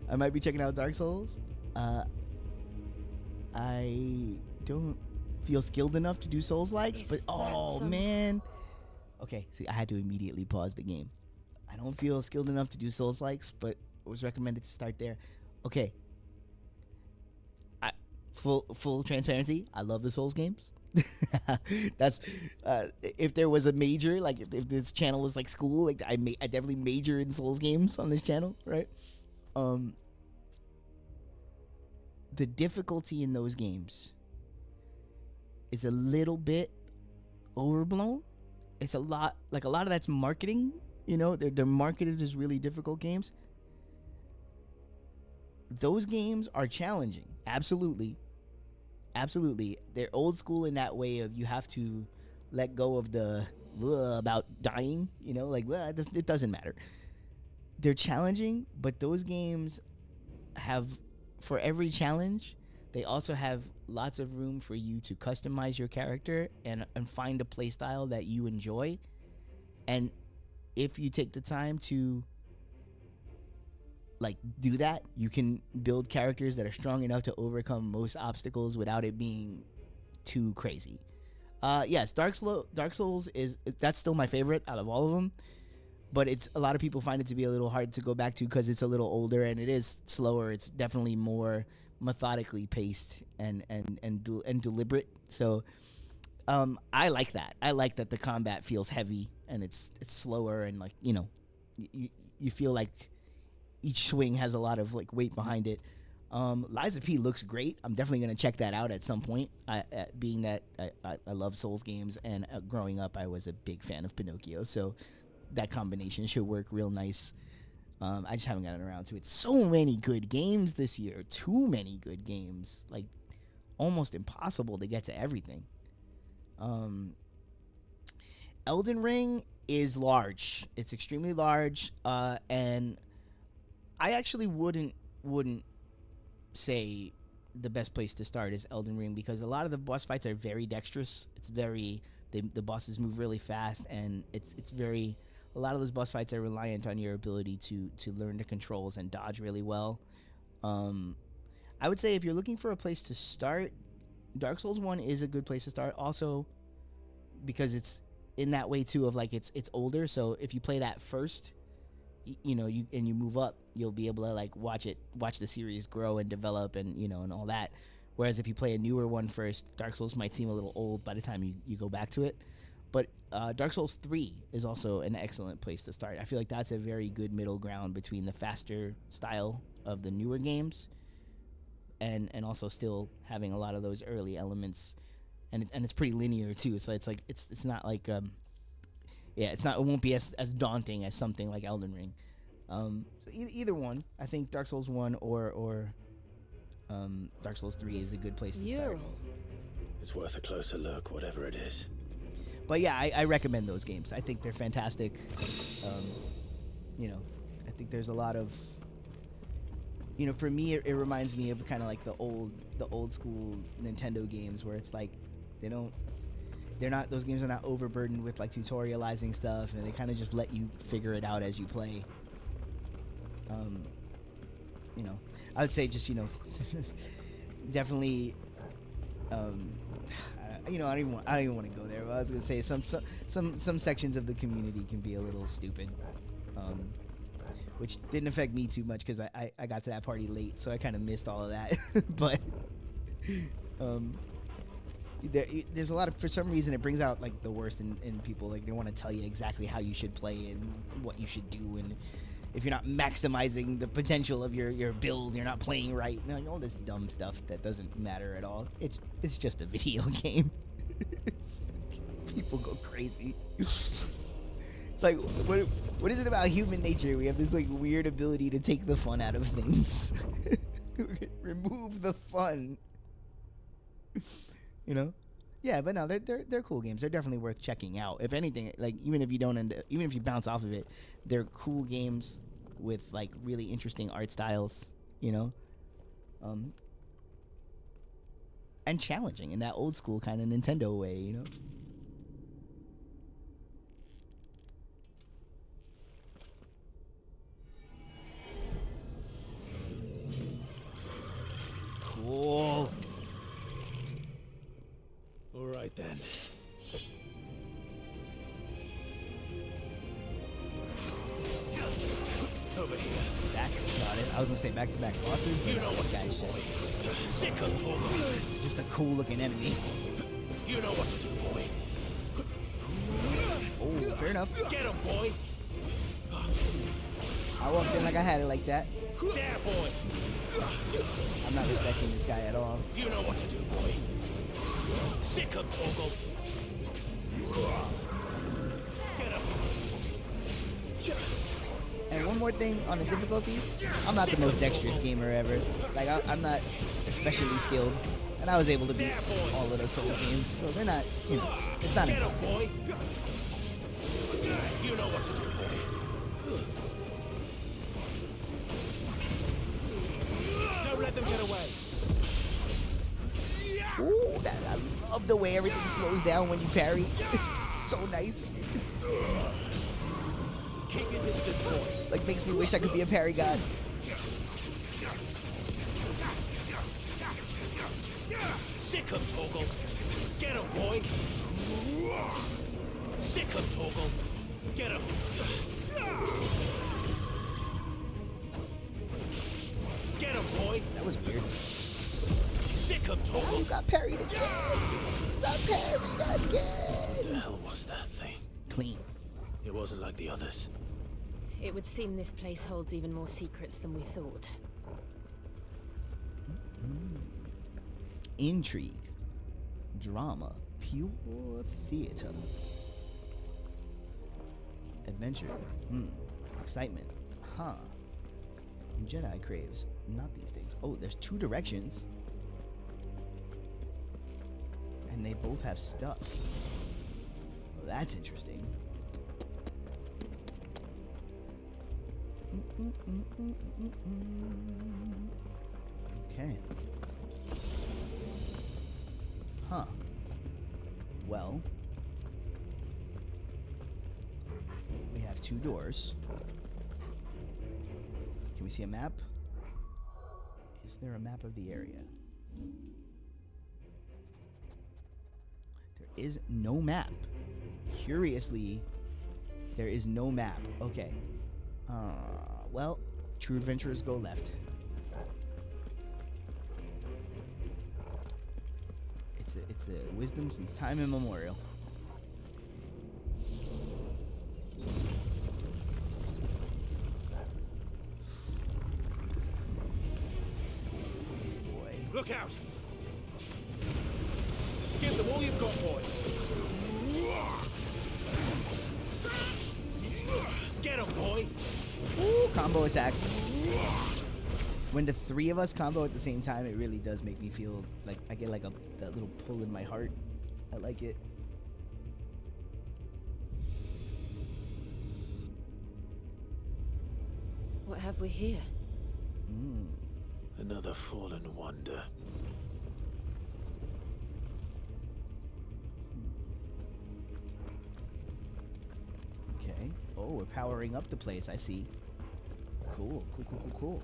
I might be checking out Dark Souls. I don't feel skilled enough to do Souls-likes, but oh man. Okay, see, I had to immediately pause the game. I don't feel skilled enough to do Souls-likes, but it was recommended to start there. Okay. Full transparency, I love the Souls games. That's if there was a major, like if this channel was like school, like I definitely major in Souls games on this channel, right? The difficulty in those games is a little bit overblown. It's a lot of that's marketing, you know, they're marketed as really difficult games. Those games are challenging, absolutely. absolutely. They're old school in that way of you have to let go of the about dying, you know, like it doesn't matter. They're challenging, but those games have, for every challenge, they also have lots of room for you to customize your character and find a play style that you enjoy. And if you take the time to like do that, you can build characters that are strong enough to overcome most obstacles without it being too crazy. Yes, Dark Souls that's still my favorite out of all of them, but it's a lot of people find it to be a little hard to go back to because it's a little older and it is slower. It's definitely more methodically paced and deliberate. So I like that. I like that the combat feels heavy and it's slower and like, you know, you feel like each swing has a lot of like weight behind it. Lies of P looks great. I'm definitely going to check that out at some point. Being that I love Souls games, and growing up I was a big fan of Pinocchio, so that combination should work real nice. I just haven't gotten around to it. So many good games this year. Too many good games. Like almost impossible to get to everything. Elden Ring is large. It's extremely large, and I actually wouldn't say the best place to start is Elden Ring, because a lot of the boss fights are very dexterous. It's very the bosses move really fast, and it's very, a lot of those boss fights are reliant on your ability to learn the controls and dodge really well. I would say if you're looking for a place to start, Dark Souls 1 is a good place to start. Also, because it's in that way too of like it's older, so if you play that first, you know, you move up, you'll be able to like watch the series grow and develop and, you know, and all that. Whereas if you play a newer one first, Dark Souls might seem a little old by the time you go back to it. But Dark Souls 3 is also an excellent place to start. I feel like that's a very good middle ground between the faster style of the newer games and also still having a lot of those early elements, and it's pretty linear too. So it's like it's not like it won't be as daunting as something like Elden Ring. So either one, I think Dark Souls 1 or Dark Souls 3 is a good place to start. It's worth a closer look, whatever it is. But yeah, I recommend those games. I think they're fantastic. You know, I think there's a lot of, you know, for me it reminds me of kind of like the old school Nintendo games where it's like those games are not overburdened with like tutorializing stuff, and they kind of just let you figure it out as you play. You know, I would say just, you know, definitely, you know, I don't even want to go there. But I was gonna say some sections of the community can be a little stupid, which didn't affect me too much because I got to that party late, so I kind of missed all of that. But there's a lot of, for some reason it brings out like the worst in people. Like they want to tell you exactly how you should play and what you should do, and if you're not maximizing the potential of your build, you're not playing right. And like all this dumb stuff that doesn't matter at all. It's just a video game. People go crazy. It's like what is it about human nature? We have this like weird ability to take the fun out of things. Remove the fun. You know? Yeah, but no, they're cool games. They're definitely worth checking out. If anything, like even if you bounce off of it, they're cool games with like really interesting art styles, you know? And challenging in that old school kind of Nintendo way, you know? Cool. All right then. Over here. Got it. I was gonna say back-to-back bosses, but no, this guy's just a cool-looking enemy. You know what to do, boy. Oh, fair enough. Get him, boy. I walked in like I had it like that. There, boy. I'm not respecting this guy at all. You know what to do, boy. Sick him, Toggle. Get him. And one more thing on the difficulty, I'm not the most dexterous gamer ever. Like I'm not especially skilled And I was able to beat all of the Souls games, so they're not, you know, it's not impossible. Boy. You know what to do, boy. Don't let them get away. Ooh, I love the way everything slows down when you parry. It's so nice. Keep your distance, boy. Like, makes me wish I could be a parry god. Sick him, Torgal. Get him, boy. Sick him, Torgal. Get him. Get him, boy. That was weird. Sick him, Torgal. You got parried again. You got parried again. What the hell was that thing? Clean. It wasn't like the others. It would seem this place holds even more secrets than we thought. Intrigue. Drama. Pure theater. Adventure. Excitement. Huh. Jedi craves. Not these things. Oh, there's 2 directions. And they both have stuff. Well, that's interesting. Okay. Huh. Well, we have 2 doors. Can we see a map? Is there a map of the area? There is no map. Curiously, there is no map. Okay. Well, true adventurers go left. It's a wisdom since time immemorial. Boy. Look out! Give them all you've got, boy. Get him, boy. Ooh, combo attacks. When the 3 of us combo at the same time, it really does make me feel like I get like that little pull in my heart. I like it. What have we here? Another fallen wonder. Okay. Oh, we're powering up the place. I see. Cool. Cool.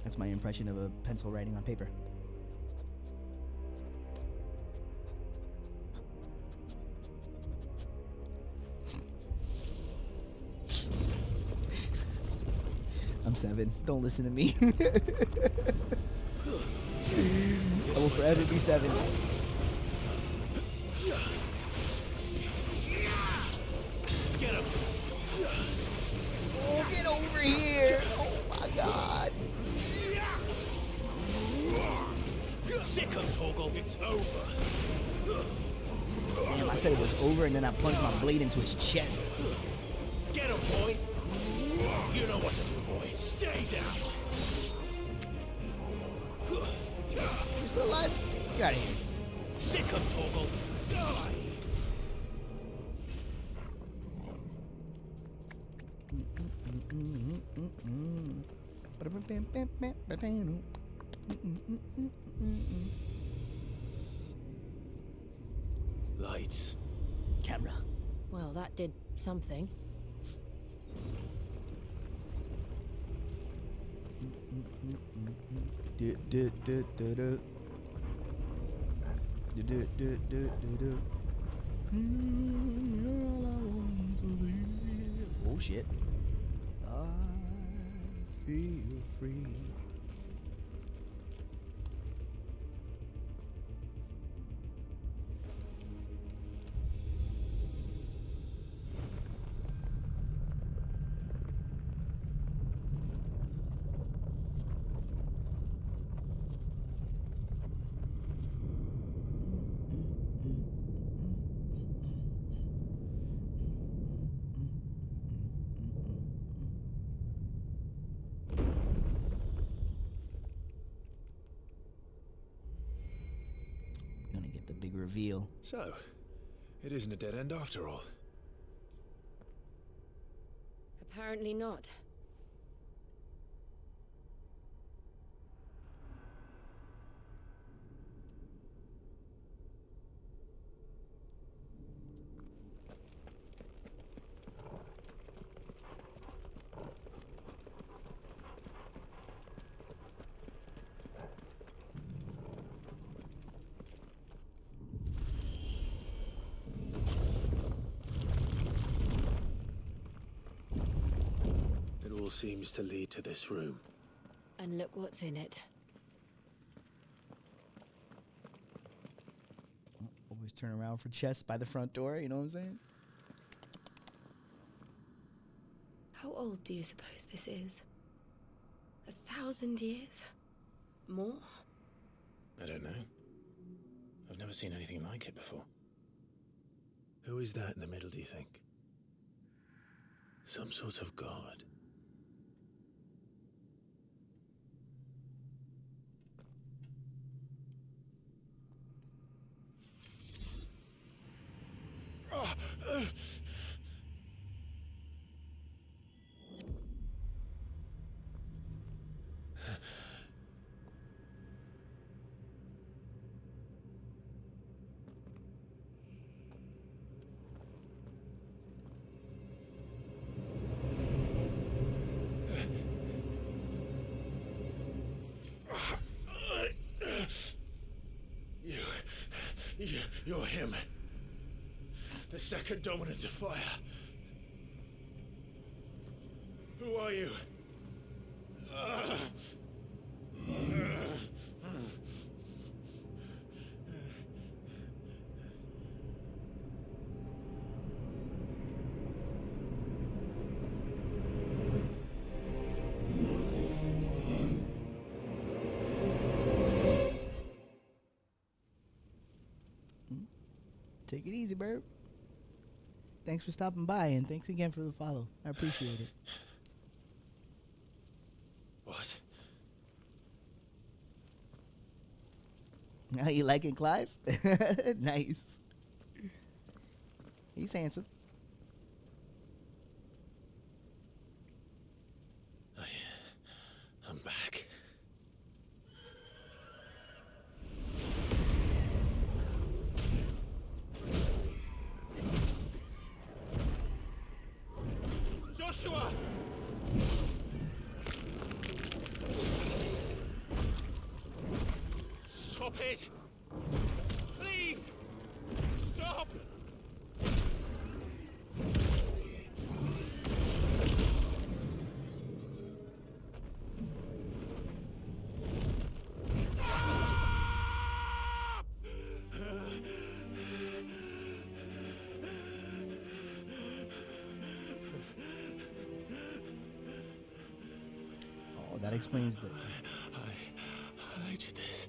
That's my impression of a pencil writing on paper. I'm 7. Don't listen to me. I will forever be 7. Get him. Oh, get over here. Oh my god. Sick him, Torgal. It's over. Damn, I said it was over and then I punched my blade into his chest. Get him, boy. You know what to do, boy. Stay down. You're still alive? Get out of here. Sick him, Torgal. Die. Lights. Camera. Well, that did something. Oh shit. I feel free. reveal. So, it isn't a dead end after all. Apparently not. It all seems to lead to this room. And look what's in it. Always turn around for chests by the front door, you know what I'm saying? How old do you suppose this is? 1,000 years? More? I don't know. I've never seen anything like it before. Who is that in the middle, do you think? Some sort of god? You're him. The second dominant of fire. Who are you? Take it easy, Bert. Thanks for stopping by, and thanks again for the follow. I appreciate it. What? How you like it, Clive? Nice. He's handsome. I'm back. Joshua! Stop it! Please! Stop! Oh, that explains the... I did this.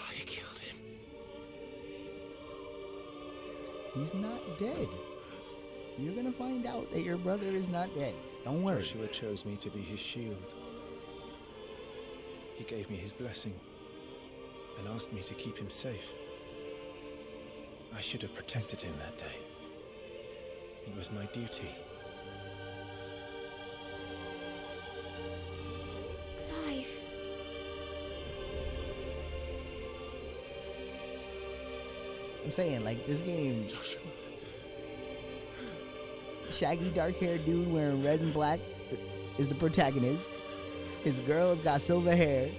I killed him. He's not dead. You're gonna find out that your brother is not dead. Don't worry. Joshua chose me to be his shield. He gave me his blessing and asked me to keep him safe. I should have protected him that day. It was my duty. Clive. I'm saying, like, this game... Shaggy dark-haired dude wearing red and black is the protagonist. His girl's got silver hair.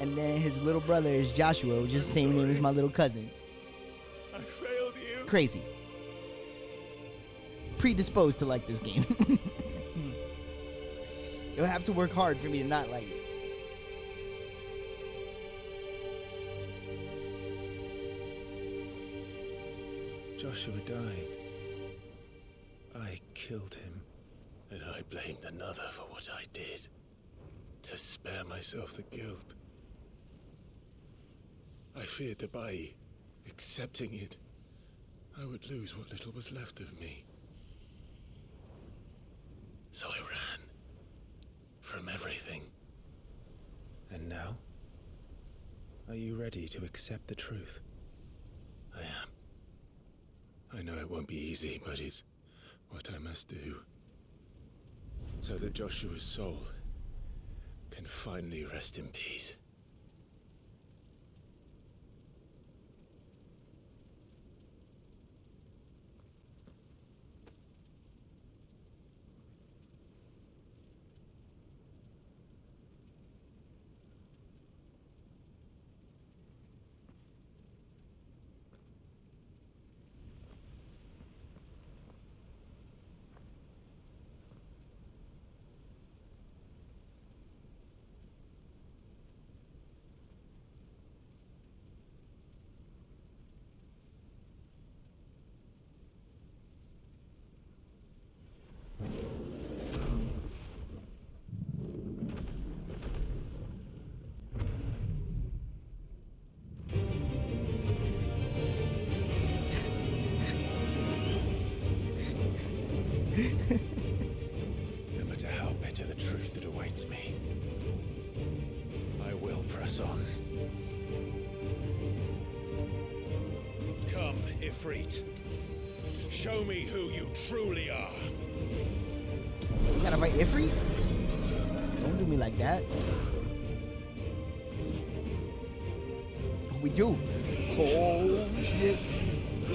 And then his little brother is Joshua, which is the same name as my little cousin. I failed you. Crazy. Predisposed to like this game. You'll have to work hard for me to not like it. Joshua died. I killed him. And I blamed another for what I did. To spare myself the guilt. I feared that by accepting it, I would lose what little was left of me. So I ran. From everything. And now, Are you ready to accept the truth? I am. I know it won't be easy, but it's what I must do. So that Joshua's soul can finally rest in peace. No matter how bitter the truth that awaits me, I will press on. Come, Ifrit. Show me who you truly are. You gotta fight Ifrit? Don't do me like that. Oh, we do. Oh shit.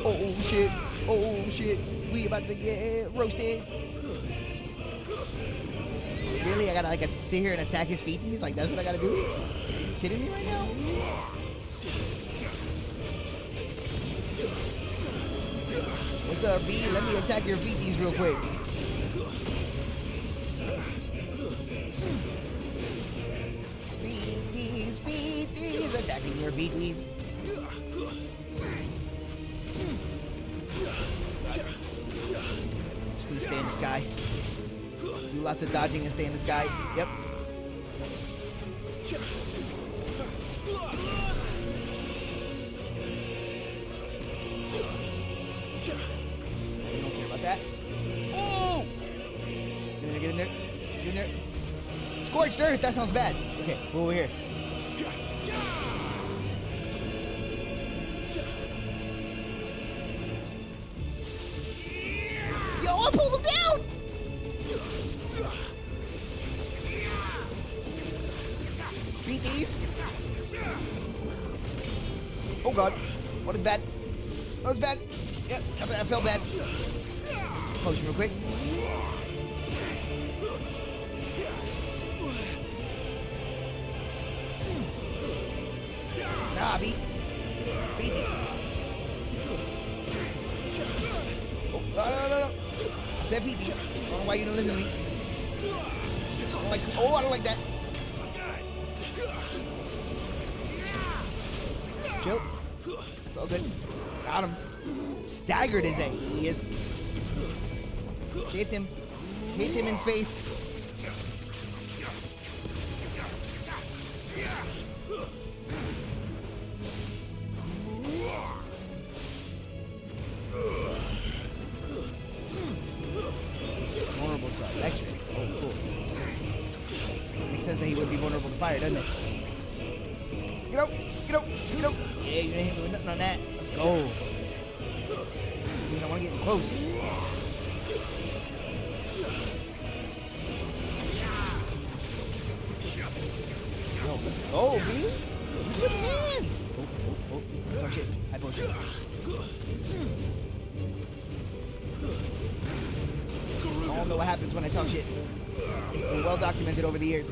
Oh shit. Oh shit. We about to get roasted. Really? I gotta like sit here and attack his feeties? Like that's what I gotta do? Are you kidding me right now? What's up, B? Let me attack your feeties real quick. Feeties, attacking your feeties. Just stay in the sky. Do lots of dodging and stay in the sky. Yep. We don't care about that. Oh! Get in there, get in there. Get in there. Scorched earth, that sounds bad. Okay, go over here. Yo, I pulled him down! Beat these. Oh god. What is bad? That was bad. Yep, I felt bad. Potion real quick. Nah, beat these. Oh, no. I said feed these. I don't know why you didn't listen to me. I don't like that. Chill. It's all good. Got him. Staggered his ace. Hit him. Hit him in face. Vulnerable to electric. Oh, cool. Makes sense that he would be vulnerable to fire, doesn't it? Get out! Get out! Get out! Yeah, you ain't hit me with nothing on that. Let's go. Because I want to get close. Yo, let's go, B. Good hands. Oh. Talk shit. High potion. I don't know what happens when I talk shit. It's been well documented over the years.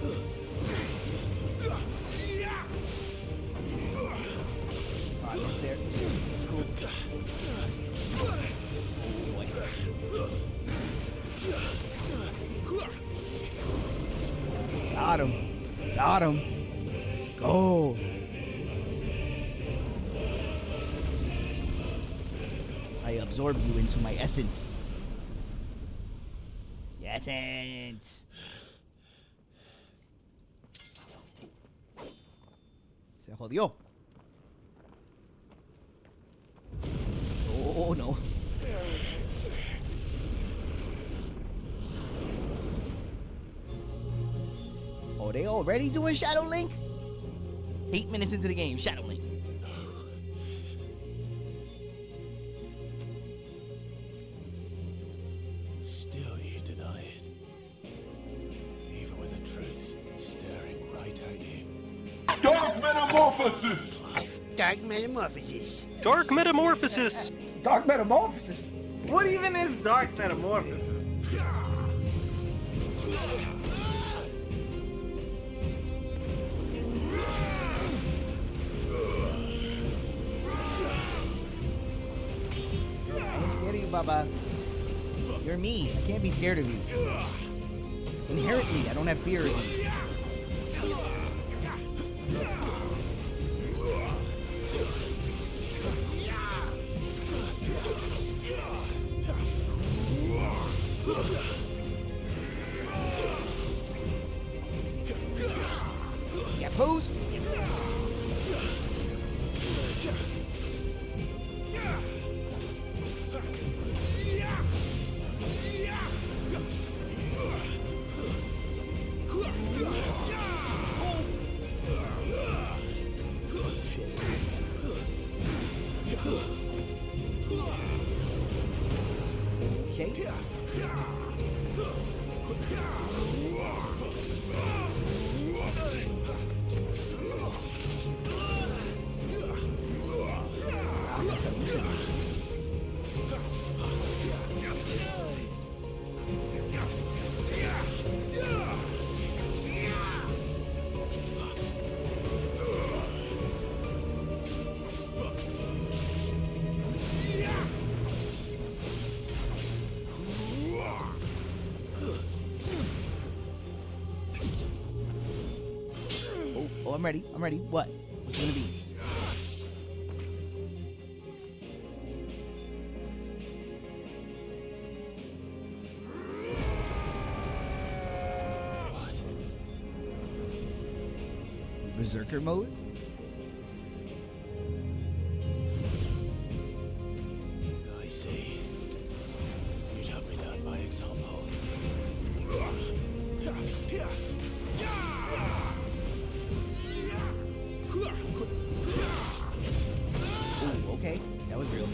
Alright, that's there. That's cool. Oh boy. Got him. Got him. Let's go. I absorb you into my essence. Essence. Se jodió. Oh no. Oh, they already doing Shadow Link? 8 minutes into the game, Shadow Link. Still you deny it. Even when the truth's staring right at you. Dark Metamorphosis! Dark Metamorphosis. Dark Metamorphosis! Dark Metamorphosis? What even is Dark Metamorphosis? I ain't scared of you, Baba. You're me. I can't be scared of you. Inherently, I don't have fear of you. Yeah, pose. Okay. Oh, I'm ready. I'm ready. What? What's it gonna be? What? Berserker mode? I see. You'd have me learn by example. Ooh, okay. That was real.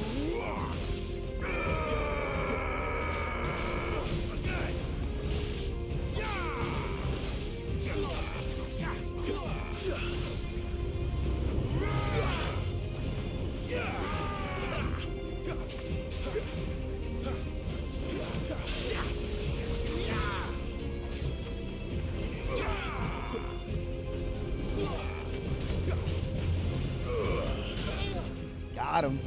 Got him.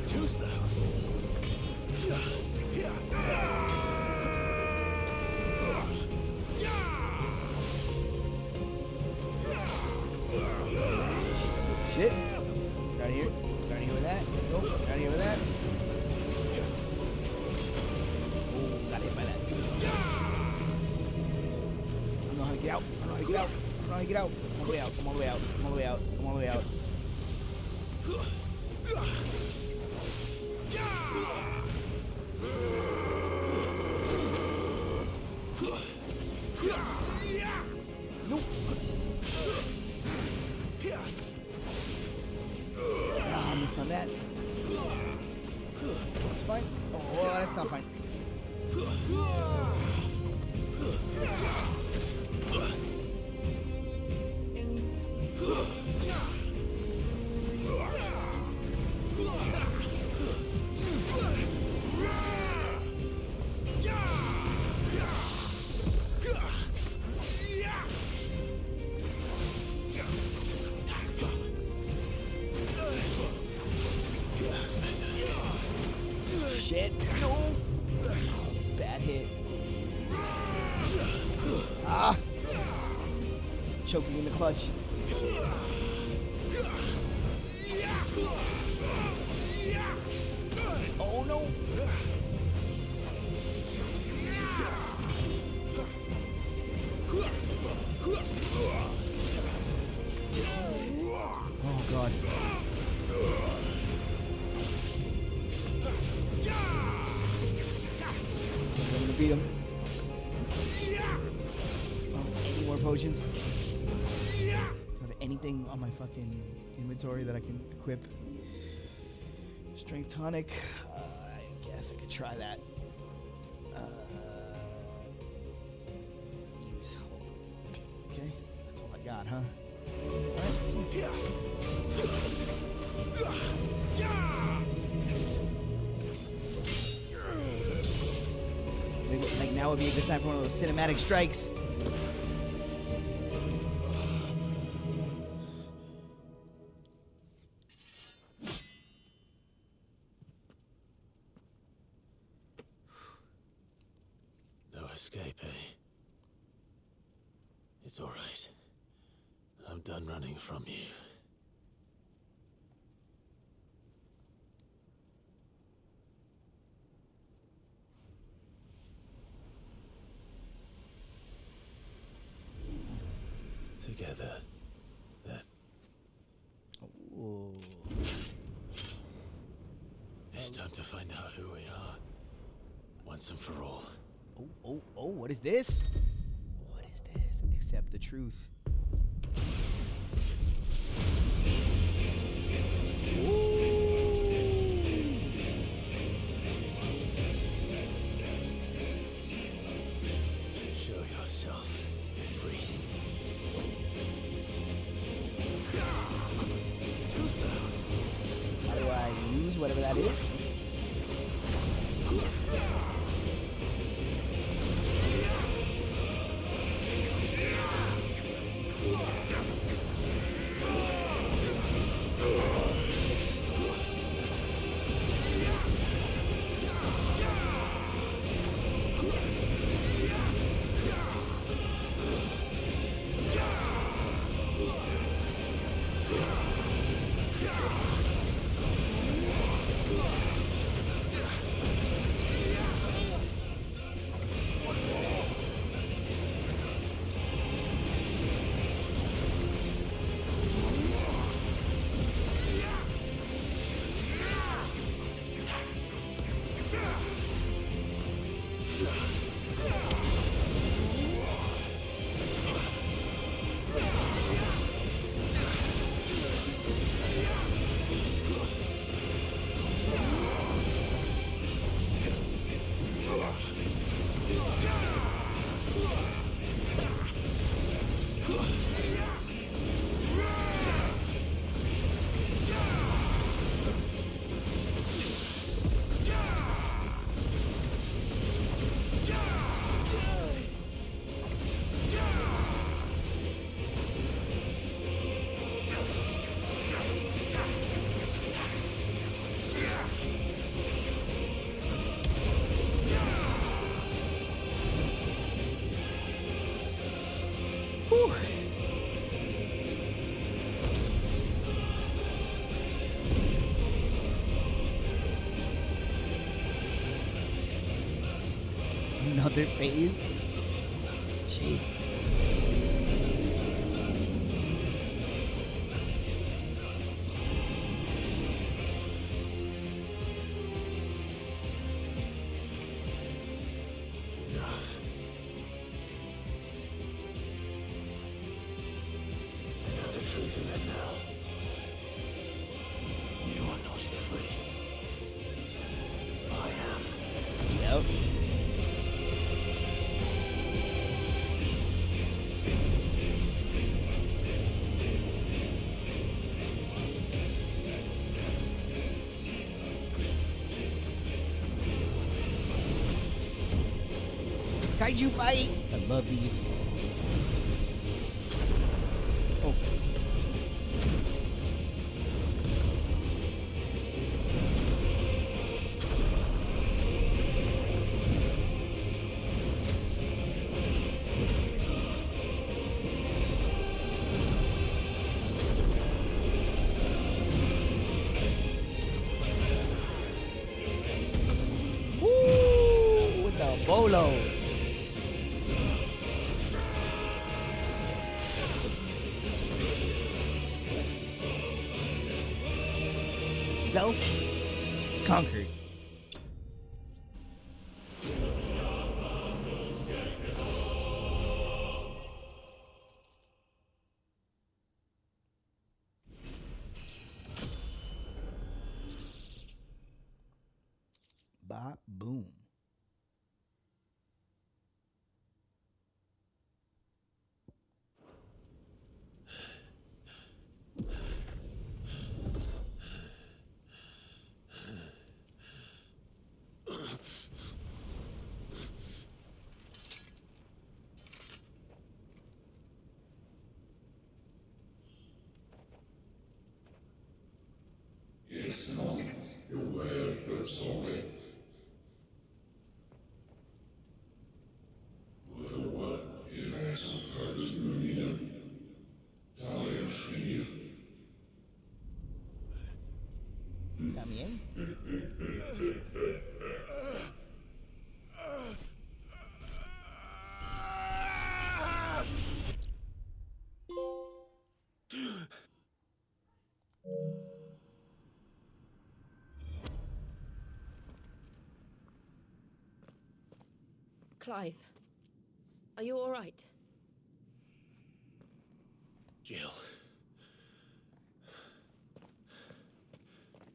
Two's thou. Shit. Get out of here. Get out of here with that. Nope. Get out of here with that. Oh, got hit by that. I don't know how to get out. I don't know how to get out. I don't know how to get out. I'm all the way out. I'm all the way out. I'm all the way out. I'm all the way out. Nope. Ah, I missed on that. That's fine. Oh, that's not fine. Shit. No. Bad hit. Ah. Choking in the clutch. Oh no. beat him. Any more potions? Do I have anything on my fucking inventory that I can equip? Strength tonic. I guess I could try that. Use hold. Okay, that's all I got, huh? Maybe, like, now would be a good time for one of those cinematic strikes. No escape, eh? It's all right. I'm done running from you. Together, then. Ooh. It's time to find out who we are, once and for all. Oh, what is this? What is this? Accept the truth. Show yourself, Ifrit. How do I use whatever that is? Whew. Another phase? Jesus. Enough. I know the truth of it now. You are not afraid. I am. Yep. Kaiju fight! I love these. Oh. Woo! With the bolo. Self-conquered. ba boom. También. Clive, are you all right? Jill.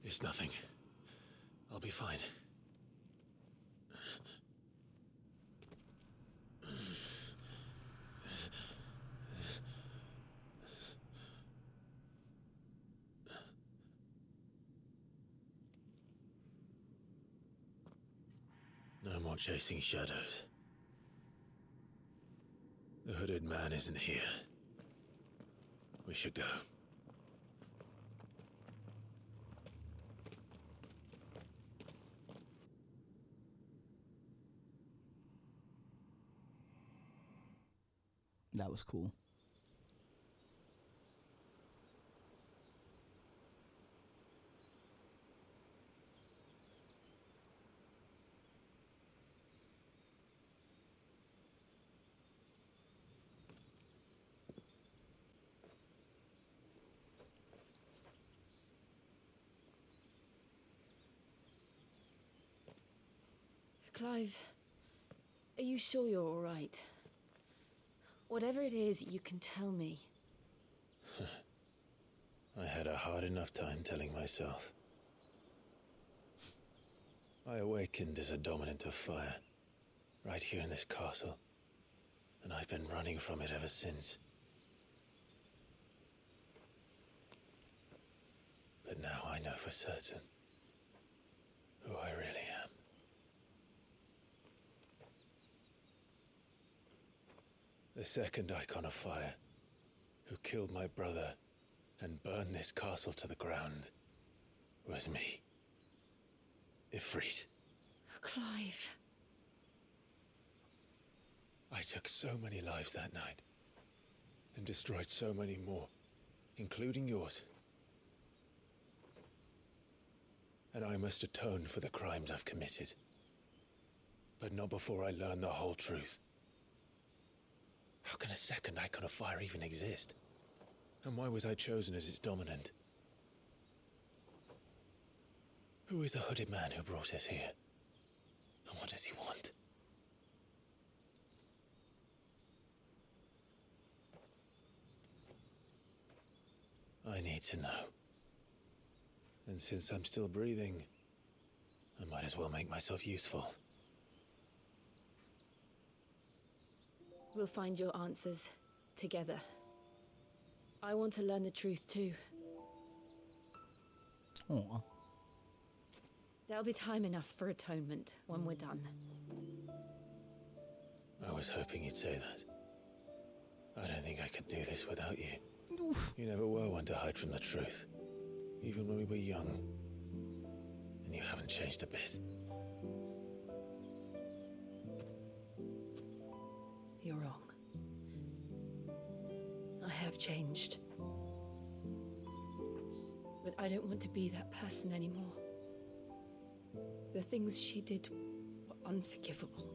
It's nothing. I'll be fine. No more chasing shadows. The hooded man isn't here. We should go. That was cool. Clive, are you sure you're all right? Whatever it is, you can tell me. I had a hard enough time telling myself. I awakened as a dominant of fire, right here in this castle, and I've been running from it ever since. But now I know for certain who I really am. The second icon of fire, who killed my brother and burned this castle to the ground, was me. Ifrit. Clive. I took so many lives that night, and destroyed so many more, including yours. And I must atone for the crimes I've committed. But not before I learn the whole truth. How can a second icon of fire even exist? And why was I chosen as its dominant? Who is the hooded man who brought us here? And what does he want? I need to know. And since I'm still breathing, I might as well make myself useful. We'll find your answers together. I want to learn the truth too. Aw. There'll be time enough for atonement when we're done. I was hoping you'd say that. I don't think I could do this without you. You never were one to hide from the truth, even when we were young. And you haven't changed a bit. You're wrong. I have changed. But I don't want to be that person anymore. The things she did were unforgivable.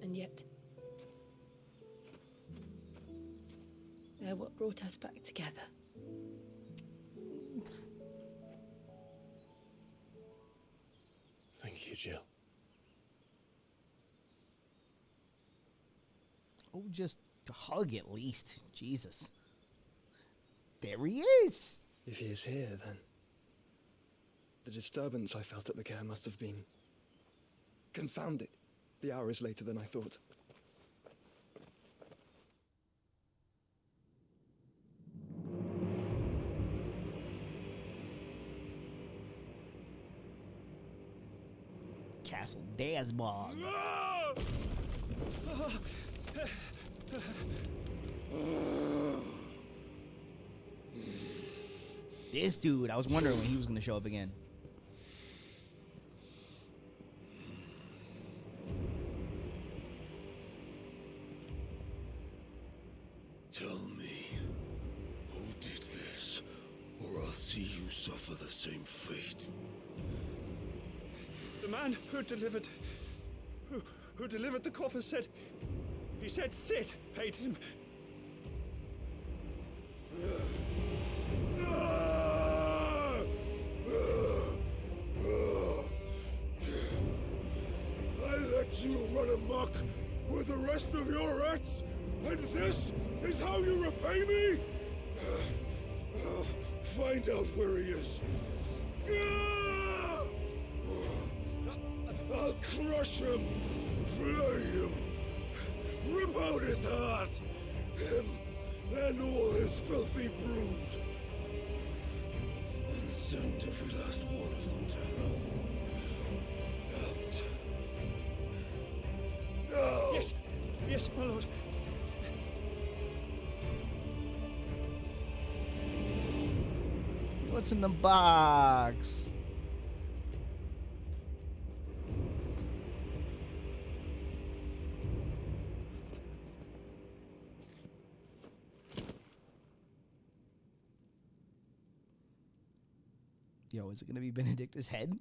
And yet, they're what brought us back together. Thank you, Jill. Oh, just a hug at least. Jesus. There he is. If he is here, then The disturbance I felt at the care must have been confounded. The hour is later than I thought. Castle Dasbog. This dude, I was wondering when he was going to show up again. Tell me, who did this, or I'll see you suffer the same fate. The man who delivered the coffer said Sid paid him. I let you run amok with the rest of your rats, and this is how you repay me? Find out where he is. I'll crush him, flay him, rip out his heart, him and all his filthy brood, and send every last one of them to hell. Out. Now! Yes, my lord. What's in the box? Yo, is it gonna be Benedicta's head?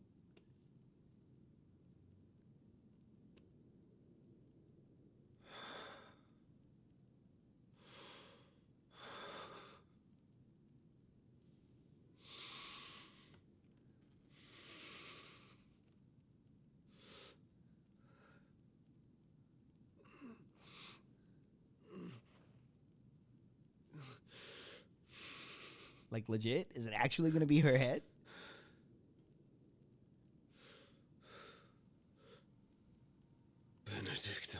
Like legit? Is it actually gonna be her head? Benedicta.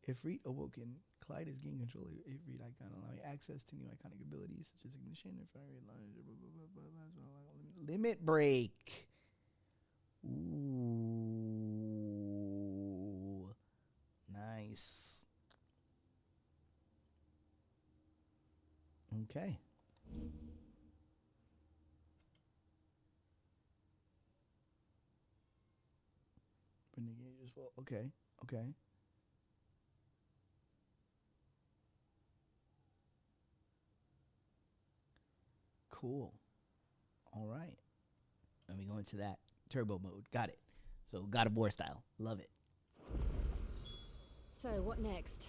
Ifrit awoken. Clyde is gaining control of Ifrit icon, allowing access to new iconic abilities such as ignition and fire limit break. Ooh, nice. Okay. Okay. Okay. Cool. All right. Let me go into that turbo mode. Got it. So God of War style. Love it. So what next?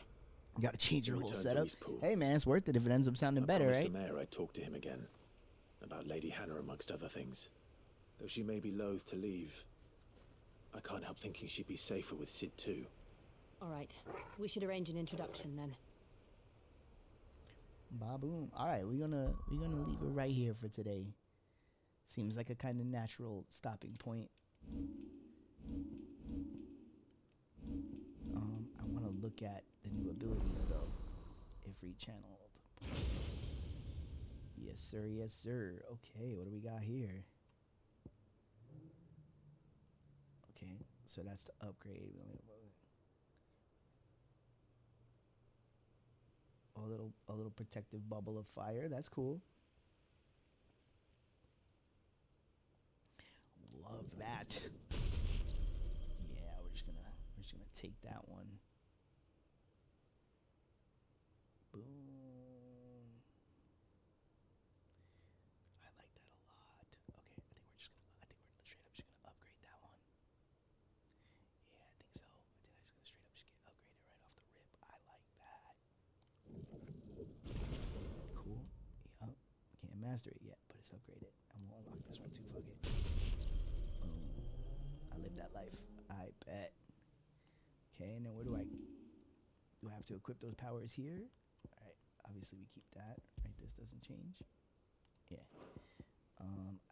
You got to change your whole Return to setup. Eastpool. Hey man, it's worth it if it ends up sounding better, promised right? the mayor I'd talk to him again. About Lady Hannah amongst other things. Though she may be loath to leave, I can't help thinking she'd be safer with Sid too. All right. We should arrange an introduction then. Ba-boom. All right, we're gonna leave it right here for today. Seems like a kind of natural stopping point. I want to look at the new abilities though. If rechanneled. Yes sir, yes sir. Okay, what do we got here? Okay, so that's the upgrade. A little protective bubble of fire. That's cool. Love that. Yeah, we're just gonna take that one. Boom. I like that a lot. Okay, I think we're straight up just gonna upgrade that one. Yeah, I think so. I think I'm just gonna straight up just get upgraded right off the rip. I like that. Cool. Yep. Can't master it yet, but it's upgraded. I'm gonna unlock this one too. Fuck it. Boom. I live that life. I bet. Okay, and then where do I have to equip those powers here? All right. Obviously, we keep that. Right. This doesn't change. Yeah.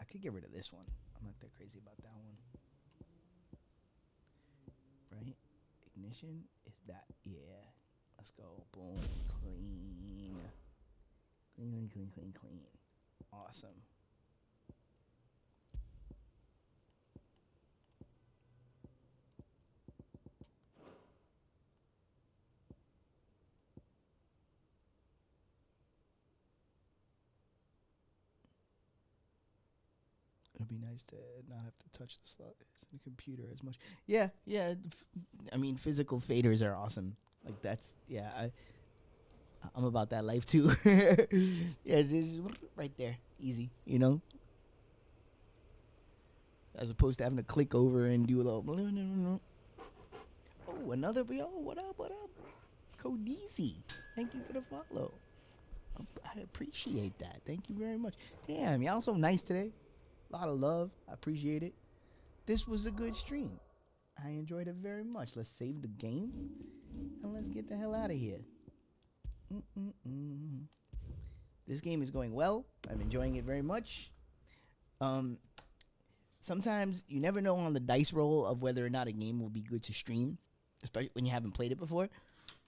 I could get rid of this one. I'm not that crazy about that one. Right? Ignition is that. Yeah. Let's go. Boom. Clean. Clean, clean, clean, clean. Awesome. It'd be nice to not have to touch the slot in the computer as much. Yeah. I mean, physical faders are awesome. Like that's I'm about that life too. Yeah, just right there, easy. You know, as opposed to having to click over and do a little. Oh, another. Yo, what up? What up? Codizi, thank you for the follow. I appreciate that. Thank you very much. Damn, y'all so nice today. A lot of love. I appreciate it. This was a good stream. I enjoyed it very much. Let's save the game and let's get the hell out of here. This game is going well. I'm enjoying it very much. Sometimes you never know on the dice roll of whether or not a game will be good to stream, especially when you haven't played it before.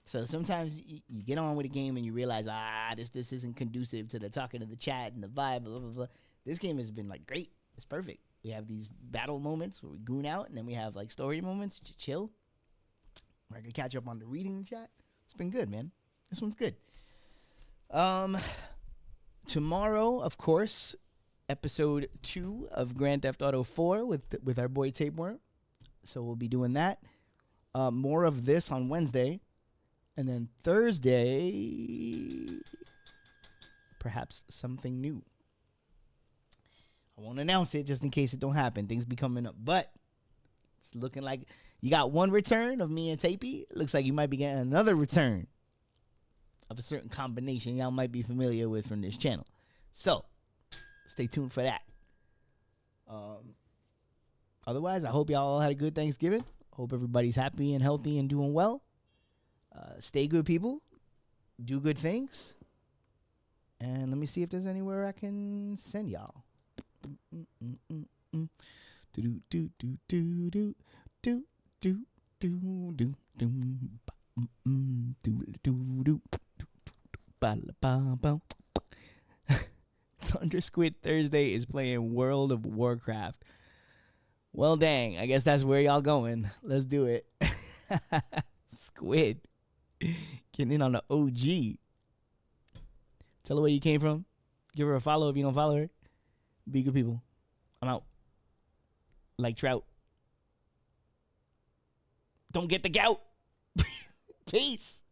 So sometimes you get on with a game and you realize, this isn't conducive to the talking to the chat and the vibe, blah, blah, blah. This game has been, like, great. It's perfect. We have these battle moments where we goon out, and then we have, like, story moments to chill. Where I can catch up on the reading chat. It's been good, man. This one's good. Tomorrow, of course, episode 2 of Grand Theft Auto 4 with our boy Tapeworm. So we'll be doing that. More of this on Wednesday. And then Thursday, perhaps something new. I won't announce it just in case it don't happen. Things be coming up. But it's looking like you got one return of me and Tapey. Looks like you might be getting another return of a certain combination y'all might be familiar with from this channel. So, stay tuned for that. Otherwise, I hope y'all all had a good Thanksgiving. Hope everybody's happy and healthy and doing well. Stay good, people. Do good things. And let me see if there's anywhere I can send y'all. Do do do do do do do do do do. Thunder Squid Thursday is playing World of Warcraft. Well, dang. I guess that's where y'all going. Let's do it. Squid. Getting in on the OG. Tell her where you came from. Give her a follow if you don't follow her. Be good people. I'm out. Like trout. Don't get the gout. Peace.